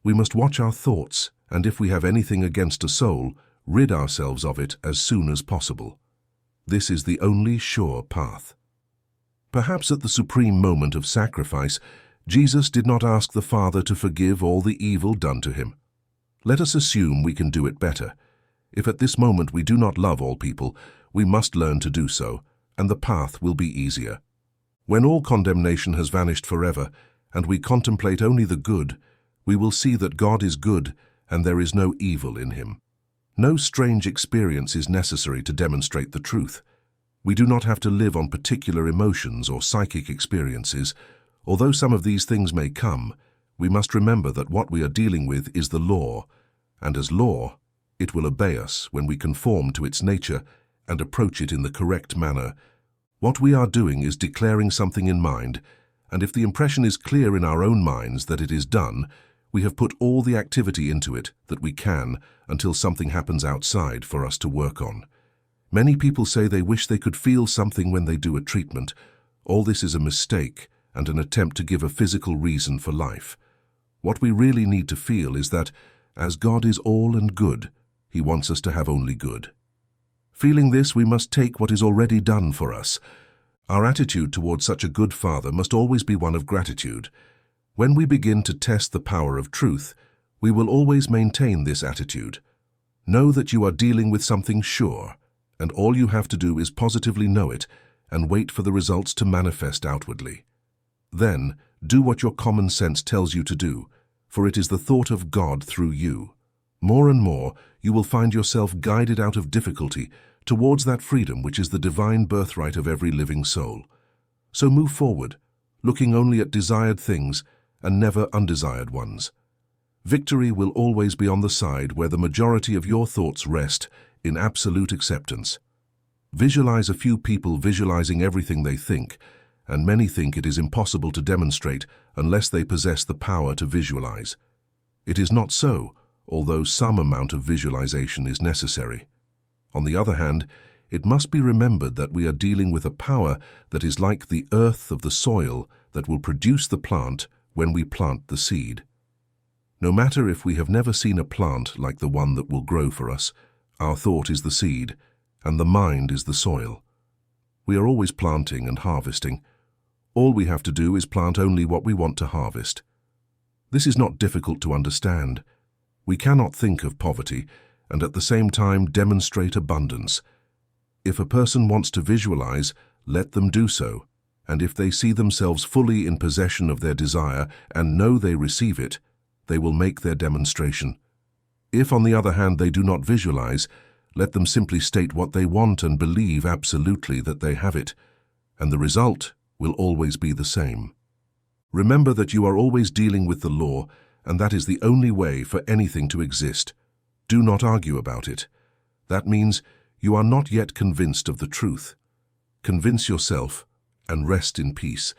We must watch our thoughts, and if we have anything against a soul, rid ourselves of it as soon as possible. This is the only sure path. Perhaps at the supreme moment of sacrifice, Jesus did not ask the Father to forgive all the evil done to him. Let us assume we can do it better. If at this moment we do not love all people, we must learn to do so, and the path will be easier. When all condemnation has vanished forever, and we contemplate only the good, we will see that God is good and there is no evil in him. No strange experience is necessary to demonstrate the truth. We do not have to live on particular emotions or psychic experiences. Although some of these things may come, we must remember that what we are dealing with is the law, and as law, it will obey us when we conform to its nature and approach it in the correct manner. What we are doing is declaring something in mind, and if the impression is clear in our own minds that it is done, we have put all the activity into it that we can until something happens outside for us to work on. Many people say they wish they could feel something when they do a treatment. All this is a mistake and an attempt to give a physical reason for life. What we really need to feel is that, as God is all and good, he wants us to have only good. Feeling this, we must take what is already done for us. Our attitude toward such a good Father must always be one of gratitude. When we begin to test the power of truth, we will always maintain this attitude. Know that you are dealing with something sure, and all you have to do is positively know it and wait for the results to manifest outwardly. Then, do what your common sense tells you to do, for it is the thought of God through you. More and more, you will find yourself guided out of difficulty towards that freedom which is the divine birthright of every living soul. So move forward, looking only at desired things and never undesired ones. Victory will always be on the side where the majority of your thoughts rest in absolute acceptance. Visualize a few people visualizing everything they think, and many think it is impossible to demonstrate unless they possess the power to visualize. It is not so, although some amount of visualization is necessary. On the other hand, it must be remembered that we are dealing with a power that is like the earth of the soil that will produce the plant when we plant the seed. No matter if we have never seen a plant like the one that will grow for us, our thought is the seed, and the mind is the soil. We are always planting and harvesting. All we have to do is plant only what we want to harvest. This is not difficult to understand. We cannot think of poverty and at the same time demonstrate abundance. If a person wants to visualize, let them do so, and if they see themselves fully in possession of their desire and know they receive it, they will make their demonstration. If, on the other hand, they do not visualize, let them simply state what they want and believe absolutely that they have it, and the result will always be the same. Remember that you are always dealing with the law, and that is the only way for anything to exist. Do not argue about it. That means you are not yet convinced of the truth. Convince yourself and rest in peace.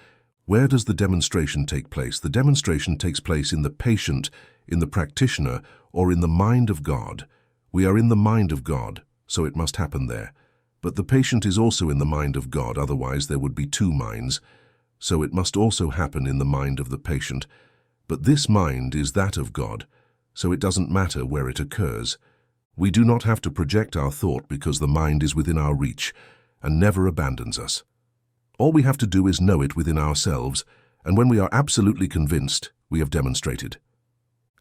Where does the demonstration take place? The demonstration takes place in the patient, in the practitioner, or in the mind of God. We are in the mind of God, so it must happen there. But the patient is also in the mind of God, otherwise there would be two minds. So it must also happen in the mind of the patient. But this mind is that of God, so it doesn't matter where it occurs. We do not have to project our thought because the mind is within our reach and never abandons us. All we have to do is know it within ourselves, and when we are absolutely convinced, we have demonstrated.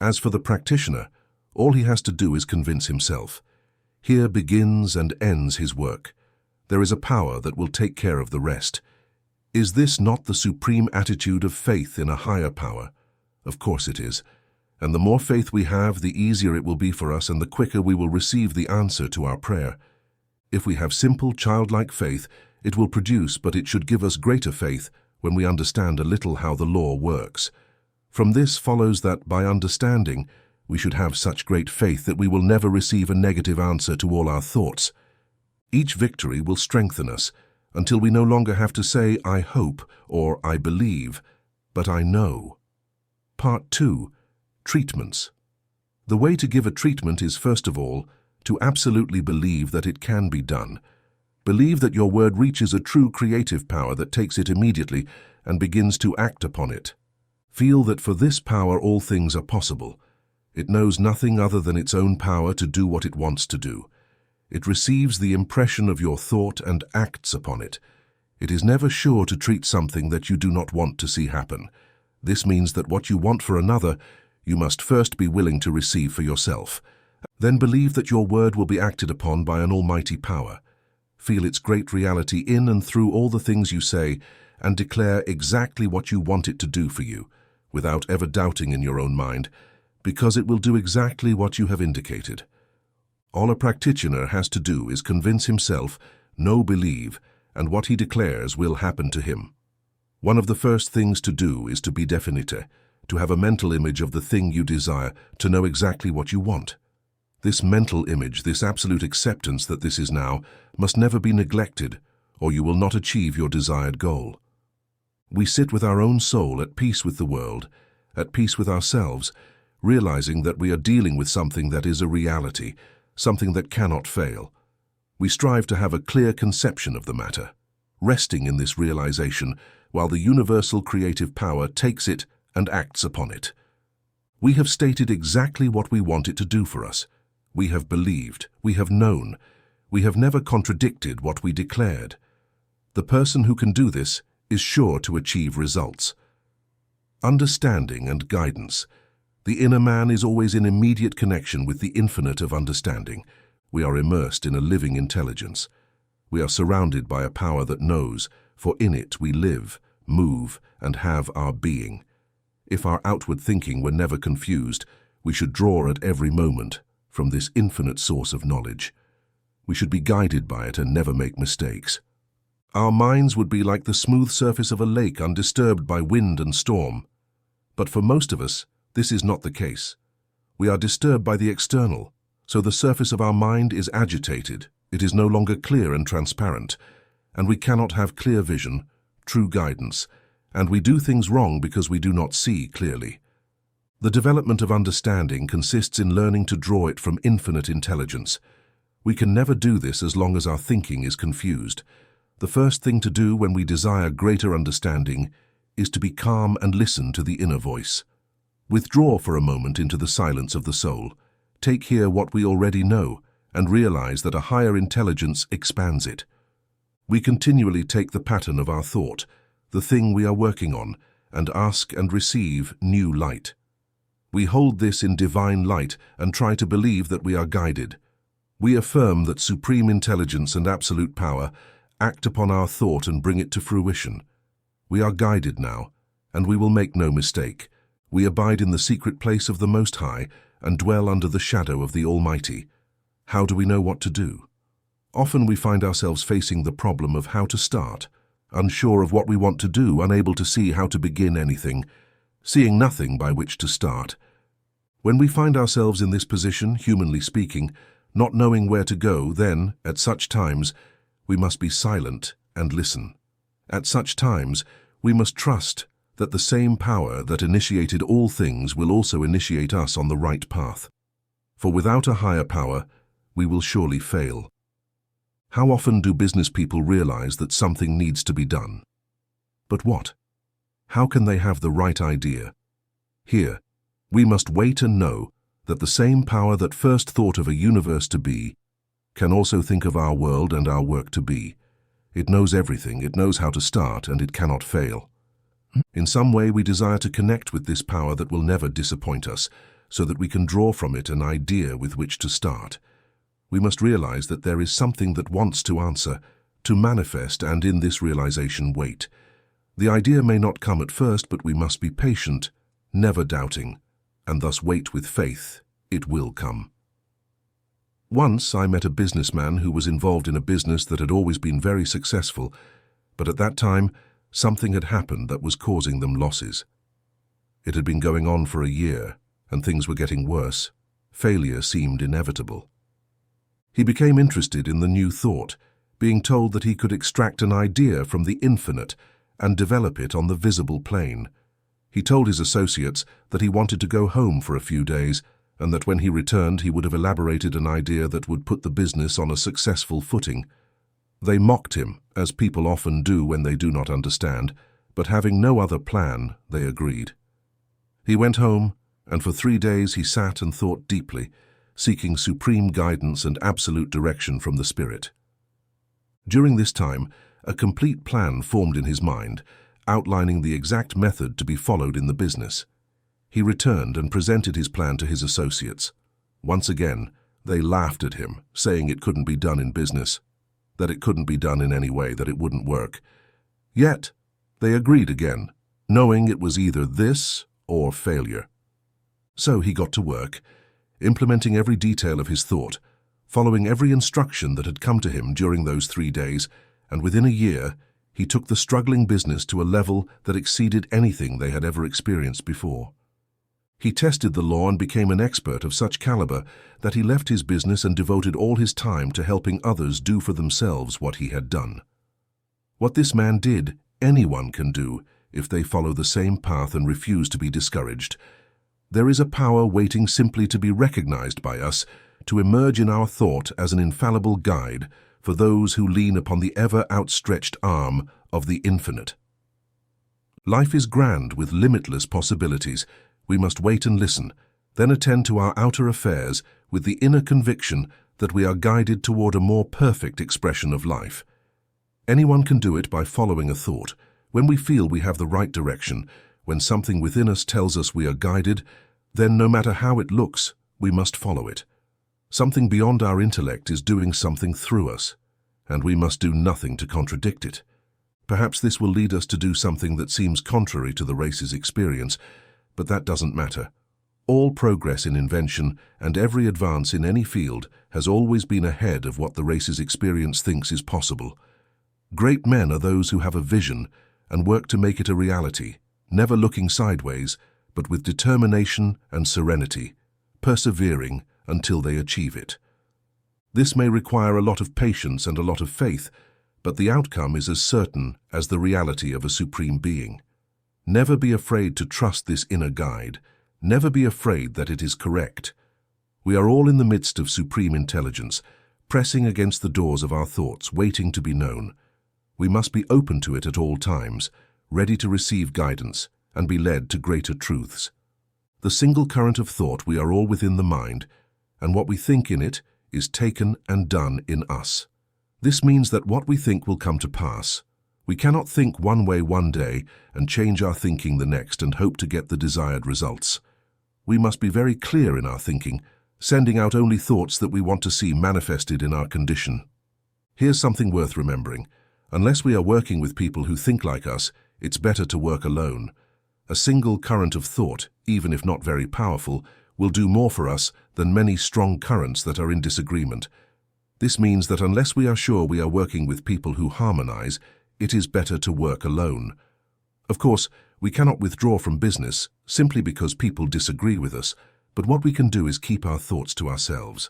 As for the practitioner, all he has to do is convince himself. Here begins and ends his work. There is a power that will take care of the rest. Is this not the supreme attitude of faith in a higher power? Of course it is. And the more faith we have, the easier it will be for us and the quicker we will receive the answer to our prayer. If we have simple, childlike faith, it will produce, but it should give us greater faith when we understand a little how the law works. From this follows that by understanding, we should have such great faith that we will never receive a negative answer to all our thoughts. Each victory will strengthen us until we no longer have to say, I hope, or I believe, but I know. Part 2. Treatments. The way to give a treatment is, first of all, to absolutely believe that it can be done. Believe that your word reaches a true creative power that takes it immediately and begins to act upon it. Feel that for this power all things are possible. It knows nothing other than its own power to do what it wants to do. It receives the impression of your thought and acts upon it. It is never sure to treat something that you do not want to see happen. This means that what you want for another, you must first be willing to receive for yourself. Then believe that your word will be acted upon by an almighty power. Feel its great reality in and through all the things you say, and declare exactly what you want it to do for you, without ever doubting in your own mind, because it will do exactly what you have indicated. All a practitioner has to do is convince himself, know, believe, and what he declares will happen to him. One of the first things to do is to be definite, to have a mental image of the thing you desire, to know exactly what you want. This mental image, this absolute acceptance that this is now, must never be neglected, or you will not achieve your desired goal. We sit with our own soul at peace with the world, at peace with ourselves, realizing that we are dealing with something that is a reality, something that cannot fail. We strive to have a clear conception of the matter, resting in this realization while the universal creative power takes it and acts upon it. We have stated exactly what we want it to do for us. We have believed, we have known, we have never contradicted what we declared. The person who can do this is sure to achieve results. Understanding and guidance. The inner man is always in immediate connection with the infinite of understanding. We are immersed in a living intelligence. We are surrounded by a power that knows, for in it we live, move, and have our being. If our outward thinking were never confused, we should draw at every moment from this infinite source of knowledge. We should be guided by it and never make mistakes. Our minds would be like the smooth surface of a lake undisturbed by wind and storm. But for most of us, this is not the case. We are disturbed by the external, so the surface of our mind is agitated, it is no longer clear and transparent, and we cannot have clear vision, true guidance, and we do things wrong because we do not see clearly. The development of understanding consists in learning to draw it from infinite intelligence. We can never do this as long as our thinking is confused. The first thing to do when we desire greater understanding is to be calm and listen to the inner voice. Withdraw for a moment into the silence of the soul. Take here what we already know and realize that a higher intelligence expands it. We continually take the pattern of our thought, the thing we are working on, and ask and receive new light. We hold this in divine light and try to believe that we are guided. We affirm that supreme intelligence and absolute power act upon our thought and bring it to fruition. We are guided now, and we will make no mistake. We abide in the secret place of the Most High and dwell under the shadow of the Almighty. How do we know what to do? Often we find ourselves facing the problem of how to start, unsure of what we want to do, unable to see how to begin anything, seeing nothing by which to start. When we find ourselves in this position, humanly speaking, not knowing where to go, then, at such times, we must be silent and listen. At such times, we must trust that the same power that initiated all things will also initiate us on the right path. For without a higher power, we will surely fail. How often do business people realize that something needs to be done? But what? How can they have the right idea? Here, we must wait and know that the same power that first thought of a universe to be can also think of our world and our work to be. It knows everything, it knows how to start, and it cannot fail. In some way, we desire to connect with this power that will never disappoint us, so that we can draw from it an idea with which to start. We must realize that there is something that wants to answer, to manifest, and in this realization wait. The idea may not come at first, but we must be patient, never doubting, and thus wait with faith. It will come. Once I met a businessman who was involved in a business that had always been very successful, but at that time, something had happened that was causing them losses. It had been going on for a year, and things were getting worse. Failure seemed inevitable. He became interested in the new thought, being told that he could extract an idea from the infinite and develop it on the visible plane. He told his associates that he wanted to go home for a few days, and that when he returned he would have elaborated an idea that would put the business on a successful footing. They mocked him, as people often do when they do not understand, but having no other plan, they agreed. He went home, and for 3 days he sat and thought deeply, seeking supreme guidance and absolute direction from the Spirit. During this time, a complete plan formed in his mind, outlining the exact method to be followed in the business. He returned and presented his plan to his associates. Once again, they laughed at him, saying it couldn't be done in business, that it couldn't be done in any way, that it wouldn't work. Yet, they agreed again, knowing it was either this or failure. So he got to work, implementing every detail of his thought, following every instruction that had come to him during those 3 days, and within a year, he took the struggling business to a level that exceeded anything they had ever experienced before. He tested the law and became an expert of such caliber that he left his business and devoted all his time to helping others do for themselves what he had done. What this man did, anyone can do if they follow the same path and refuse to be discouraged. There is a power waiting simply to be recognized by us, to emerge in our thought as an infallible guide for those who lean upon the ever-outstretched arm of the infinite. Life is grand with limitless possibilities. We must wait and listen, then attend to our outer affairs with the inner conviction that we are guided toward a more perfect expression of life. Anyone can do it by following a thought. When we feel we have the right direction, when something within us tells us we are guided, then no matter how it looks, we must follow it. Something beyond our intellect is doing something through us, and we must do nothing to contradict it. Perhaps this will lead us to do something that seems contrary to the race's experience, but that doesn't matter. All progress in invention and every advance in any field has always been ahead of what the race's experience thinks is possible. Great men are those who have a vision and work to make it a reality, never looking sideways, but with determination and serenity, persevering until they achieve it. This may require a lot of patience and a lot of faith, but the outcome is as certain as the reality of a supreme being. Never be afraid to trust this inner guide. Never be afraid that it is correct. We are all in the midst of supreme intelligence, pressing against the doors of our thoughts, waiting to be known. We must be open to it at all times, ready to receive guidance and be led to greater truths. The single current of thought, we are all within the mind, and what we think in it is taken and done in us. This means that what we think will come to pass. We cannot think one way one day and change our thinking the next and hope to get the desired results. We must be very clear in our thinking, sending out only thoughts that we want to see manifested in our condition. Here's something worth remembering. Unless we are working with people who think like us, it's better to work alone. A single current of thought, even if not very powerful, will do more for us than many strong currents that are in disagreement. This means that unless we are sure we are working with people who harmonize, it is better to work alone. Of course, we cannot withdraw from business simply because people disagree with us, but what we can do is keep our thoughts to ourselves.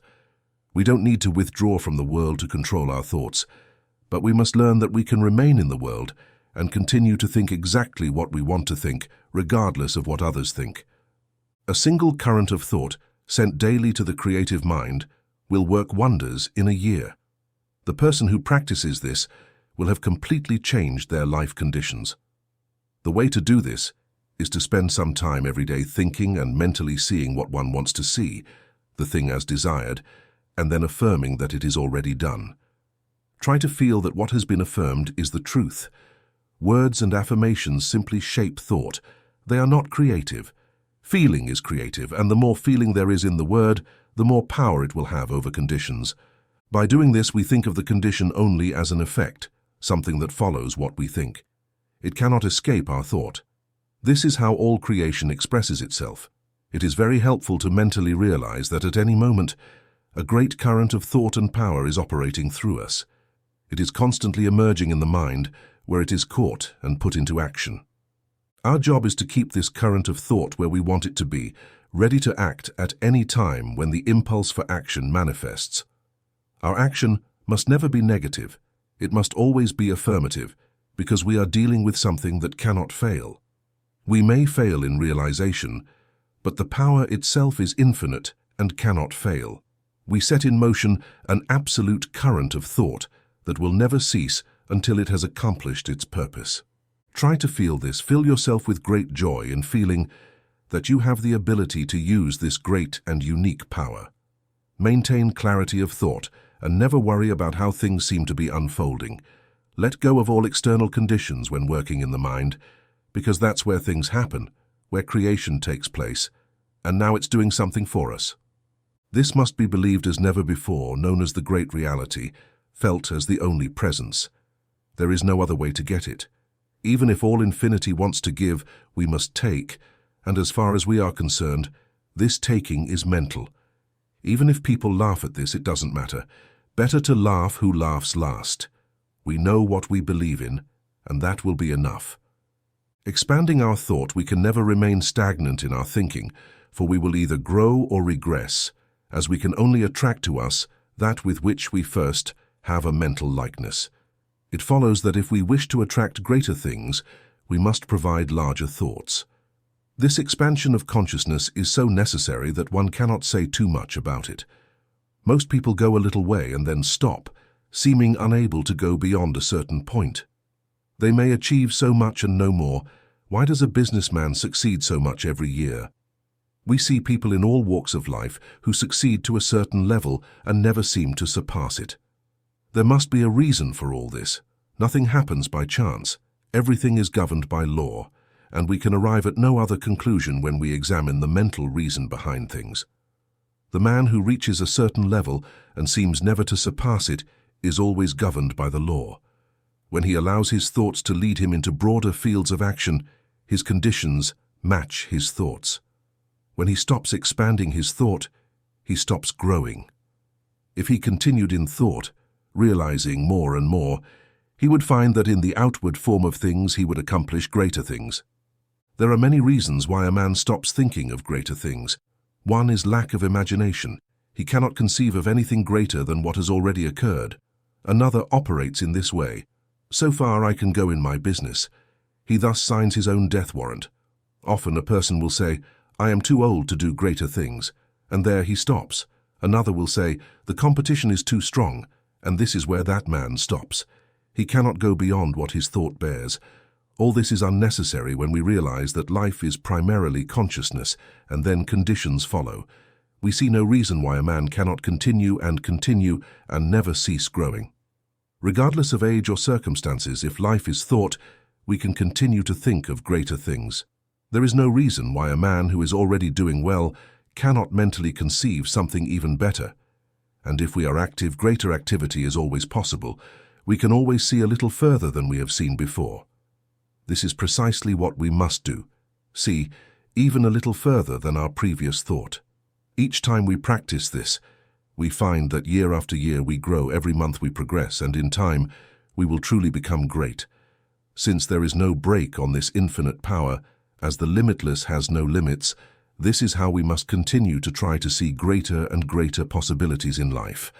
We don't need to withdraw from the world to control our thoughts, but we must learn that we can remain in the world and continue to think exactly what we want to think, regardless of what others think. A single current of thought, sent daily to the creative mind, will work wonders in a year. The person who practices this will have completely changed their life conditions. The way to do this is to spend some time every day thinking and mentally seeing what one wants to see, the thing as desired, and then affirming that it is already done. Try to feel that what has been affirmed is the truth. Words and affirmations simply shape thought. They are not creative. Feeling is creative, and the more feeling there is in the word, the more power it will have over conditions. By doing this, we think of the condition only as an effect, something that follows what we think. It cannot escape our thought. This is how all creation expresses itself. It is very helpful to mentally realize that at any moment, a great current of thought and power is operating through us. It is constantly emerging in the mind, where it is caught and put into action. Our job is to keep this current of thought where we want it to be, ready to act at any time when the impulse for action manifests. Our action must never be negative. It must always be affirmative, because we are dealing with something that cannot fail. We may fail in realization, but the power itself is infinite and cannot fail. We set in motion an absolute current of thought that will never cease until it has accomplished its purpose. Try to feel this. Fill yourself with great joy in feeling that you have the ability to use this great and unique power. Maintain clarity of thought and never worry about how things seem to be unfolding. Let go of all external conditions when working in the mind, because that's where things happen, where creation takes place, and now it's doing something for us. This must be believed as never before, known as the great reality, felt as the only presence. There is no other way to get it. Even if all infinity wants to give, we must take, and as far as we are concerned, this taking is mental. Even if people laugh at this, it doesn't matter. Better to laugh who laughs last. We know what we believe in, and that will be enough. Expanding our thought, we can never remain stagnant in our thinking, for we will either grow or regress, as we can only attract to us that with which we first have a mental likeness. It follows that if we wish to attract greater things, we must provide larger thoughts. This expansion of consciousness is so necessary that one cannot say too much about it. Most people go a little way and then stop, seeming unable to go beyond a certain point. They may achieve so much and no more. Why does a businessman succeed so much every year? We see people in all walks of life who succeed to a certain level and never seem to surpass it. There must be a reason for all this. Nothing happens by chance. Everything is governed by law, and we can arrive at no other conclusion when we examine the mental reason behind things. The man who reaches a certain level and seems never to surpass it is always governed by the law. When he allows his thoughts to lead him into broader fields of action, his conditions match his thoughts. When he stops expanding his thought, he stops growing. If he continued in thought, realizing more and more, he would find that in the outward form of things he would accomplish greater things. There are many reasons why a man stops thinking of greater things. One is lack of imagination. He cannot conceive of anything greater than what has already occurred. Another operates in this way. So far I can go in my business. He thus signs his own death warrant. Often a person will say, I am too old to do greater things, and there he stops. Another will say, the competition is too strong, and this is where that man stops. He cannot go beyond what his thought bears. All this is unnecessary when we realize that life is primarily consciousness, and then conditions follow. We see no reason why a man cannot continue and never cease growing. Regardless of age or circumstances, if life is thought, we can continue to think of greater things. There is no reason why a man who is already doing well cannot mentally conceive something even better. And if we are active, greater activity is always possible. We can always see a little further than we have seen before. This is precisely what we must do. See, even a little further than our previous thought. Each time we practice this, we find that year after year we grow, every month we progress, and in time we will truly become great. Since there is no break on this infinite power, as the limitless has no limits, this is how we must continue to try to see greater and greater possibilities in life.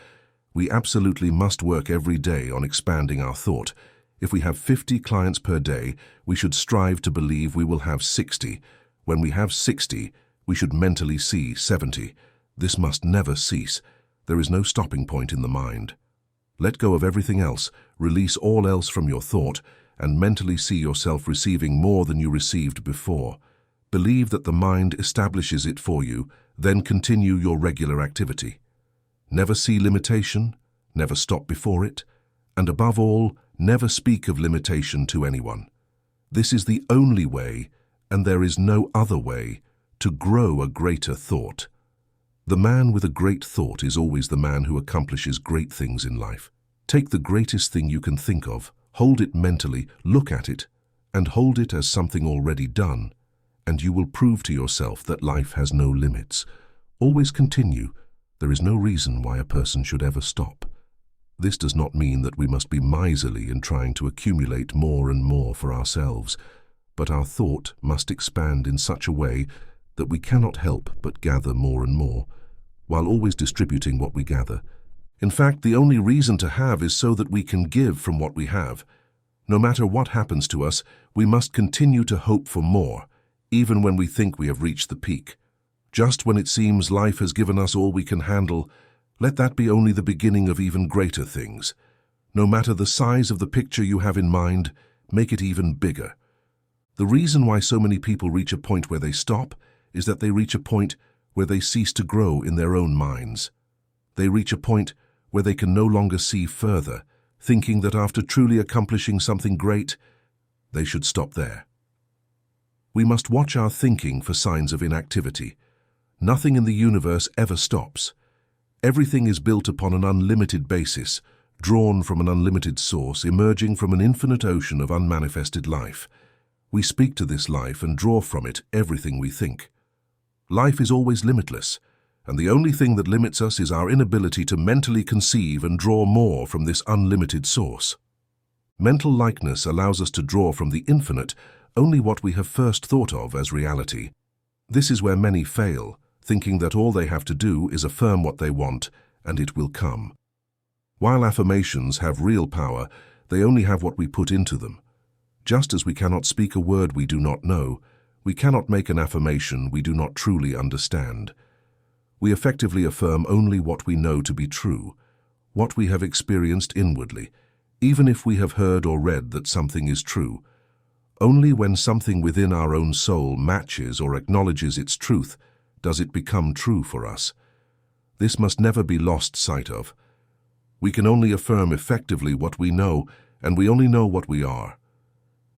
We absolutely must work every day on expanding our thought. If we have 50 clients per day, we should strive to believe we will have 60. When we have 60, we should mentally see 70. This must never cease. There is no stopping point in the mind. Let go of everything else, release all else from your thought, and mentally see yourself receiving more than you received before. Believe that the mind establishes it for you, then continue your regular activity. Never see limitation, never stop before it, And above all, never speak of limitation to anyone. This is the only way, and there is no other way, to grow a greater thought. The man with a great thought is always the man who accomplishes great things in life. Take the greatest thing you can think of, hold it mentally, look at it, and hold it as something already done, and you will prove to yourself that life has no limits. Always continue. There is no reason why a person should ever stop. This does not mean that we must be miserly in trying to accumulate more and more for ourselves, but our thought must expand in such a way that we cannot help but gather more and more, while always distributing what we gather. In fact, the only reason to have is so that we can give from what we have. No matter what happens to us, we must continue to hope for more, even when we think we have reached the peak. Just when it seems life has given us all we can handle, let that be only the beginning of even greater things. No matter the size of the picture you have in mind, make it even bigger. The reason why so many people reach a point where they stop is that they reach a point where they cease to grow in their own minds. They reach a point where they can no longer see further, thinking that after truly accomplishing something great, they should stop there. We must watch our thinking for signs of inactivity. Nothing in the universe ever stops. Everything is built upon an unlimited basis, drawn from an unlimited source, emerging from an infinite ocean of unmanifested life. We speak to this life and draw from it everything we think. Life is always limitless, and the only thing that limits us is our inability to mentally conceive and draw more from this unlimited source. Mental likeness allows us to draw from the infinite only what we have first thought of as reality. This is where many fail, thinking that all they have to do is affirm what they want, and it will come. While affirmations have real power, they only have what we put into them. Just as we cannot speak a word we do not know, we cannot make an affirmation we do not truly understand. We effectively affirm only what we know to be true, what we have experienced inwardly, even if we have heard or read that something is true. Only when something within our own soul matches or acknowledges its truth does it become true for us. This must never be lost sight of. We can only affirm effectively what we know, and we only know what we are.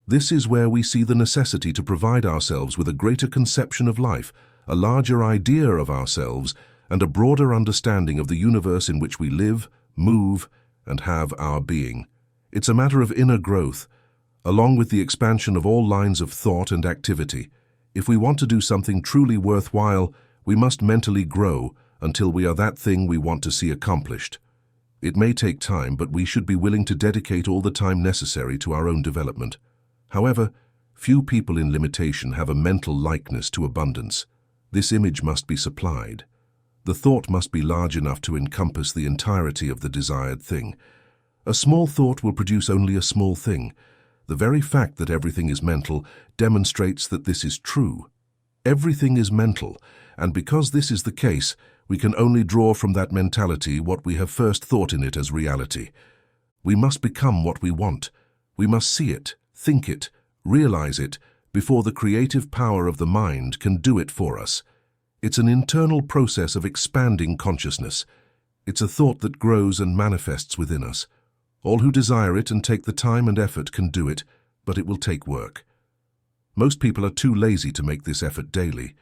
This is where we see the necessity to provide ourselves with a greater conception of life, a larger idea of ourselves, and a broader understanding of the universe in which we live, move, and have our being. It's a matter of inner growth, along with the expansion of all lines of thought and activity. If we want to do something truly worthwhile, we must mentally grow until we are that thing we want to see accomplished. It may take time, but we should be willing to dedicate all the time necessary to our own development. However, few people in limitation have a mental likeness to abundance. This image must be supplied. The thought must be large enough to encompass the entirety of the desired thing. A small thought will produce only a small thing. The very fact that everything is mental demonstrates that this is true. Everything is mental, and because this is the case, we can only draw from that mentality what we have first thought in it as reality. We must become what we want. We must see it, think it, realize it, before the creative power of the mind can do it for us. It's an internal process of expanding consciousness. It's a thought that grows and manifests within us. All who desire it and take the time and effort can do it, but it will take work. Most people are too lazy to make this effort daily.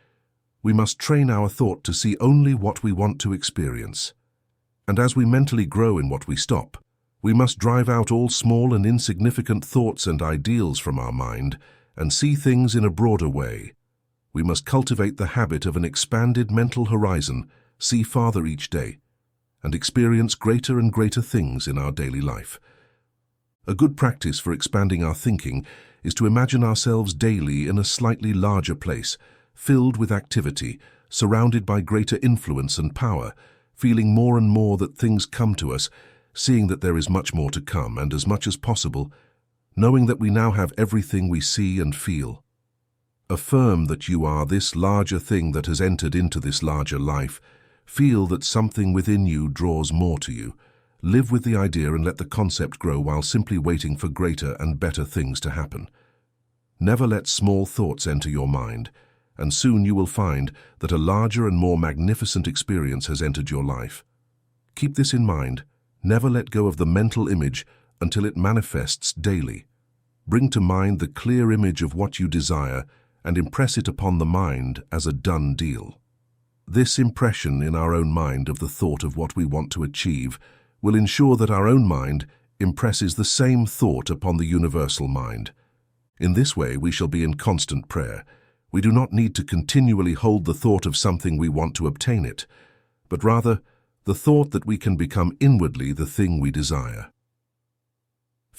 We must train our thought to see only what we want to experience. And as we mentally grow in what we stop, we must drive out all small and insignificant thoughts and ideals from our mind and see things in a broader way. We must cultivate the habit of an expanded mental horizon, see farther each day, and experience greater and greater things in our daily life. A good practice for expanding our thinking is to imagine ourselves daily in a slightly larger place, filled with activity, surrounded by greater influence and power, feeling more and more that things come to us, seeing that there is much more to come, and as much as possible, knowing that we now have everything we see and feel. Affirm that you are this larger thing that has entered into this larger life. Feel that something within you draws more to you. Live with the idea and let the concept grow while simply waiting for greater and better things to happen. Never let small thoughts enter your mind, and soon you will find that a larger and more magnificent experience has entered your life. Keep this in mind. Never let go of the mental image until it manifests daily. Bring to mind the clear image of what you desire and impress it upon the mind as a done deal. This impression in our own mind of the thought of what we want to achieve will ensure that our own mind impresses the same thought upon the universal mind. In this way, we shall be in constant prayer. We do not need to continually hold the thought of something we want to obtain it, but rather the thought that we can become inwardly the thing we desire.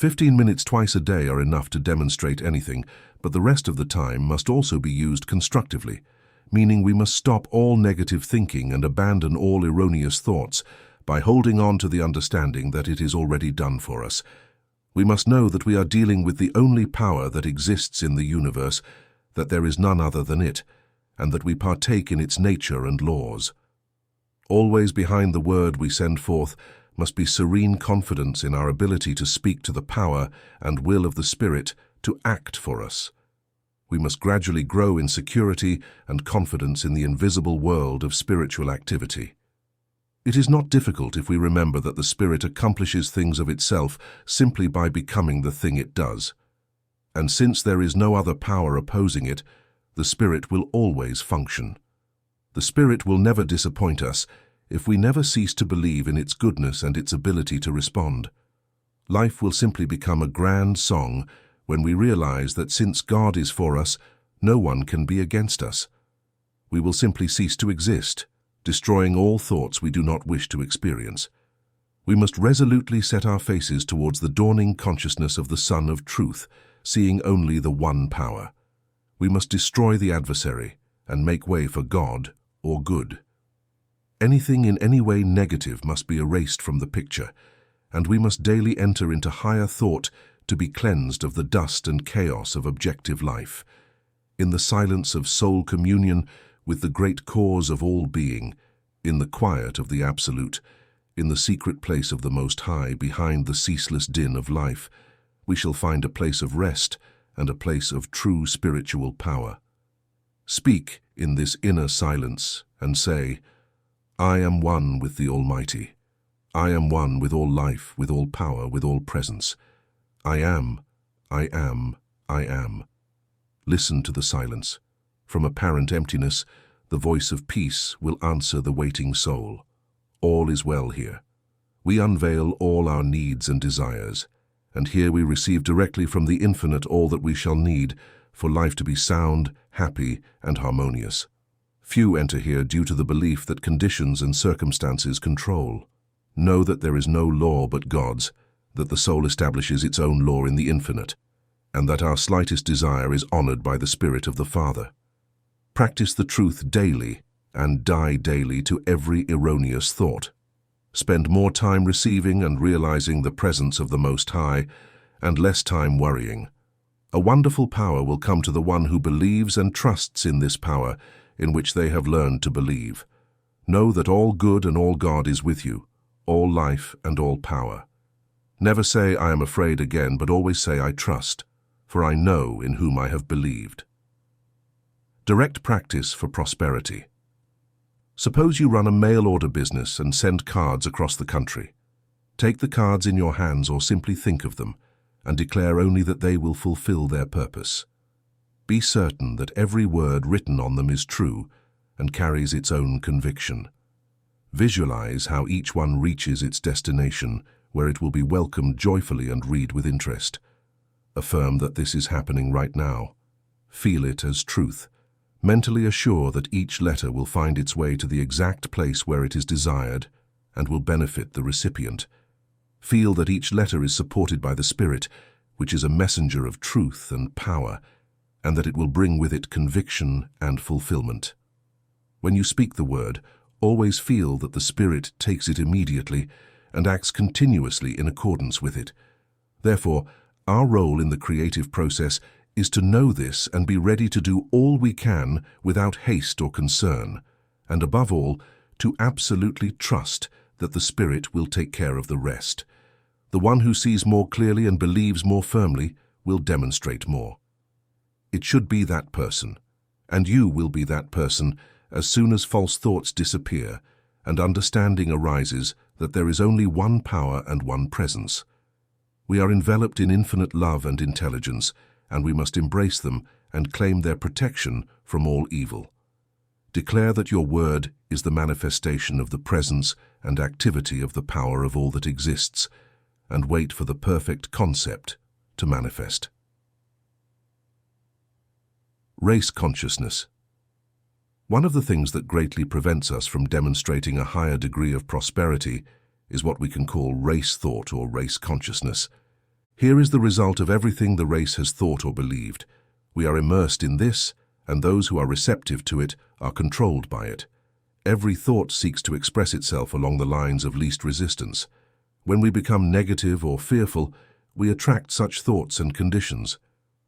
15 minutes twice a day are enough to demonstrate anything, but the rest of the time must also be used constructively, meaning we must stop all negative thinking and abandon all erroneous thoughts by holding on to the understanding that it is already done for us. We must know that we are dealing with the only power that exists in the universe, that there is none other than it, and that we partake in its nature and laws. Always behind the word we send forth must be serene confidence in our ability to speak to the power and will of the Spirit to act for us. We must gradually grow in security and confidence in the invisible world of spiritual activity. It is not difficult if we remember that the Spirit accomplishes things of itself simply by becoming the thing it does. And since there is no other power opposing it, the Spirit will always function. The Spirit will never disappoint us if we never cease to believe in its goodness and its ability to respond. Life will simply become a grand song when we realize that since God is for us, no one can be against us. We will simply cease to exist, destroying all thoughts we do not wish to experience. We must resolutely set our faces towards the dawning consciousness of the Sun of Truth, seeing only the one power. We must destroy the adversary and make way for God or good. Anything in any way negative must be erased from the picture, and we must daily enter into higher thought to be cleansed of the dust and chaos of objective life. In the silence of soul communion with the great cause of all being, in the quiet of the Absolute, in the secret place of the Most High, behind the ceaseless din of life, we shall find a place of rest and a place of true spiritual power. Speak in this inner silence and say, I am one with the Almighty. I am one with all life, with all power, with all presence. I am, I am, I am. Listen to the silence. From apparent emptiness, the voice of peace will answer the waiting soul. All is well here. We unveil all our needs and desires, and here we receive directly from the Infinite all that we shall need for life to be sound, happy, and harmonious. Few enter here due to the belief that conditions and circumstances control. Know that there is no law but God's, that the soul establishes its own law in the Infinite, and that our slightest desire is honored by the Spirit of the Father. Practice the truth daily and die daily to every erroneous thought. Spend more time receiving and realizing the presence of the Most High and less time worrying. A wonderful power will come to the one who believes and trusts in this power in which they have learned to believe. Know that all good and all God is with you, all life and all power. Never say, I am afraid again, but always say, I trust, for I know in whom I have believed. Direct practice for prosperity. Suppose you run a mail-order business and send cards across the country. Take the cards in your hands or simply think of them, and declare only that they will fulfill their purpose. Be certain that every word written on them is true and carries its own conviction. Visualize how each one reaches its destination, where it will be welcomed joyfully and read with interest. Affirm that this is happening right now. Feel it as truth. Mentally assure that each letter will find its way to the exact place where it is desired and will benefit the recipient. Feel that each letter is supported by the Spirit, which is a messenger of truth and power, and that it will bring with it conviction and fulfillment. When you speak the word, always feel that the Spirit takes it immediately and acts continuously in accordance with it. Therefore, our role in the creative process is to know this and be ready to do all we can without haste or concern, and above all, to absolutely trust that the Spirit will take care of the rest. The one who sees more clearly and believes more firmly will demonstrate more. It should be that person, and you will be that person as soon as false thoughts disappear and understanding arises that there is only one power and one presence. We are enveloped in infinite love and intelligence, and we must embrace them and claim their protection from all evil. Declare that your word is the manifestation of the presence and activity of the power of all that exists, and wait for the perfect concept to manifest. Race consciousness. One of the things that greatly prevents us from demonstrating a higher degree of prosperity is what we can call race thought or race consciousness. Here is the result of everything the race has thought or believed. We are immersed in this, and those who are receptive to it are controlled by it. Every thought seeks to express itself along the lines of least resistance. When we become negative or fearful, we attract such thoughts and conditions.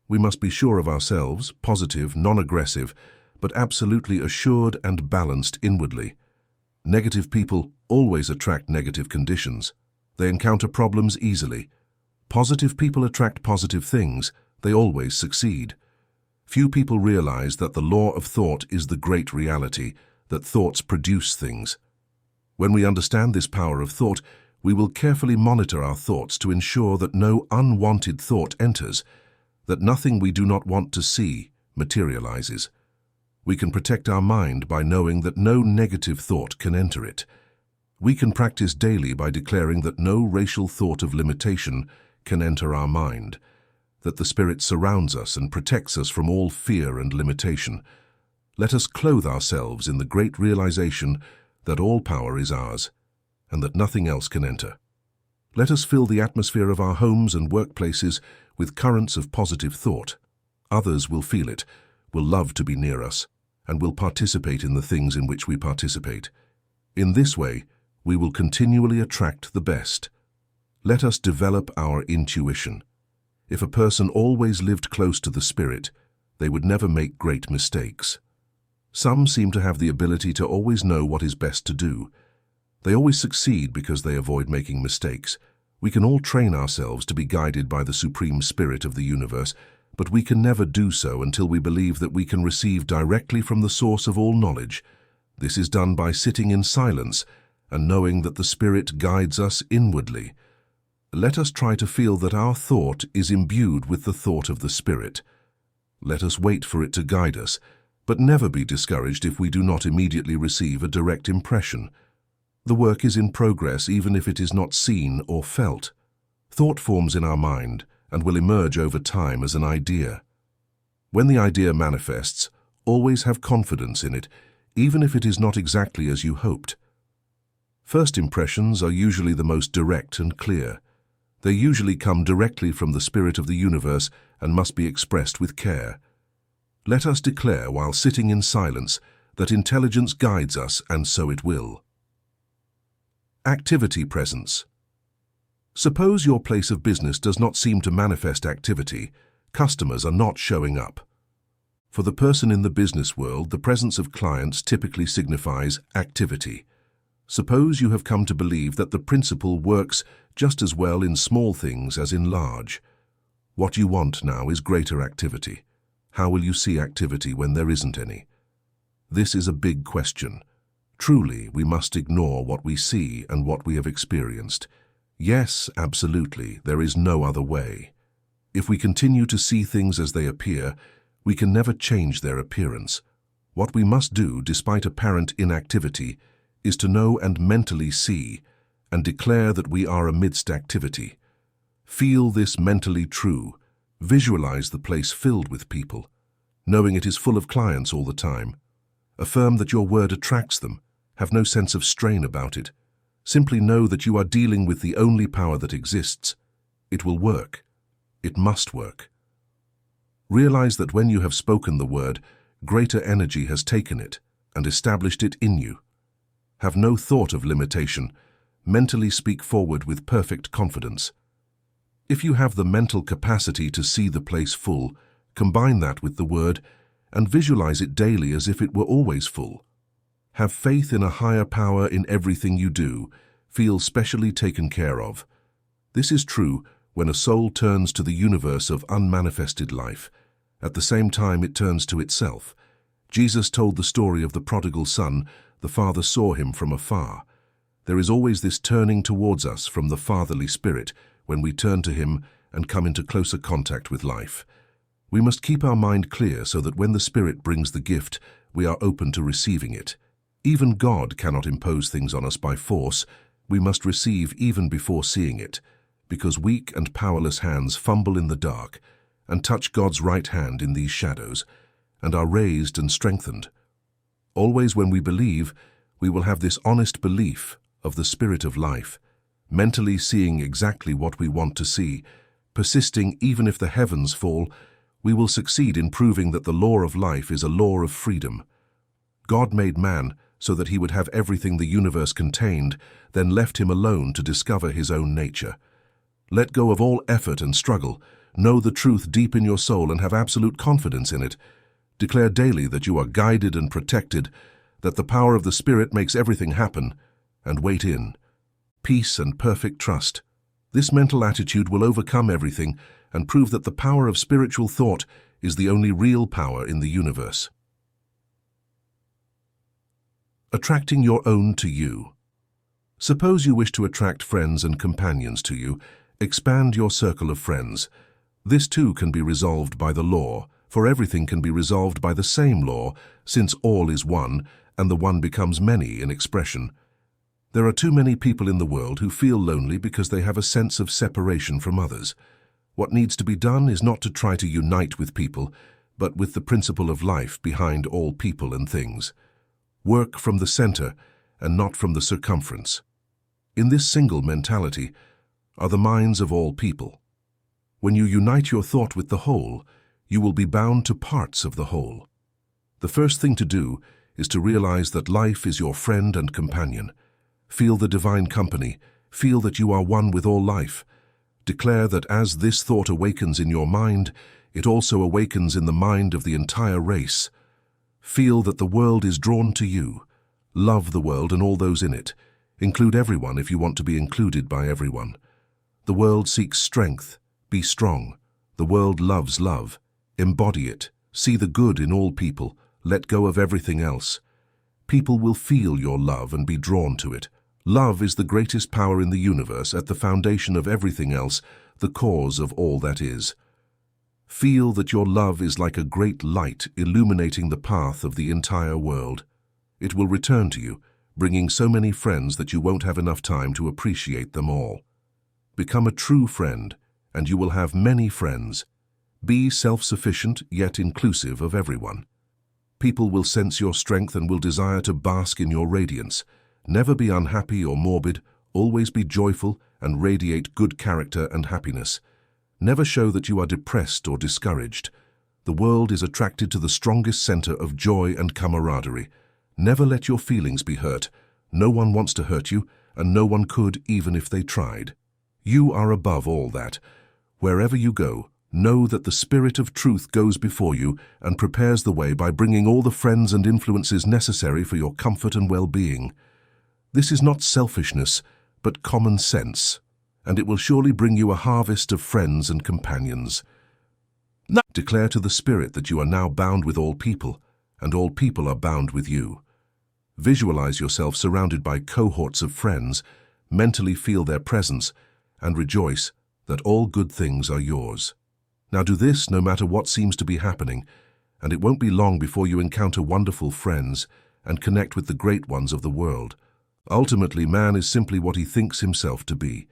We must be sure of ourselves, positive, non-aggressive, but absolutely assured and balanced inwardly. Negative people always attract negative conditions. They encounter problems easily. Positive people attract positive things. They always succeed. Few people realize that the law of thought is the great reality, that thoughts produce things. When we understand this power of thought, we will carefully monitor our thoughts to ensure that no unwanted thought enters, that nothing we do not want to see materializes. We can protect our mind by knowing that no negative thought can enter it. We can practice daily by declaring that no racial thought of limitation can enter our mind, that the Spirit surrounds us and protects us from all fear and limitation. Let us clothe ourselves in the great realization that all power is ours, and that nothing else can enter. Let us fill the atmosphere of our homes and workplaces with currents of positive thought. Others will feel it, will love to be near us, and will participate in the things in which we participate. In this way, we will continually attract the best. Let us develop our intuition. If a person always lived close to the Spirit, they would never make great mistakes. Some seem to have the ability to always know what is best to do. They always succeed because they avoid making mistakes. We can all train ourselves to be guided by the Supreme Spirit of the universe, but we can never do so until we believe that we can receive directly from the source of all knowledge. This is done by sitting in silence and knowing that the Spirit guides us inwardly. Let us try to feel that our thought is imbued with the thought of the Spirit. Let us wait for it to guide us, but never be discouraged if we do not immediately receive a direct impression. The work is in progress even if it is not seen or felt. Thought forms in our mind and will emerge over time as an idea. When the idea manifests, always have confidence in it, even if it is not exactly as you hoped. First impressions are usually the most direct and clear. They usually come directly from the Spirit of the universe and must be expressed with care. Let us declare while sitting in silence that intelligence guides us, and so it will. Activity presence. Suppose your place of business does not seem to manifest activity. Customers are not showing up. For the person in the business world, the presence of clients typically signifies activity. Suppose you have come to believe that the principle works just as well in small things as in large. What you want now is greater activity. How will you see activity when there isn't any? This is a big question. Truly, we must ignore what we see and what we have experienced. Yes, absolutely, there is no other way. If we continue to see things as they appear, we can never change their appearance. What we must do, despite apparent inactivity, is to know and mentally see and declare that we are amidst activity. Feel this mentally true. Visualize the place filled with people, knowing it is full of clients all the time. Affirm that your word attracts them. Have no sense of strain about it. Simply know that you are dealing with the only power that exists. It will work. It must work. Realize that when you have spoken the word, greater energy has taken it and established it in you. Have no thought of limitation. Mentally speak forward with perfect confidence. If you have the mental capacity to see the place full, combine that with the word and visualize it daily as if it were always full. Have faith in a higher power in everything you do. Feel specially taken care of. This is true when a soul turns to the universe of unmanifested life. At the same time, it turns to itself. Jesus told the story of the prodigal son. The father saw him from afar. There is always this turning towards us from the fatherly spirit, when we turn to Him and come into closer contact with life. We must keep our mind clear so that when the Spirit brings the gift, we are open to receiving it. Even God cannot impose things on us by force. We must receive even before seeing it, because weak and powerless hands fumble in the dark and touch God's right hand in these shadows and are raised and strengthened. Always when we believe, we will have this honest belief of the Spirit of life, mentally seeing exactly what we want to see, persisting even if the heavens fall. We will succeed in proving that the law of life is a law of freedom. God made man so that he would have everything the universe contained, then left him alone to discover his own nature. Let go of all effort and struggle. Know the truth deep in your soul and have absolute confidence in it. Declare daily that you are guided and protected, that the power of the Spirit makes everything happen, and wait in peace and perfect trust. This mental attitude will overcome everything and prove that the power of spiritual thought is the only real power in the universe. Attracting your own to you. Suppose you wish to attract friends and companions to you. Expand your circle of friends. This too can be resolved by the law, for everything can be resolved by the same law, since all is one, and the one becomes many in expression. There are too many people in the world who feel lonely because they have a sense of separation from others. What needs to be done is not to try to unite with people, but with the principle of life behind all people and things. Work from the center and not from the circumference. In this single mentality are the minds of all people. When you unite your thought with the whole, you will be bound to parts of the whole. The first thing to do is to realize that life is your friend and companion. Feel the divine company. Feel that you are one with all life. Declare that as this thought awakens in your mind, it also awakens in the mind of the entire race. Feel that the world is drawn to you. Love the world and all those in it. Include everyone if you want to be included by everyone. The world seeks strength. Be strong. The world loves love. Embody it. See the good in all people. Let go of everything else. People will feel your love and be drawn to it. Love is the greatest power in the universe, at the foundation of everything else, the cause of all that is. Feel that your love is like a great light illuminating the path of the entire world. It will return to you, bringing so many friends that you won't have enough time to appreciate them all. Become a true friend, and you will have many friends. Be self-sufficient, yet inclusive of everyone. People will sense your strength and will desire to bask in your radiance. Never be unhappy or morbid. Always be joyful and radiate good character and happiness. Never show that you are depressed or discouraged. The world is attracted to the strongest center of joy and camaraderie. Never let your feelings be hurt. No one wants to hurt you, and no one could even if they tried. You are above all that. Wherever you go, know that the Spirit of truth goes before you and prepares the way by bringing all the friends and influences necessary for your comfort and well-being. This is not selfishness, but common sense, and it will surely bring you a harvest of friends and companions. Declare to the Spirit that you are now bound with all people, and all people are bound with you. Visualize yourself surrounded by cohorts of friends, mentally feel their presence, and rejoice that all good things are yours. Now do this no matter what seems to be happening, and it won't be long before you encounter wonderful friends and connect with the great ones of the world. Ultimately, man is simply what he thinks himself to be.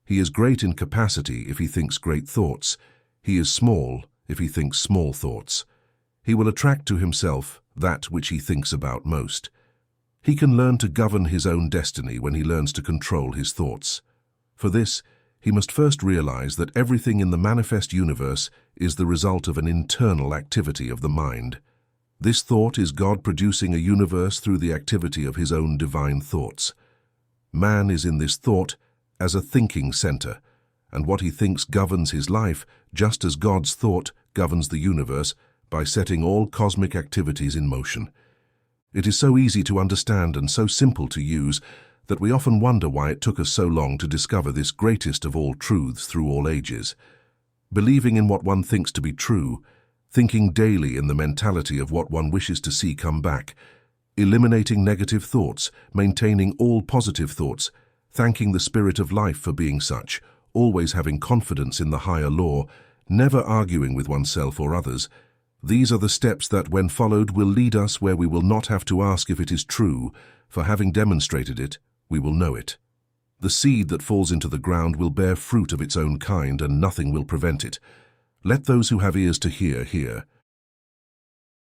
He is great in capacity if he thinks great thoughts. He is small if he thinks small thoughts. He will attract to himself that which he thinks about most. He can learn to govern his own destiny when he learns to control his thoughts. For this, he must first realize that everything in the manifest universe is the result of an internal activity of the mind. This thought is God producing a universe through the activity of his own divine thoughts. Man is in this thought as a thinking center, and what he thinks governs his life, just as God's thought governs the universe by setting all cosmic activities in motion. It is so easy to understand and so simple to use that we often wonder why it took us so long to discover this greatest of all truths through all ages. Believing in what one thinks to be true, thinking daily in the mentality of what one wishes to see come back, eliminating negative thoughts, maintaining all positive thoughts, thanking the Spirit of life for being such, always having confidence in the higher law, never arguing with oneself or others. These are the steps that, when followed, will lead us where we will not have to ask if it is true, for having demonstrated it, we will know it. The seed that falls into the ground will bear fruit of its own kind, and nothing will prevent it. Let those who have ears to hear, hear.